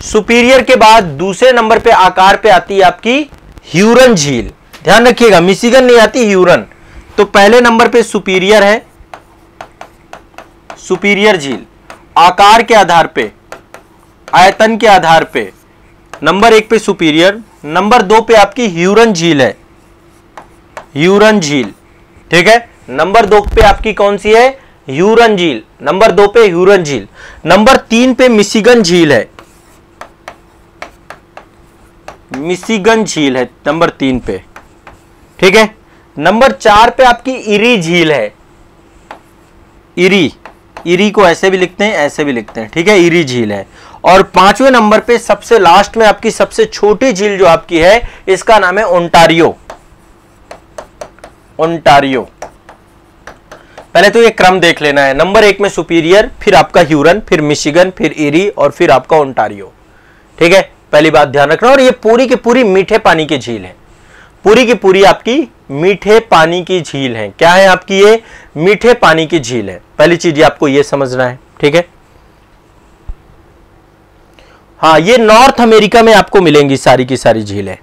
सुपीरियर के बाद दूसरे नंबर पे आकार पे आती है आपकी ह्यूरन झील। ध्यान रखिएगा, मिशिगन नहीं आती, ह्यूरन। तो पहले नंबर पे सुपीरियर है, सुपीरियर झील आकार के आधार पे, आयतन के आधार पे नंबर 1 पे सुपीरियर, नंबर 2 पे आपकी ह्यूरन झील है, ह्यूरन झील, ठीक है। नंबर 2 पे आपकी कौन सी है, ह्यूरन झील, नंबर 2 पे ह्यूरन झील। नंबर 3 पे मिशिगन झील है, मिशिगन झील है नंबर 3 पे, ठीक है। नंबर 4 पे आपकी ईरी झील है, ईरी, ईरी को ऐसे भी लिखते हैं, ऐसे भी लिखते हैं, ठीक है, ईरी झील है। और 5वें नंबर पे सबसे लास्ट में आपकी सबसे छोटी झील जो आपकी है, इसका नाम है ओंटारियो, ओंटारियो। पहले तो ये क्रम देख लेना है, नंबर 1 में सुपीरियर, फिर आपका ह्यूरन, फिर मिशिगन, फिर ईरी और फिर आपका ओंटारियो, ठीक है। पहली बात ध्यान रखना। और ये पूरी की पूरी मीठे पानी की झील है, पूरी की पूरी आपकी मीठे पानी की झील है। क्या है आपकी, ये मीठे पानी की झील है। पहली चीज आपको ये समझना है, ठीक है। हाँ, ये नॉर्थ अमेरिका में आपको मिलेंगी सारी की सारी झीलें।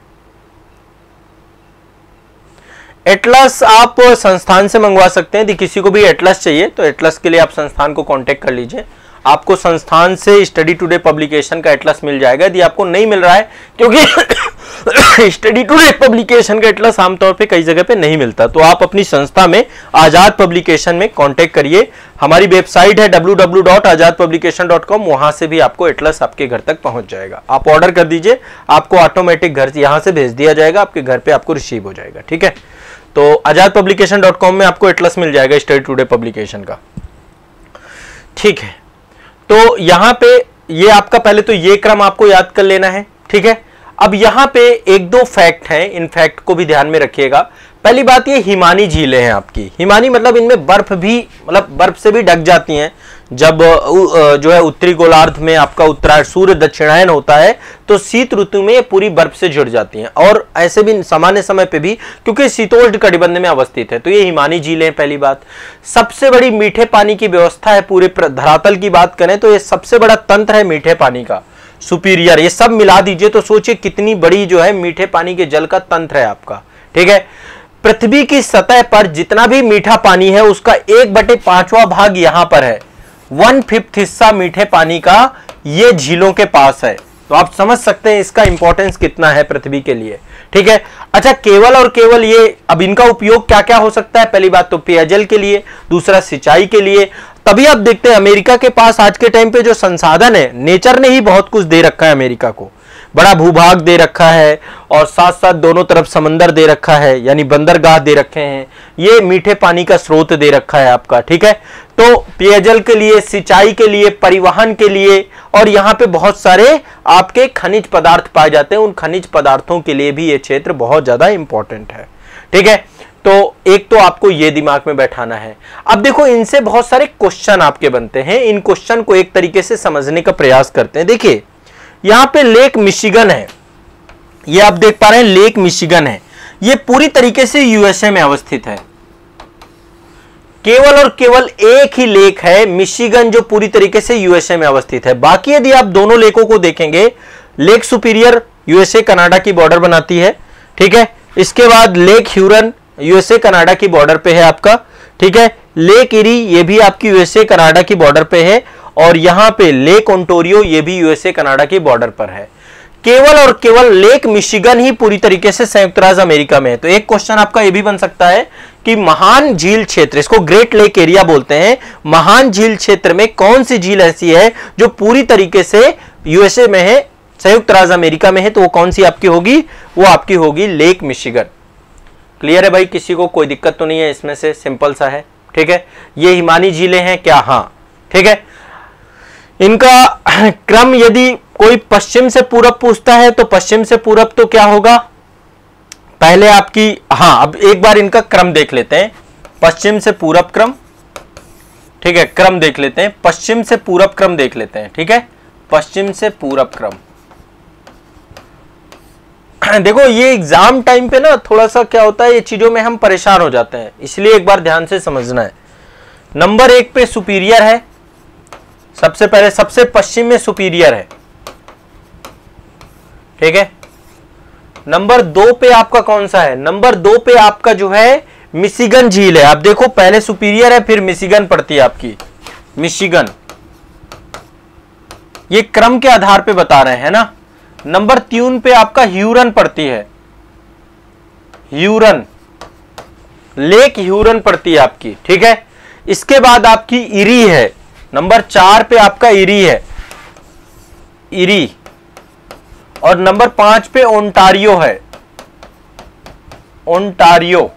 एटलस आप संस्थान से मंगवा सकते हैं। यदि किसी को भी एटलस चाहिए तो एटलस के लिए आप संस्थान को कांटेक्ट कर लीजिए, आपको संस्थान से स्टडी टुडे पब्लिकेशन का एटलस मिल जाएगा। यदि आपको नहीं मिल रहा है, क्योंकि स्टडी टुडे पब्लिकेशन का एटलस आमतौर पे कई जगह पे नहीं मिलता, तो आप अपनी संस्था में आजाद पब्लिकेशन में कांटेक्ट करिए। हमारी वेबसाइट है www.azadpublication.com, वहां से भी आपको एटलस आपके घर तक पहुंच जाएगा। आप ऑर्डर कर दीजिए, आपको ऑटोमेटिक घर यहां से भेज दिया जाएगा, आपके घर पे आपको रिसीव हो जाएगा, ठीक है। तो azadpublication.com में आपको एटलस मिल जाएगा स्टडी टुडे पब्लिकेशन का, ठीक है। तो यहां पे ये आपका पहले तो ये क्रम आपको याद कर लेना है, ठीक है। अब यहां पे एक दो फैक्ट हैं, इन फैक्ट को भी ध्यान में रखिएगा। पहली बात ये हिमानी झीलें हैं आपकी। हिमानी मतलब इनमें बर्फ भी, मतलब बर्फ से भी ढक जाती हैं। जब जो है उत्तरी गोलार्ध में आपका उत्तरायण सूर्य दक्षिणायन होता है तो शीत ऋतु में ये पूरी बर्फ से जुड़ जाती हैं, और ऐसे भी सामान्य समय पे भी, क्योंकि शीतोष्ण कटिबंध में अवस्थित है। तो ये हिमानी झीलें पहली बात। सबसे बड़ी मीठे पानी की व्यवस्था है पूरे धरातल की बात करें तो ये सबसे बड़ा तंत्र है मीठे पानी का, सुपीरियर। ये सब मिला दीजिए तो सोचिए कितनी बड़ी जो है मीठे पानी के जल का तंत्र है आपका, ठीक है। पृथ्वी की सतह पर जितना भी मीठा पानी है उसका 1/5वां भाग यहां पर है। 1/5 हिस्सा मीठे पानी का ये झीलों के पास है। तो आप समझ सकते हैं इसका इंपॉर्टेंस कितना है पृथ्वी के लिए। ठीक है। अच्छा, केवल और केवल ये, अब इनका उपयोग क्या क्या हो सकता है? पहली बात तो पेयजल के लिए, दूसरा सिंचाई के लिए। तभी आप देखते हैं अमेरिका के पास आज के टाइम पे जो संसाधन है, नेचर ने ही बहुत कुछ दे रखा है अमेरिका को। बड़ा भूभाग दे रखा है और साथ साथ दोनों तरफ समंदर दे रखा है, यानी बंदरगाह दे रखे हैं, ये मीठे पानी का स्रोत दे रखा है आपका। ठीक है। तो पेयजल के लिए, सिंचाई के लिए, परिवहन के लिए, और यहाँ पे बहुत सारे आपके खनिज पदार्थ पाए जाते हैं। उन खनिज पदार्थों के लिए भी ये क्षेत्र बहुत ज्यादा इंपॉर्टेंट है। ठीक है। तो एक तो आपको ये दिमाग में बैठाना है। अब देखो, इनसे बहुत सारे क्वेश्चन आपके बनते हैं। इन क्वेश्चन को एक तरीके से समझने का प्रयास करते हैं। देखिए, यहां पे लेक मिशिगन है, ये आप देख पा रहे हैं, लेक मिशिगन है। ये पूरी तरीके से यूएसए में अवस्थित है। केवल और केवल एक ही लेक है मिशिगन जो पूरी तरीके से यूएसए में अवस्थित है। बाकी यदि आप दोनों लेकों को देखेंगे, लेक सुपीरियर यूएसए कनाडा की बॉर्डर बनाती है। ठीक है। इसके बाद लेक ह्यूरन यूएसए कनाडा की बॉर्डर पे है आपका। ठीक है। लेक इरी ये भी आपकी यूएसए कनाडा की बॉर्डर पे है, और यहां पे लेक ओंटारियो ये भी यूएसए कनाडा की बॉर्डर पर है। केवल और केवल लेक मिशिगन ही पूरी तरीके से संयुक्त राज्य अमेरिका में है। तो एक क्वेश्चन आपका ये भी बन सकता है कि महान झील क्षेत्र, इसको ग्रेट लेक एरिया बोलते हैं, महान झील क्षेत्र में कौन सी झील ऐसी है जो पूरी तरीके से यूएसए में है, संयुक्त राज्य अमेरिका में है? तो वो कौन सी आपकी होगी? वो आपकी होगी लेक मिशिगन। क्लियर है भाई? किसी को कोई दिक्कत तो नहीं है इसमें से? सिंपल सा है। ठीक है। ये हिमानी झीलें हैं क्या? हाँ। ठीक है। इनका क्रम यदि कोई पश्चिम से पूरब पूछता है तो पश्चिम से पूरब तो क्या होगा? पहले आपकी, हाँ, अब एक बार इनका क्रम देख लेते हैं। पश्चिम से पूरब क्रम, ठीक है, क्रम देख लेते हैं। पश्चिम से पूरब क्रम देख लेते हैं। ठीक है। पश्चिम से पूरब क्रम। देखो, ये एग्जाम टाइम पे ना थोड़ा सा क्या होता है, ये चीजों में हम परेशान हो जाते हैं, इसलिए एक बार ध्यान से समझना है। नंबर 1 पे सुपीरियर है, सबसे पहले सबसे पश्चिम में सुपीरियर है। ठीक है। नंबर 2 पे आपका कौन सा है? नंबर 2 पे आपका जो है मिशिगन झील है। आप देखो, पहले सुपीरियर है, फिर मिशिगन पड़ती है आपकी, मिशिगन। ये क्रम के आधार पे बता रहे हैं ना। नंबर 3 पे आपका ह्यूरन पड़ती है, ह्यूरन, लेक ह्यूरन पड़ती है आपकी। ठीक है। इसके बाद आपकी इरी है, नंबर 4 पे आपका इरी है, इरी। और नंबर 5 पे ओंटारियो है, ओंटारियो।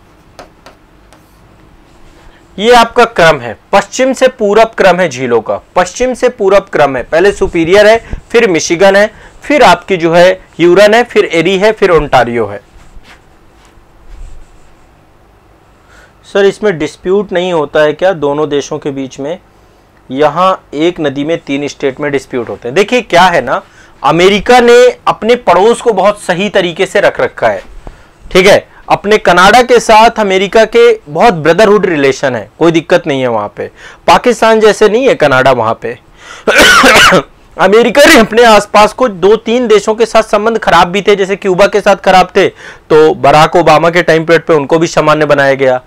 ये आपका क्रम है, पश्चिम से पूरब क्रम है झीलों का, पश्चिम से पूरब क्रम है। पहले सुपीरियर है, फिर मिशिगन है, फिर आपकी जो है ह्यूरन है, फिर एरी है, फिर ओंटारियो है। सर, इसमें डिस्प्यूट नहीं होता है क्या दोनों देशों के बीच में? यहां एक नदी में 3 स्टेट में डिस्प्यूट होते हैं। देखिए क्या है ना, अमेरिका ने अपने पड़ोस को बहुत सही तरीके से रख रखा है। ठीक है। अपने कनाडा के साथ अमेरिका के बहुत ब्रदरहुड रिलेशन है, कोई दिक्कत नहीं है वहां पे। पाकिस्तान जैसे नहीं है कनाडा वहां पे। अमेरिका ने अपने आसपास को 2-3 देशों के साथ संबंध खराब भी थे, जैसे क्यूबा के साथ खराब थे, तो बराक ओबामा के टाइम पीरियड पे उनको भी सामान्य बनाया गया।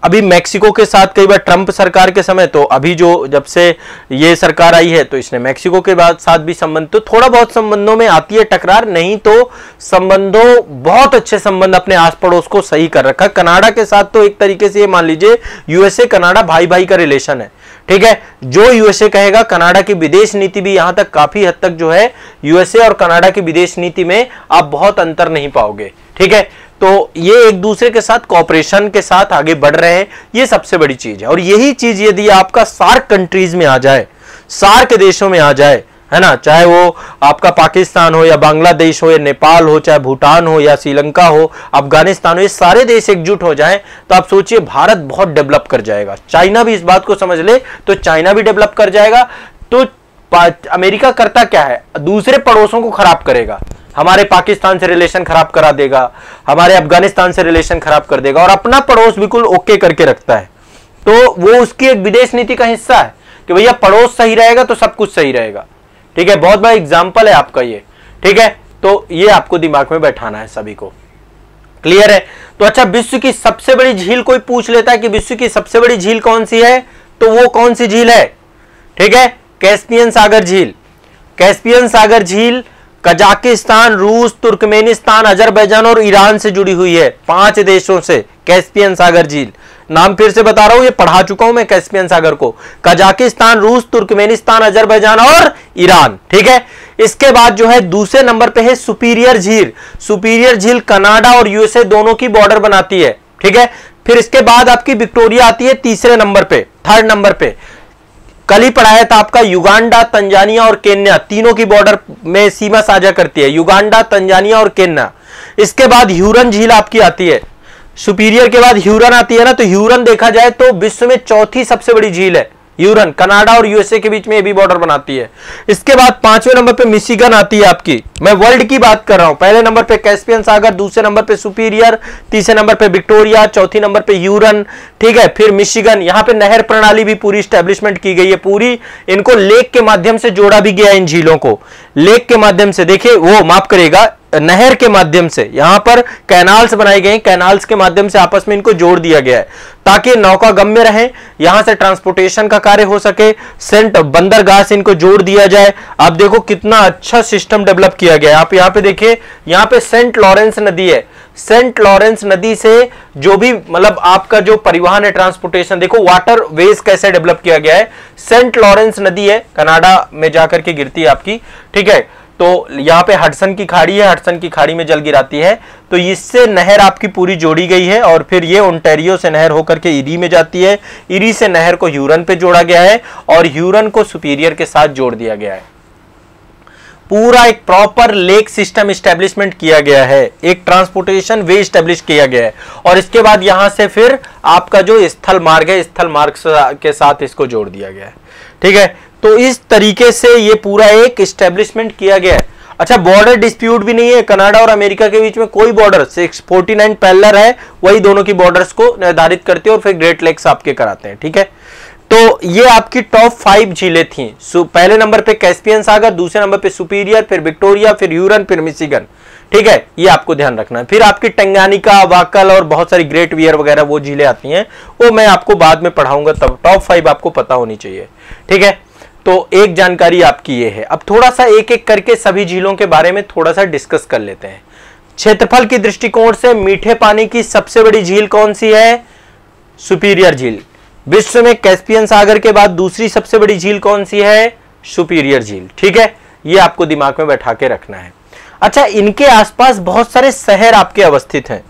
अभी मैक्सिको के साथ कई बार ट्रंप सरकार के समय, तो अभी जो जब से ये सरकार आई है तो इसने मैक्सिको के बाद साथ भी संबंध, तो थोड़ा बहुत संबंधों में आती है टकरार, नहीं तो संबंधों बहुत अच्छे संबंध अपने आस पड़ोस को सही कर रखा। कनाडा के साथ तो एक तरीके से ये मान लीजिए यूएसए कनाडा भाई भाई का रिलेशन है। ठीक है। जो यूएसए कहेगा, कनाडा की विदेश नीति भी यहां तक काफी हद तक जो है यूएसए और कनाडा की विदेश नीति में आप बहुत अंतर नहीं पाओगे। ठीक है। तो ये एक दूसरे के साथ कॉपरेशन के साथ आगे बढ़ रहे हैं, ये सबसे बड़ी चीज है। और यही चीज यदि आपका सार्क कंट्रीज में आ जाए, सार्क देशों में आ जाए, है ना, चाहे वो आपका पाकिस्तान हो या बांग्लादेश हो या नेपाल हो, चाहे भूटान हो या श्रीलंका हो, अफगानिस्तान हो, ये सारे देश एकजुट हो जाएं, तो आप सोचिए भारत बहुत डेवलप कर जाएगा। चाइना भी इस बात को समझ ले तो चाइना भी डेवलप कर जाएगा। तो अमेरिका करता क्या है, दूसरे पड़ोसों को खराब करेगा, हमारे पाकिस्तान से रिलेशन खराब करा देगा, हमारे अफगानिस्तान से रिलेशन खराब कर देगा, और अपना पड़ोस बिल्कुल ओके करके रखता है। तो वो उसकी एक विदेश नीति का हिस्सा है कि भैया पड़ोस सही रहेगा तो सब कुछ सही रहेगा। ठीक है। बहुत बड़ा एग्जाम्पल है आपका ये। ठीक है। तो ये आपको दिमाग में बैठाना है सभी को। क्लियर है? तो अच्छा, विश्व की सबसे बड़ी झील कोई पूछ लेता है कि विश्व की सबसे बड़ी झील कौन सी है, तो वो कौन सी झील है? ठीक है, कैस्पियन सागर झील। कैस्पियन सागर झील कजाकिस्तान, रूस, तुर्कमेनिस्तान, अजरबैजान और ईरान से जुड़ी हुई है, 5 देशों से कैस्पियन सागर झील। नाम फिर से बता रहा हूं, ये पढ़ा चुका हूं मैं कैस्पियन सागर को। कजाकिस्तान, रूस, तुर्कमेनिस्तान, अजरबैजान और ईरान। ठीक है, इसके बाद जो है दूसरे नंबर पे है सुपीरियर झील। सुपीरियर झील कनाडा और यूएसए दोनों की बॉर्डर बनाती है। ठीक है, फिर इसके बाद आपकी विक्टोरिया आती है तीसरे नंबर पे, थर्ड नंबर पे। कल ही पढ़ाया था आपका, युगांडा, तंजानिया और केन्या तीनों की बॉर्डर में सीमा साझा करती है, युगांडा, तंजानिया और केन्या। इसके बाद ह्यूरन झील आपकी आती है, सुपीरियर के बाद ह्यूरन आती है ना, तो ह्यूरन देखा जाए तो विश्व में चौथी सबसे बड़ी झील है ह्यूरन, कनाडा और यूएसए के बीच में ये भी बॉर्डर बनाती है। इसके बाद 5वें नंबर पे मिशिगन आती है आपकी, मैं वर्ल्ड की बात कर रहा हूं। पहले नंबर पे कैस्पियन सागर, दूसरे नंबर पे सुपीरियर, तीसरे नंबर पे विक्टोरिया, चौथी नंबर पे ह्यूरन। ठीक है, फिर मिशिगन। यहां पे नहर प्रणाली भी पूरी स्टैब्लिशमेंट की गई है, पूरी इनको लेक के माध्यम से जोड़ा भी गया, इन झीलों को लेक के माध्यम से, देखिए वो माफ करेगा, नहर के माध्यम से यहां पर कैनाल्स बनाए गए, कैनाल्स के माध्यम से आपस में इनको जोड़ दिया गया है ताकि नौका गम्य रहे, यहां से ट्रांसपोर्टेशन का कार्य हो सके, सेंट बंदरगाह से इनको जोड़ दिया जाए। आप देखो कितना अच्छा सिस्टम डेवलप किया गया है। आप यहां पे देखिए, यहां पे सेंट लॉरेंस नदी है, सेंट लॉरेंस नदी से जो भी मतलब आपका जो परिवहन है, ट्रांसपोर्टेशन, देखो वाटर वेज कैसे डेवलप किया गया है। सेंट लॉरेंस नदी है, कनाडा में जाकर के गिरती है आपकी। ठीक है, तो यहां पे हडसन की खाड़ी है, हडसन की खाड़ी में जल गिराती है, तो इससे नहर आपकी पूरी जोड़ी गई है। और फिर ये ओंटारियो से नहर होकर के इरी में जाती है, इरी से नहर को ह्यूरन पे जोड़ा गया है और ह्यूरन को सुपीरियर के साथ जोड़ दिया गया है। पूरा एक प्रॉपर लेक सिस्टम स्टैब्लिशमेंट किया गया है, एक ट्रांसपोर्टेशन वे स्टैब्लिश किया गया है। और इसके बाद यहां से फिर आपका जो स्थल मार्ग है, स्थल मार्ग के साथ इसको जोड़ दिया गया है। ठीक है, तो इस तरीके से ये पूरा एक स्टैब्लिशमेंट किया गया है। अच्छा, बॉर्डर डिस्प्यूट भी नहीं है, कनाडा और अमेरिका के बीच में कोई बॉर्डर 649 पैरेलल है, वही दोनों की बॉर्डर्स को निर्धारित करते हैं और फिर ग्रेट लेक्स आपके कराते हैं। ठीक है, तो ये आपकी टॉप 5 झीलें थी। पहले नंबर पे कैस्पियन सागर, दूसरे नंबर पे सुपीरियर, फिर विक्टोरिया, फिर ह्यूरन, फिर मिशिगन। ठीक है, ये आपको ध्यान रखना है। फिर आपकी टंगानिका, वाकल और बहुत सारी ग्रेट वियर वगैरह वो झीलें आती हैं, वो मैं आपको बाद में पढ़ाऊंगा, तब टॉप 5 आपको पता होनी चाहिए। ठीक है, तो एक जानकारी आपकी ये है। अब थोड़ा सा एक एक करके सभी झीलों के बारे में थोड़ा सा डिस्कस कर लेते हैं। क्षेत्रफल की दृष्टिकोण से मीठे पानी की सबसे बड़ी झील कौन सी है? सुपीरियर झील। विश्व में कैस्पियन सागर के बाद दूसरी सबसे बड़ी झील कौन सी है? सुपीरियर झील। ठीक है, ये आपको दिमाग में बैठा के रखना है। अच्छा, इनके आसपास बहुत सारे शहर आपके अवस्थित हैं,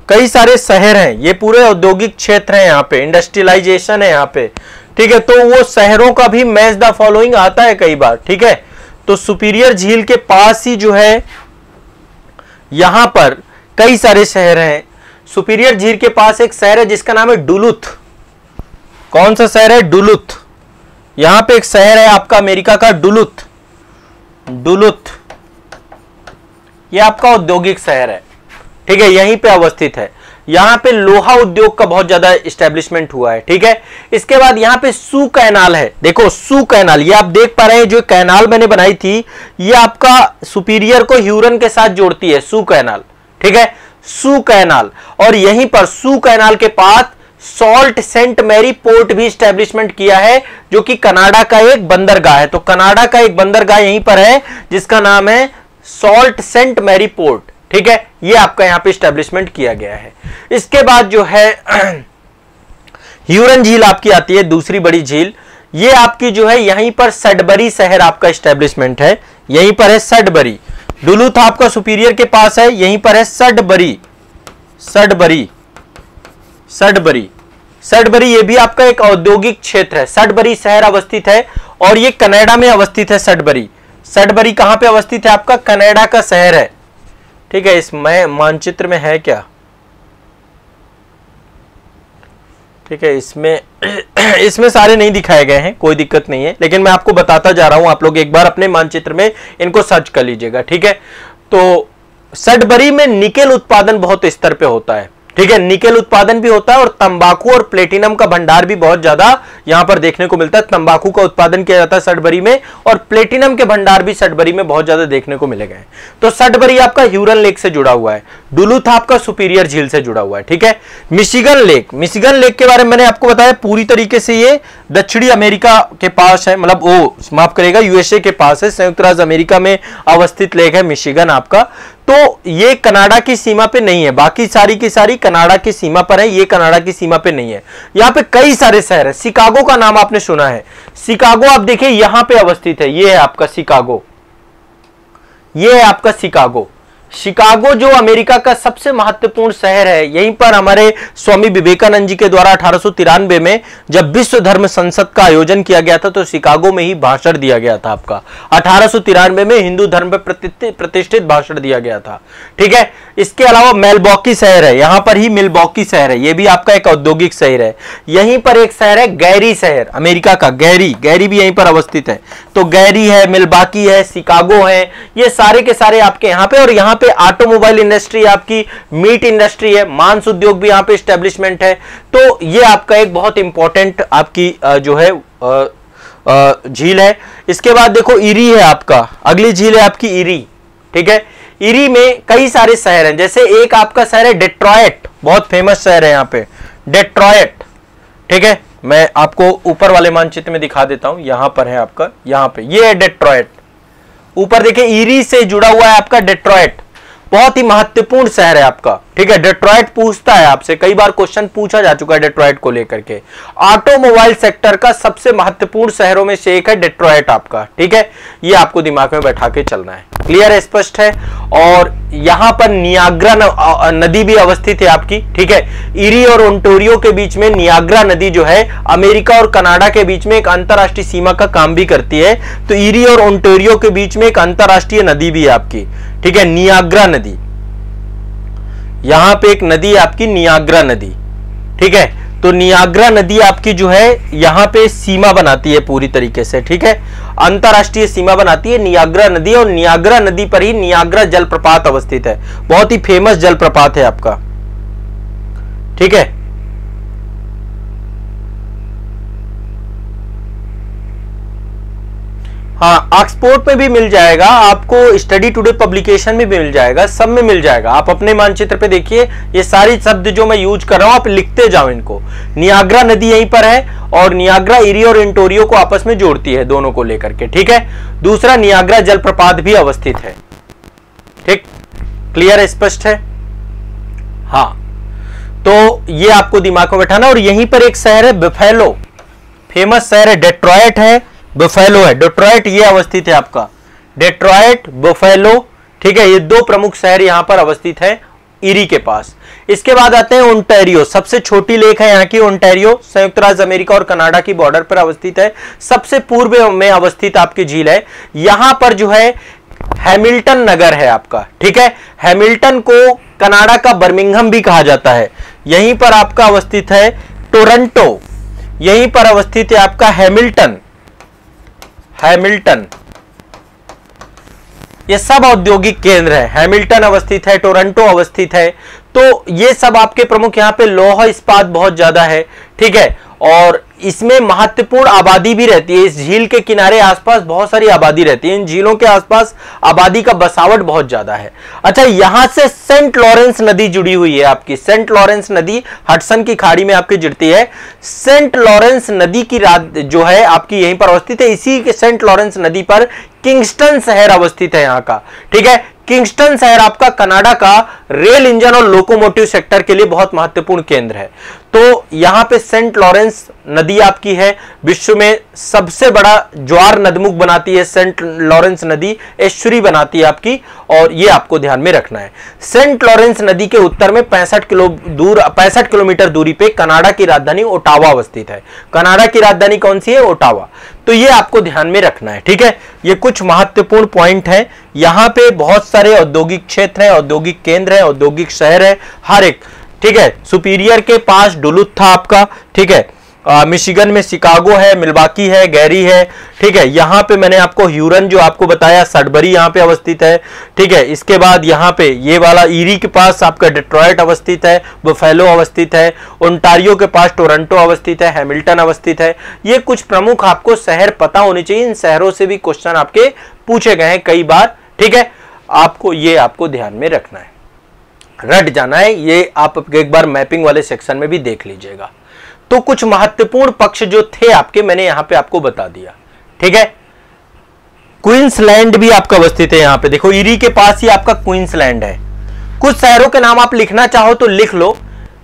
कई सारे शहर हैं, ये पूरे औद्योगिक क्षेत्र है, यहाँ पे इंडस्ट्रियलाइजेशन है यहाँ पे। ठीक है, तो वो शहरों का भी मैच द फॉलोइंग आता है कई बार। ठीक है, तो सुपीरियर झील के पास ही जो है यहां पर कई सारे शहर हैं। सुपीरियर झील के पास एक शहर है जिसका नाम है डुलुथ। कौन सा शहर है? डुलुथ। यहां पे एक शहर है आपका अमेरिका का डुलुथ। डुलुथ ये आपका औद्योगिक शहर है। ठीक है, यहीं पे अवस्थित है। यहां पे लोहा उद्योग का बहुत ज्यादा एस्टेब्लिशमेंट हुआ है। ठीक है, इसके बाद यहां पे सू कैनाल है। देखो सू कैनाल, ये आप देख पा रहे हैं, जो कैनाल मैंने बनाई थी ये आपका सुपीरियर को ह्यूरन के साथ जोड़ती है, सू कैनाल। ठीक है, सू कैनाल। और यहीं पर सू कैनाल के पास सॉल्ट सेंट मैरी पोर्ट भी एस्टेब्लिशमेंट किया है, जो कि कनाडा का एक बंदरगाह है। तो कनाडा का एक बंदरगाह यहीं पर है जिसका नाम है सॉल्ट सेंट मैरी पोर्ट। ठीक है, ये आपका यहां पे एस्टेब्लिशमेंट किया गया है। इसके बाद जो है ह्यूरन झील आपकी आती है, दूसरी बड़ी झील। ये आपकी जो है यहीं पर सडबरी शहर आपका एस्टेब्लिशमेंट है, यहीं पर है सडबरी। डुलुथ आपका सुपीरियर के पास है, यहीं पर है सडबरी। सडबरी सडबरी सडबरी ये भी आपका एक औद्योगिक क्षेत्र है। सडबरी शहर अवस्थित है और ये कनाडा में अवस्थित है। सडबरी, सडबरी कहां पे अवस्थित है? आपका कनाडा का शहर है। ठीक है, इसमें मानचित्र में है क्या? ठीक है, इसमें सारे नहीं दिखाए गए हैं, कोई दिक्कत नहीं है, लेकिन मैं आपको बताता जा रहा हूं। आप लोग एक बार अपने मानचित्र में इनको सर्च कर लीजिएगा। ठीक है, तो सडबरी में निकेल उत्पादन बहुत स्तर पे होता है। ठीक है, निकेल उत्पादन भी होता है और तंबाकू और प्लेटिनम का भंडार भी बहुत ज्यादा यहां पर देखने को मिलता है। तंबाकू का उत्पादन किया जाता है सटबरी में और प्लेटिनम के भंडार भी सटबरी में बहुत ज्यादा देखने को मिलेंगे। तो सटबरी आपका ह्यूरन लेक से जुड़ा हुआ है, डुलूथ आपका सुपीरियर झील से जुड़ा हुआ है। ठीक है, मिशिगन लेक, मिशिगन लेक के बारे में मैंने आपको बताया पूरी तरीके से ये दक्षिणी अमेरिका के पास है, मतलब वो माफ करेगा यूएसए के पास है, संयुक्त राज्य अमेरिका में अवस्थित लेक है मिशिगन आपका। तो ये कनाडा की सीमा पे नहीं है, बाकी सारी की सारी कनाडा की सीमा पर है, ये कनाडा की सीमा पे नहीं है। यहां पे कई सारे शहर है, शिकागो का नाम आपने सुना है, शिकागो आप देखिए यहां पे अवस्थित है, ये है आपका शिकागो, ये है आपका शिकागो। शिकागो जो अमेरिका का सबसे महत्वपूर्ण शहर है, यहीं पर हमारे स्वामी विवेकानंद जी के द्वारा 1893 में जब विश्व धर्म संसद का आयोजन किया गया था तो शिकागो में ही भाषण दिया गया था आपका। 1893 में हिंदू धर्म पर प्रतिष्ठित भाषण दिया गया था। ठीक है, इसके अलावा मिल्वॉकी शहर है, यहां पर ही मिल्वॉकी शहर है, यह भी आपका एक औद्योगिक शहर है। यहीं पर एक शहर है गैरी शहर, अमेरिका का गैरी, गैरी भी यहीं पर अवस्थित है। तो गैरी है, मिल्वॉकी है, शिकागो है, ये सारे के सारे आपके यहाँ पे। और यहाँ पे ऑटोमोबाइल इंडस्ट्री आपकी, मीट इंडस्ट्री है, मांस उद्योग भी यहाँ पे एस्टेब्लिशमेंट है। तो ये आपका एक बहुत इंपॉर्टेंट आपकी जो है झील है। इसके बाद देखो इरी है आपका, अगली झील है आपकी इरी। ठीक है, इरी में कई सारे शहर हैं, जैसे एक आपका शहर है डेट्रॉयट, बहुत फेमस शहर है यहाँ पे डेट्रॉयट। ठीक है, मैं आपको ऊपर वाले मानचित्र में दिखा देता हूं, यहां पर है आपका, यहां पे ये है डेट्रॉयट। ऊपर देखिए इरी से जुड़ा हुआ है आपका डेट्रॉयट, बहुत ही महत्वपूर्ण शहर है आपका। ठीक है, डेट्रॉयट पूछता है आपसे, कई बार क्वेश्चन पूछा जा चुका है डेट्रॉयट को लेकर के। ऑटोमोबाइल सेक्टर का सबसे महत्वपूर्ण शहरों में से एक है डेट्रॉयट आपका। ठीक है, ये आपको दिमाग में बैठा के चलना है, क्लियर है, स्पष्ट है। और यहां पर नियाग्रा नदी भी अवस्थित है आपकी। ठीक है, इरी और ओंटारियो के बीच में नियाग्रा नदी जो है अमेरिका और कनाडा के बीच में एक अंतरराष्ट्रीय सीमा का काम भी करती है। तो इरी और ओंटारियो के बीच में एक अंतरराष्ट्रीय नदी भी है आपकी। ठीक है, नियाग्रा नदी, यहां पे एक नदी आपकी नियाग्रा नदी। ठीक है, तो नियाग्रा नदी आपकी जो है यहां पे सीमा बनाती है पूरी तरीके से। ठीक है, अंतरराष्ट्रीय सीमा बनाती है नियाग्रा नदी, और नियाग्रा नदी पर ही नियाग्रा जलप्रपात अवस्थित है, बहुत ही फेमस जलप्रपात है आपका। ठीक है, हाँ, ऑक्सफोर्ड में भी मिल जाएगा आपको, स्टडी टुडे पब्लिकेशन में भी मिल जाएगा, सब में मिल जाएगा। आप अपने मानचित्र पे देखिए, ये सारी शब्द जो मैं यूज कर रहा हूं आप लिखते जाओ इनको। नियाग्रा नदी यहीं पर है और नियाग्रा इरी और ओंटारियो को आपस में जोड़ती है, दोनों को लेकर के। ठीक है, दूसरा नियाग्रा जलप्रपात भी अवस्थित है। ठीक, क्लियर है, स्पष्ट है। हाँ, तो ये आपको दिमाग में बैठाना। और यहीं पर एक शहर है बफेलो, फेमस शहर है, डेट्रॉयट है, बफेलो है। डेट्रॉयट ये अवस्थित है आपका, डेट्रॉयट, बफेलो। ठीक है, ये दो प्रमुख शहर यहां पर अवस्थित है इरी के पास। इसके बाद आते हैं ओंटारियो, सबसे छोटी लेक है यहाँ की ओंटारियो, संयुक्त राज्य अमेरिका और कनाडा की बॉर्डर पर अवस्थित है, सबसे पूर्व में अवस्थित आपकी झील है। यहां पर जो है हैमिल्टन नगर है आपका। ठीक है, हैमिल्टन को कनाडा का बर्मिंघम भी कहा जाता है। यहीं पर आपका अवस्थित है टोरंटो, यहीं पर अवस्थित है आपका हैमिल्टन, हैमिल्टन, ये सब औद्योगिक केंद्र है। हैमिल्टन अवस्थित है, टोरंटो अवस्थित है। तो ये सब आपके प्रमुख, यहाँ पे लौह इस्पात बहुत ज्यादा है। ठीक है, और इसमें महत्वपूर्ण आबादी भी रहती है। इस झील के किनारे आसपास बहुत सारी आबादी रहती है, इन झीलों के आसपास आबादी का बसावट बहुत ज्यादा है। अच्छा, यहां से सेंट लॉरेंस नदी जुड़ी हुई है आपकी, सेंट लॉरेंस नदी हडसन की खाड़ी में आपकी जुड़ती है। सेंट लॉरेंस नदी की जो है आपकी यहीं पर अवस्थित है। इसी के सेंट लॉरेंस नदी पर किंगस्टन शहर अवस्थित है यहाँ का। ठीक है, किंगस्टन शहर आपका कनाडा का रेल इंजन और लोकोमोटिव सेक्टर के लिए बहुत महत्वपूर्ण केंद्र है। तो यहां पे सेंट लॉरेंस नदी आपकी है, विश्व में सबसे बड़ा ज्वार नदमुख बनाती है सेंट लॉरेंस नदी, एस्चुरी बनाती है आपकी, और ये आपको ध्यान में रखना है। सेंट लॉरेंस नदी के उत्तर में 65 किलोमीटर दूरी पे कनाडा की राजधानी ओटावा अवस्थित है। कनाडा की राजधानी कौन सी है? ओटावा। तो ये आपको ध्यान में रखना है। ठीक है, ये कुछ महत्वपूर्ण पॉइंट हैं। यहां पे बहुत सारे औद्योगिक क्षेत्र हैं, औद्योगिक केंद्र है, औद्योगिक शहर है, हर एक। ठीक है, सुपीरियर के पास डुलूथ था आपका। ठीक है, मिशिगन में शिकागो है, मिल्वाकी है, गैरी है, ठीक है। यहाँ पे मैंने आपको ह्यूरन जो आपको बताया, सडबरी यहाँ पे अवस्थित है, ठीक है। इसके बाद यहाँ पे ये वाला ईरी के पास आपका डेट्रॉयट अवस्थित है, बफेलो अवस्थित है, ओंटारियो के पास टोरंटो अवस्थित है, हैमिल्टन अवस्थित है। ये कुछ प्रमुख आपको शहर पता होने चाहिए, इन शहरों से भी क्वेश्चन आपके पूछे गए हैं कई बार, ठीक है। आपको ध्यान में रखना है, रट जाना है, ये आप एक बार मैपिंग वाले सेक्शन में भी देख लीजिएगा। तो कुछ महत्वपूर्ण पक्ष जो थे आपके, मैंने यहां पे आपको बता दिया, ठीक है। क्वींसलैंड भी आपका अवस्थित है, यहां पे देखो ईरी के पास ही आपका क्वींसलैंड है। कुछ शहरों के नाम आप लिखना चाहो तो लिख लो,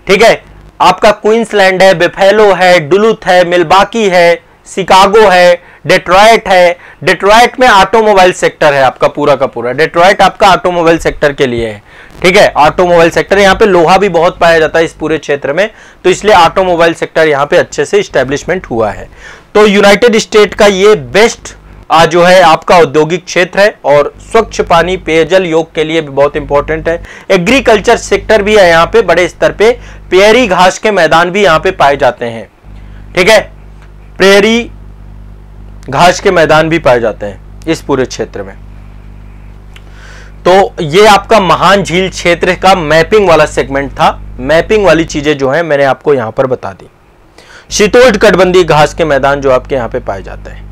ठीक है। आपका क्वींसलैंड है, बफेलो है, डुलुथ है, मिल्वाकी है, शिकागो है, डेट्रॉयट है। डेट्रॉयट में ऑटोमोबाइल सेक्टर है आपका पूरा का पूरा, डेट्रॉयट आपका ऑटोमोबाइल सेक्टर के लिए है, ठीक है। ऑटोमोबाइल सेक्टर, यहाँ पे लोहा भी बहुत पाया जाता है इस पूरे क्षेत्र में, तो इसलिए ऑटोमोबाइल सेक्टर यहाँ पे अच्छे से इस्टेब्लिशमेंट हुआ है। तो यूनाइटेड स्टेट का ये बेस्ट जो है आपका औद्योगिक क्षेत्र है, और स्वच्छ पानी पेयजल योग के लिए भी बहुत इंपॉर्टेंट है। एग्रीकल्चर सेक्टर भी है यहाँ पे बड़े स्तर पे, प्रेयरी घास के मैदान भी यहाँ पे पाए जाते हैं, ठीक है। प्रेयरी घास के मैदान भी पाए जाते हैं इस पूरे क्षेत्र में। तो ये आपका महान झील क्षेत्र का मैपिंग वाला सेगमेंट था। मैपिंग वाली चीजें जो है मैंने आपको यहां पर बता दी। शीतोष्णकटिबंधीय घास के मैदान जो आपके यहां पे पाए जाते हैं।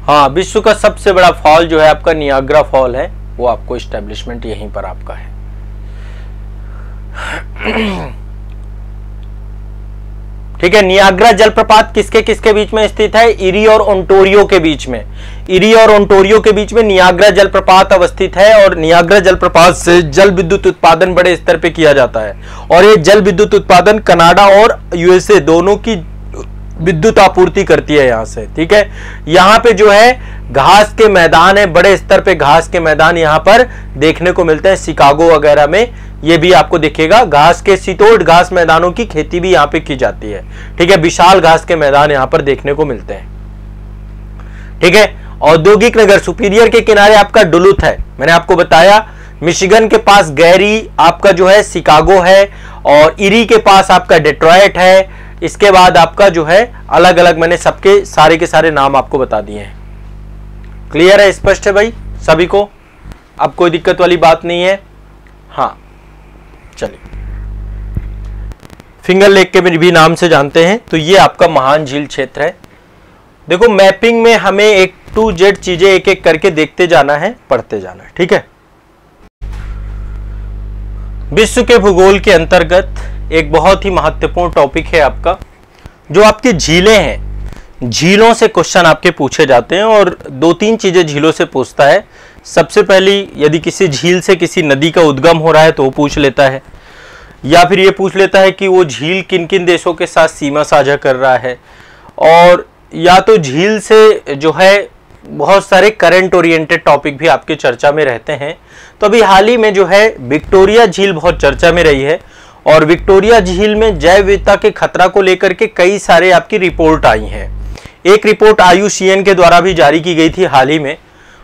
हाँ, विश्व का सबसे बड़ा फॉल जो है आपका नियाग्रा फॉल है, वो आपको इस्टेब्लिशमेंट यहीं पर आपका है। ठीक है, नियाग्रा जलप्रपात किसके किसके बीच में स्थित है? ईरी और ओंटारियो के बीच में। ईरी और ओंटारियो के बीच में नियाग्रा जलप्रपात अवस्थित है, और नियाग्रा जलप्रपात से जल विद्युत उत्पादन बड़े स्तर पे किया जाता है, और ये जल विद्युत उत्पादन कनाडा और यूएसए दोनों की विद्युत आपूर्ति करती है यहां से। ठीक है, यहां पे जो है घास के मैदान है, बड़े स्तर पे घास के मैदान यहां पर देखने को मिलते हैं। शिकागो वगैरह में ये भी आपको दिखेगा, घास के शीतोष्ण घास मैदानों की खेती भी यहां पे की जाती है। ठीक है, विशाल घास के मैदान यहां पर देखने को मिलते हैं। ठीक है, औद्योगिक नगर सुपीरियर के किनारे आपका डुलुथ है, मैंने आपको बताया। मिशिगन के पास गैरी आपका जो है शिकागो है, और ईरी के पास आपका डेट्रॉयट है। इसके बाद आपका जो है अलग अलग मैंने सबके सारे के सारे नाम आपको बता दिए हैं। क्लियर है, स्पष्ट है भाई सभी को? अब कोई दिक्कत वाली बात नहीं है। हाँ चलिए, फिंगर लेक के भी नाम से जानते हैं। तो ये आपका महान झील क्षेत्र है। देखो, मैपिंग में हमें A to Z चीजें एक एक करके देखते जाना है, पढ़ते जाना है। ठीक है, विश्व के भूगोल के अंतर्गत एक बहुत ही महत्वपूर्ण टॉपिक है आपका, जो आपकी झीलें हैं। झीलों से क्वेश्चन आपके पूछे जाते हैं, और दो तीन चीजें झीलों से पूछता है। सबसे पहली, यदि किसी झील से किसी नदी का उद्गम हो रहा है तो वो पूछ लेता है, या फिर ये पूछ लेता है कि वो झील किन किन देशों के साथ सीमा साझा कर रहा है, और या तो झील से जो है बहुत सारे करंट ओरिएंटेड टॉपिक भी आपके चर्चा में रहते हैं। तो अभी हाल ही में जो है विक्टोरिया झील बहुत चर्चा में रही है, और विक्टोरिया झील में जैव विविधता के खतरा को लेकर के कई सारे आपकी रिपोर्ट आई हैं। एक रिपोर्ट IUCN के द्वारा भी जारी की गई थी हाल ही में,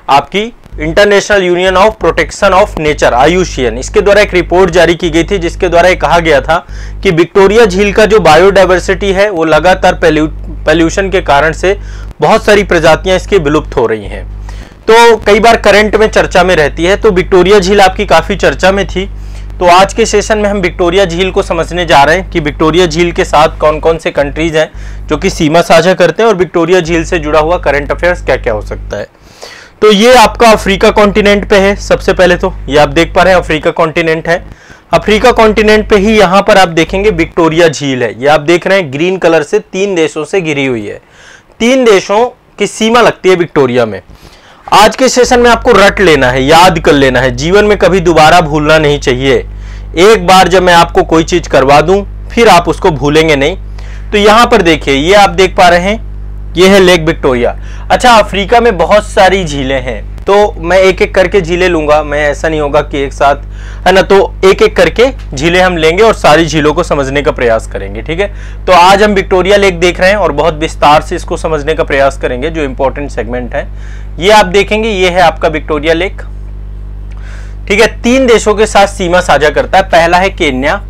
आपकी international union of protection of nature IUCN, इसके द्वारा एक रिपोर्ट जारी की गई थी, जिसके द्वारा ये कहा गया था कि विक्टोरिया झील का जो बायोडाइवर्सिटी है वो लगातार पॉल्यूशन के कारण से बहुत सारी प्रजातियां इसकी विलुप्त हो रही हैं। तो कई बार करंट में चर्चा में रहती है, तो विक्टोरिया झील आपकी काफी चर्चा में थी। तो आज के सेशन में हम विक्टोरिया झील को समझने जा रहे हैं कि विक्टोरिया झील के साथ कौन कौन से कंट्रीज हैं जो कि सीमा साझा करते हैं, और विक्टोरिया झील से जुड़ा हुआ करंट अफेयर्स क्या क्या हो सकता है। तो ये आपका अफ्रीका कॉन्टिनेंट पे है। सबसे पहले तो ये आप देख पा रहे हैं अफ्रीका कॉन्टिनेंट है। अफ्रीका कॉन्टिनेंट पे ही यहाँ पर आप देखेंगे विक्टोरिया झील है। ये आप देख रहे हैं ग्रीन कलर से 3 देशों से घिरी हुई है। 3 देशों की सीमा लगती है विक्टोरिया में। आज के सेशन में आपको रट लेना है, याद कर लेना है, जीवन में कभी दोबारा भूलना नहीं चाहिए। एक बार जब मैं आपको कोई चीज करवा दूं फिर आप उसको भूलेंगे नहीं। तो यहां पर देखिए, ये आप देख पा रहे हैं, ये है लेक विक्टोरिया। अच्छा, अफ्रीका में बहुत सारी झीलें हैं, तो मैं एक एक करके झीलें लूंगा, मैं ऐसा नहीं होगा कि एक साथ, है ना, तो एक एक करके झीलें हम लेंगे और सारी झीलों को समझने का प्रयास करेंगे। ठीक है, तो आज हम विक्टोरिया लेक देख रहे हैं और बहुत विस्तार से इसको समझने का प्रयास करेंगे। जो इंपॉर्टेंट सेगमेंट है ये आप देखेंगे, ये है आपका विक्टोरिया लेक। ठीक है, 3 देशों के साथ सीमा साझा करता है। पहला है केन्या,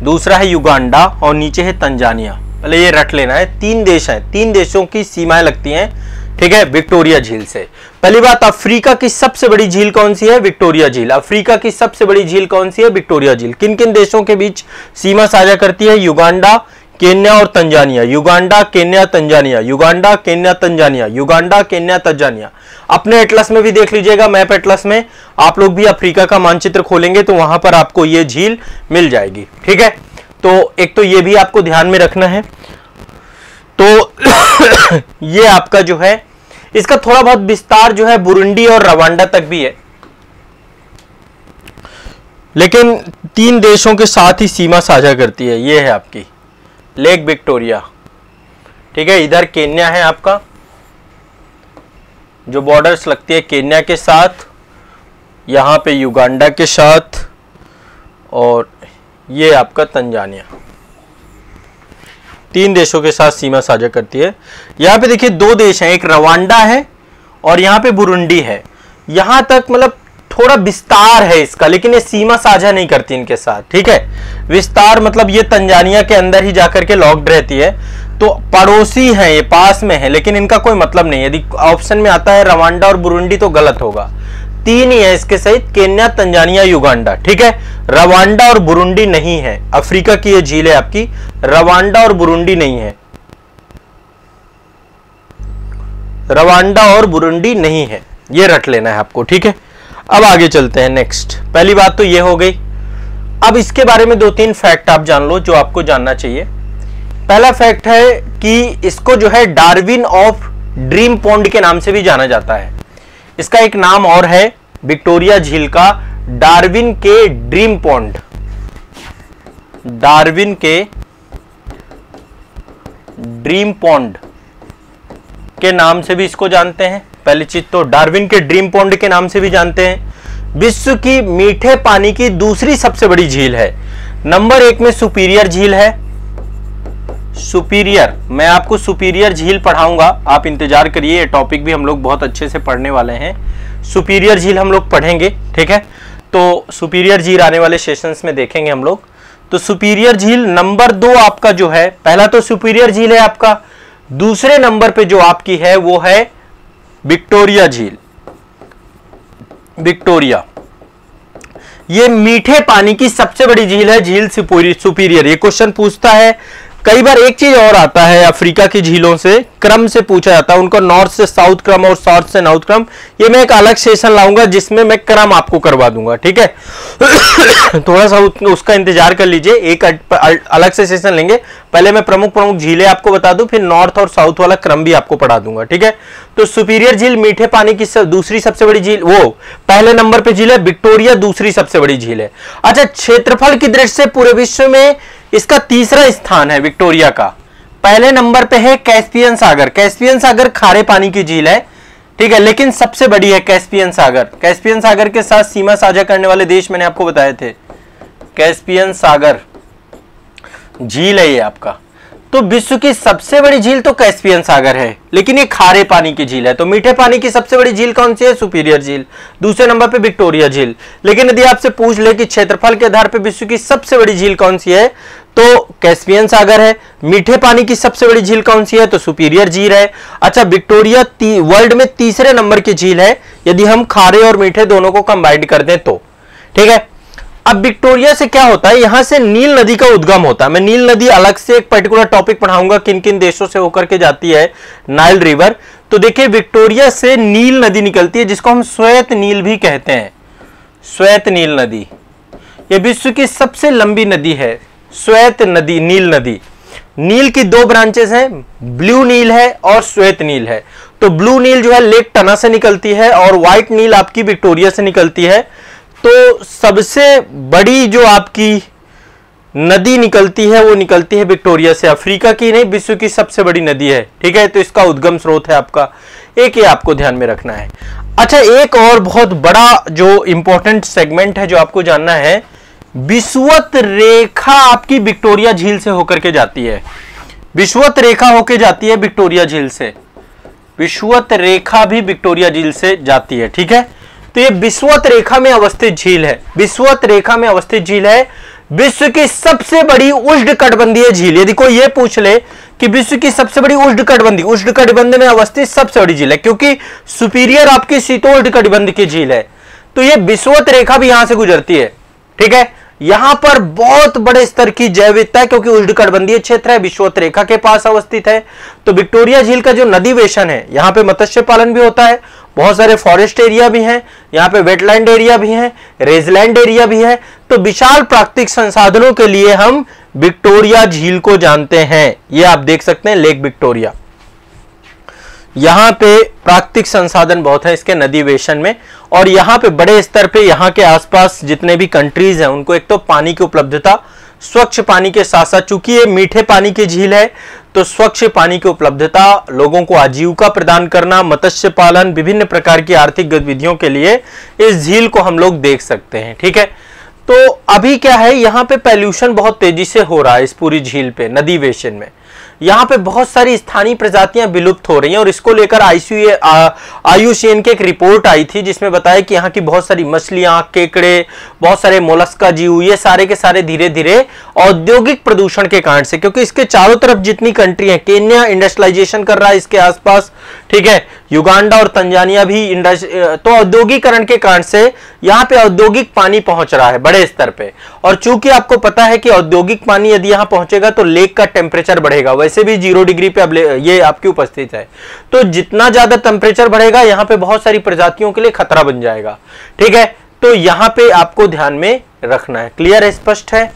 दूसरा है युगांडा और नीचे है तंजानिया। पहले ये रट लेना है, 3 देश हैं, 3 देशों की सीमाएं लगती हैं। ठीक है, विक्टोरिया झील से। पहली बात, अफ्रीका की सबसे बड़ी झील कौन सी है? विक्टोरिया झील। अफ्रीका की सबसे बड़ी झील कौन सी है? विक्टोरिया झील। किन किन देशों के बीच सीमा साझा करती है? युगांडा, केन्या और Tanzania. Uganda, Kenya, Tanzania. Uganda, Kenya, Tanzania. Uganda, Kenya, Tanzania. अपने एटलस में भी देख लीजिएगा, मैप एटलस में आप लोग भी अफ्रीका का मानचित्र खोलेंगे तो वहां पर आपको ये झील मिल जाएगी। ठीक है, तो एक तो ये भी आपको ध्यान में रखना है। तो ये आपका जो है, इसका थोड़ा बहुत विस्तार जो है बुरुंडी और रवांडा तक भी है, लेकिन 3 देशों के साथ ही सीमा साझा करती है। ये है आपकी लेक विक्टोरिया। ठीक है, इधर केन्या है आपका, जो बॉर्डर्स लगती है केन्या के साथ, यहां पे युगांडा के साथ, और ये आपका तंजानिया। 3 देशों के साथ सीमा साझा करती है। यहां पे देखिए 2 देश हैं, एक रवांडा है और यहां पे बुरुंडी है। यहां तक मतलब थोड़ा विस्तार है इसका, लेकिन ये सीमा साझा नहीं करती इनके साथ। ठीक है, विस्तार मतलब ये तंजानिया के अंदर ही जाकर के लॉक्ड रहती है, तो पड़ोसी हैं, ये पास में है, लेकिन इनका कोई मतलब नहीं है। यदि ऑप्शन में आता है रवांडा और बुरुंडी तो गलत होगा। 3 ही है इसके सहित, केन्या, तंजानिया, युगांडा। ठीक है, रवांडा और बुरुंडी नहीं है। अफ्रीका की ये झील है आपकी, रवांडा और बुरुंडी नहीं है। रवांडा और बुरुंडी नहीं है, ये रट लेना है आपको। ठीक है, अब आगे चलते हैं। नेक्स्ट, पहली बात तो ये हो गई। अब इसके बारे में 2-3 फैक्ट आप जान लो जो आपको जानना चाहिए। पहला फैक्ट है कि इसको जो है डार्विन ऑफ ड्रीम पॉन्ड के नाम से भी जाना जाता है। इसका एक नाम और है विक्टोरिया झील का, डार्विन के ड्रीम पॉन्ड। डार्विन के ड्रीम पॉन्ड के नाम से भी इसको जानते हैं। पहली चीज तो डार्विन के ड्रीम पॉन्ड के नाम से भी जानते हैं। विश्व की मीठे पानी की दूसरी सबसे बड़ी झील है। नंबर 1 में सुपीरियर झील है। सुपीरियर, मैं आपको सुपीरियर झील पढ़ाऊंगा, आप इंतजार करिए, ये टॉपिक भी हम लोग बहुत अच्छे से पढ़ने वाले हैं। सुपीरियर झील हम लोग पढ़ेंगे। ठीक है, तो सुपीरियर झील आने वाले सेशंस में देखेंगे हम लोग। तो सुपीरियर झील नंबर 2 आपका जो है, पहला तो सुपीरियर झील है आपका, दूसरे नंबर पे जो आपकी है वो है विक्टोरिया झील। विक्टोरिया ये मीठे पानी की सबसे बड़ी झील है, झील सुपीरियर। ये क्वेश्चन पूछता है कई बार। एक चीज और आता है, अफ्रीका की झीलों से क्रम से पूछा जाता है, उनको नॉर्थ से साउथ क्रम और साउथ से नॉर्थ क्रम। ये मैं एक अलग सेशन लाऊंगा जिसमें मैं क्रम आपको करवा दूंगा। ठीक है, थोड़ा सा उसका इंतजार कर लीजिए, एक अलग से सेशन लेंगे। पहले मैं प्रमुख प्रमुख झीलें आपको बता दूं, फिर नॉर्थ और साउथ वाला क्रम भी आपको पढ़ा दूंगा। ठीक है, तो सुपीरियर झील मीठे पानी की दूसरी सबसे बड़ी झील, वो पहले नंबर पे झील है। विक्टोरिया दूसरी सबसे बड़ी झील है। अच्छा, क्षेत्रफल की दृष्टि से पूरे विश्व में इसका तीसरा स्थान है विक्टोरिया का। पहले नंबर पे है कैस्पियन सागर। कैस्पियन सागर खारे पानी की झील है। ठीक है, लेकिन सबसे बड़ी है कैस्पियन सागर। कैस्पियन सागर के साथ सीमा साझा करने वाले देश मैंने आपको बताए थे। कैस्पियन सागर झील है ये आपका। तो विश्व की सबसे बड़ी झील तो कैस्पियन सागर है, लेकिन ये खारे पानी की झील है। तो मीठे पानी की सबसे बड़ी झील कौन सी है? सुपीरियर झील। दूसरे नंबर पे विक्टोरिया झील। लेकिन यदि आपसे पूछ ले कि क्षेत्रफल के आधार पे विश्व की सबसे बड़ी झील कौन सी है, तो कैस्पियन सागर है। मीठे पानी की सबसे बड़ी झील कौन सी है? तो सुपीरियर झील है। अच्छा, विक्टोरिया वर्ल्ड में तीसरे नंबर की झील है यदि हम खारे और मीठे दोनों को कंबाइंड कर दें तो। ठीक है, अब विक्टोरिया से क्या होता है, यहां से नील नदी का उद्गम होता है। मैं नील नदी अलग से एक पर्टिकुलर टॉपिक पढ़ाऊंगा, किन किन देशों से होकर के जाती है नाइल रिवर। तो देखिए, विक्टोरिया से नील नदी निकलती है, जिसको हम श्वेत नील भी कहते हैं। श्वेत नील नदी यह विश्व की सबसे लंबी नदी है। श्वेत नदी, नील नदी। नील की 2 ब्रांचेस हैं, ब्लू नील है और श्वेत नील है। तो ब्लू नील जो है लेक टना से निकलती है और व्हाइट नील आपकी विक्टोरिया से निकलती है। तो सबसे बड़ी जो आपकी नदी निकलती है वो निकलती है विक्टोरिया से। अफ्रीका की नहीं, विश्व की सबसे बड़ी नदी है। ठीक है, तो इसका उद्गम स्रोत है आपका। एक ये आपको ध्यान में रखना है। अच्छा, एक और बहुत बड़ा जो इंपॉर्टेंट सेगमेंट है जो आपको जानना है, विषुवत रेखा आपकी विक्टोरिया झील से होकर के जाती है। विषुवत रेखा होकर जाती है विक्टोरिया झील से, विषुवत रेखा भी विक्टोरिया झील से जाती है। ठीक है, तो ये विषुवत रेखा में अवस्थित झील है, विषुवत रेखा में अवस्थित झील है, विश्व की सबसे बड़ी उष्णकटिबंधीय झील। यदि कोई ये पूछ ले कि विश्व की सबसे बड़ी उष्णकटिबंध में अवस्थित सबसे बड़ी झील है, क्योंकि सुपीरियर आपकी शीतोष्णकटिबंध की झील है, तो ये विषुवत रेखा भी यहां से गुजरती है। ठीक है, यहां पर बहुत बड़े स्तर की जैव विविधता है, क्योंकि उष्णकटिबंधीय क्षेत्र है, विषुवत रेखा के पास अवस्थित है। तो विक्टोरिया झील का जो नदी वेशन है, यहां पे मत्स्य पालन भी होता है, बहुत सारे फॉरेस्ट एरिया भी हैं, यहाँ पे वेटलैंड एरिया भी है, रेजलैंड एरिया भी है। तो विशाल प्राकृतिक संसाधनों के लिए हम विक्टोरिया झील को जानते हैं। ये आप देख सकते हैं लेक विक्टोरिया, यहाँ पे प्राकृतिक संसाधन बहुत है इसके नदी वेशन में, और यहाँ पे बड़े स्तर पे यहाँ के आसपास जितने भी कंट्रीज हैं उनको एक तो पानी की उपलब्धता, स्वच्छ पानी के साथ साथ, चूंकि ये मीठे पानी की झील है तो स्वच्छ पानी की उपलब्धता, लोगों को आजीविका प्रदान करना, मत्स्य पालन, विभिन्न प्रकार की आर्थिक गतिविधियों के लिए इस झील को हम लोग देख सकते हैं। ठीक है, तो अभी क्या है, यहाँ पे पॉल्यूशन बहुत तेजी से हो रहा है इस पूरी झील पे, नदी वेशन में। यहाँ पे बहुत सारी स्थानीय प्रजातियां विलुप्त हो रही हैं, और इसको लेकर IUCN की एक रिपोर्ट आई थी जिसमें बताया कि यहाँ की बहुत सारी मछलियां, केकड़े, बहुत सारे मोलस्का जीव, ये सारे के सारे धीरे धीरे औद्योगिक प्रदूषण के कारण से, क्योंकि इसके चारों तरफ जितनी कंट्री हैं, केन्या इंडस्ट्रियलाइजेशन कर रहा है इसके आसपास, ठीक है, युगांडा और तंजानिया भी तो औद्योगिकरण के कारण से यहाँ पे औद्योगिक पानी पहुंच रहा है बड़े स्तर पे। और चूंकि आपको पता है कि औद्योगिक पानी यदि यहाँ पहुंचेगा तो लेक का टेम्परेचर बढ़ेगा, वैसे भी 0 डिग्री पे अब ये आपकी उपस्थित है, तो जितना ज्यादा टेम्परेचर बढ़ेगा यहाँ पे बहुत सारी प्रजातियों के लिए खतरा बन जाएगा। ठीक है, तो यहाँ पे आपको ध्यान में रखना है। क्लियर है, स्पष्ट है?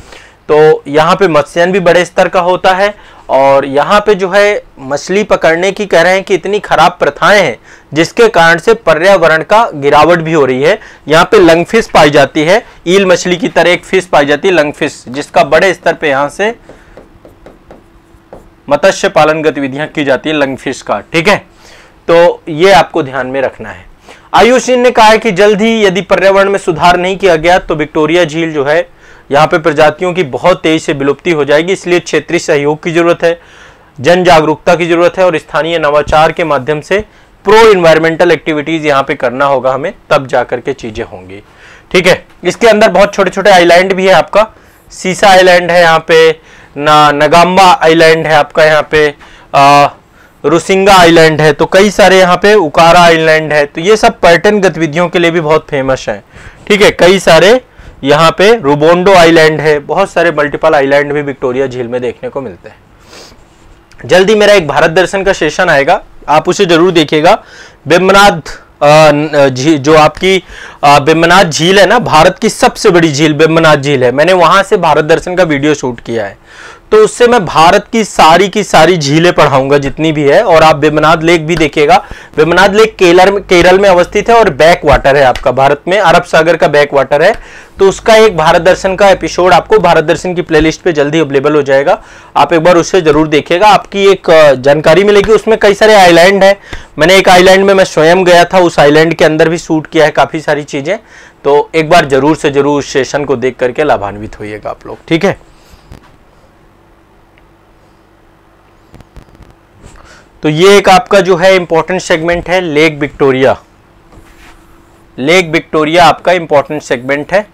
तो यहाँ पे मत्स्यन भी बड़े स्तर का होता है, और यहाँ पे जो है मछली पकड़ने की कह रहे हैं कि इतनी खराब प्रथाएं हैं जिसके कारण से पर्यावरण का गिरावट भी हो रही है। यहाँ पे लंगफिश पाई जाती है, ईल मछली की तरह एक फिश पाई जाती है लंगफिश, जिसका बड़े स्तर पे यहाँ से मत्स्य पालन गतिविधियां की जाती है लंगफिश का। ठीक है, तो ये आपको ध्यान में रखना है। IUCN ने कहा है कि जल्द ही यदि पर्यावरण में सुधार नहीं किया गया तो विक्टोरिया झील जो है यहाँ पे प्रजातियों की बहुत तेजी से विलुप्ति हो जाएगी। इसलिए क्षेत्रीय सहयोग की जरूरत है, जन जागरूकता की जरूरत है, और स्थानीय नवाचार के माध्यम से प्रो इन्वायरमेंटल एक्टिविटीज यहाँ पे करना होगा हमें, तब जाकर के चीजें होंगी। ठीक है, इसके अंदर बहुत छोटे छोटे आइलैंड भी है, आपका सीसा आइलैंड है, यहाँ पे नगाम्बा आइलैंड है, आपका यहाँ पे रुसिंगा आइलैंड है, तो कई सारे यहाँ पे उकारा आइलैंड है। तो ये सब पर्यटन गतिविधियों के लिए भी बहुत फेमस है। ठीक है, कई सारे यहाँ पे रुबोंडो आइलैंड है, बहुत सारे मल्टीपल आइलैंड भी विक्टोरिया झील में देखने को मिलते हैं। जल्दी मेरा एक भारत दर्शन का सेशन आएगा, आप उसे जरूर देखिएगा। बेम्बनाथ जो आपकी बेम्बनाथ झील है ना, भारत की सबसे बड़ी झील बेम्बनाथ झील है, मैंने वहां से भारत दर्शन का वीडियो शूट किया है, तो उससे मैं भारत की सारी झीलें पढ़ाऊंगा जितनी भी है। और आप बेम्बनाथ लेक भी देखिएगा। बेम्बनाथ लेक केरल में अवस्थित है और बैक वाटर है आपका, भारत में अरब सागर का बैक वाटर है। तो उसका एक भारत दर्शन का एपिसोड आपको भारत दर्शन की प्लेलिस्ट पे जल्दी अवेलेबल हो जाएगा, आप एक बार उससे जरूर देखिएगा, आपकी एक जानकारी मिलेगी। उसमें कई सारे आइलैंड है, मैंने एक आइलैंड में मैं स्वयं गया था, उस आइलैंड के अंदर भी शूट किया है काफी सारी चीजें। तो एक बार जरूर से जरूर उस सेशन को देख करके लाभान्वित होइएगा आप लोग। ठीक है, तो ये एक आपका जो है इंपॉर्टेंट सेगमेंट है लेक विक्टोरिया। लेक विक्टोरिया आपका इंपॉर्टेंट सेगमेंट है,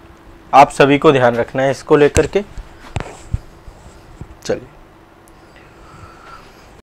आप सभी को ध्यान रखना है इसको लेकर के। चलिए।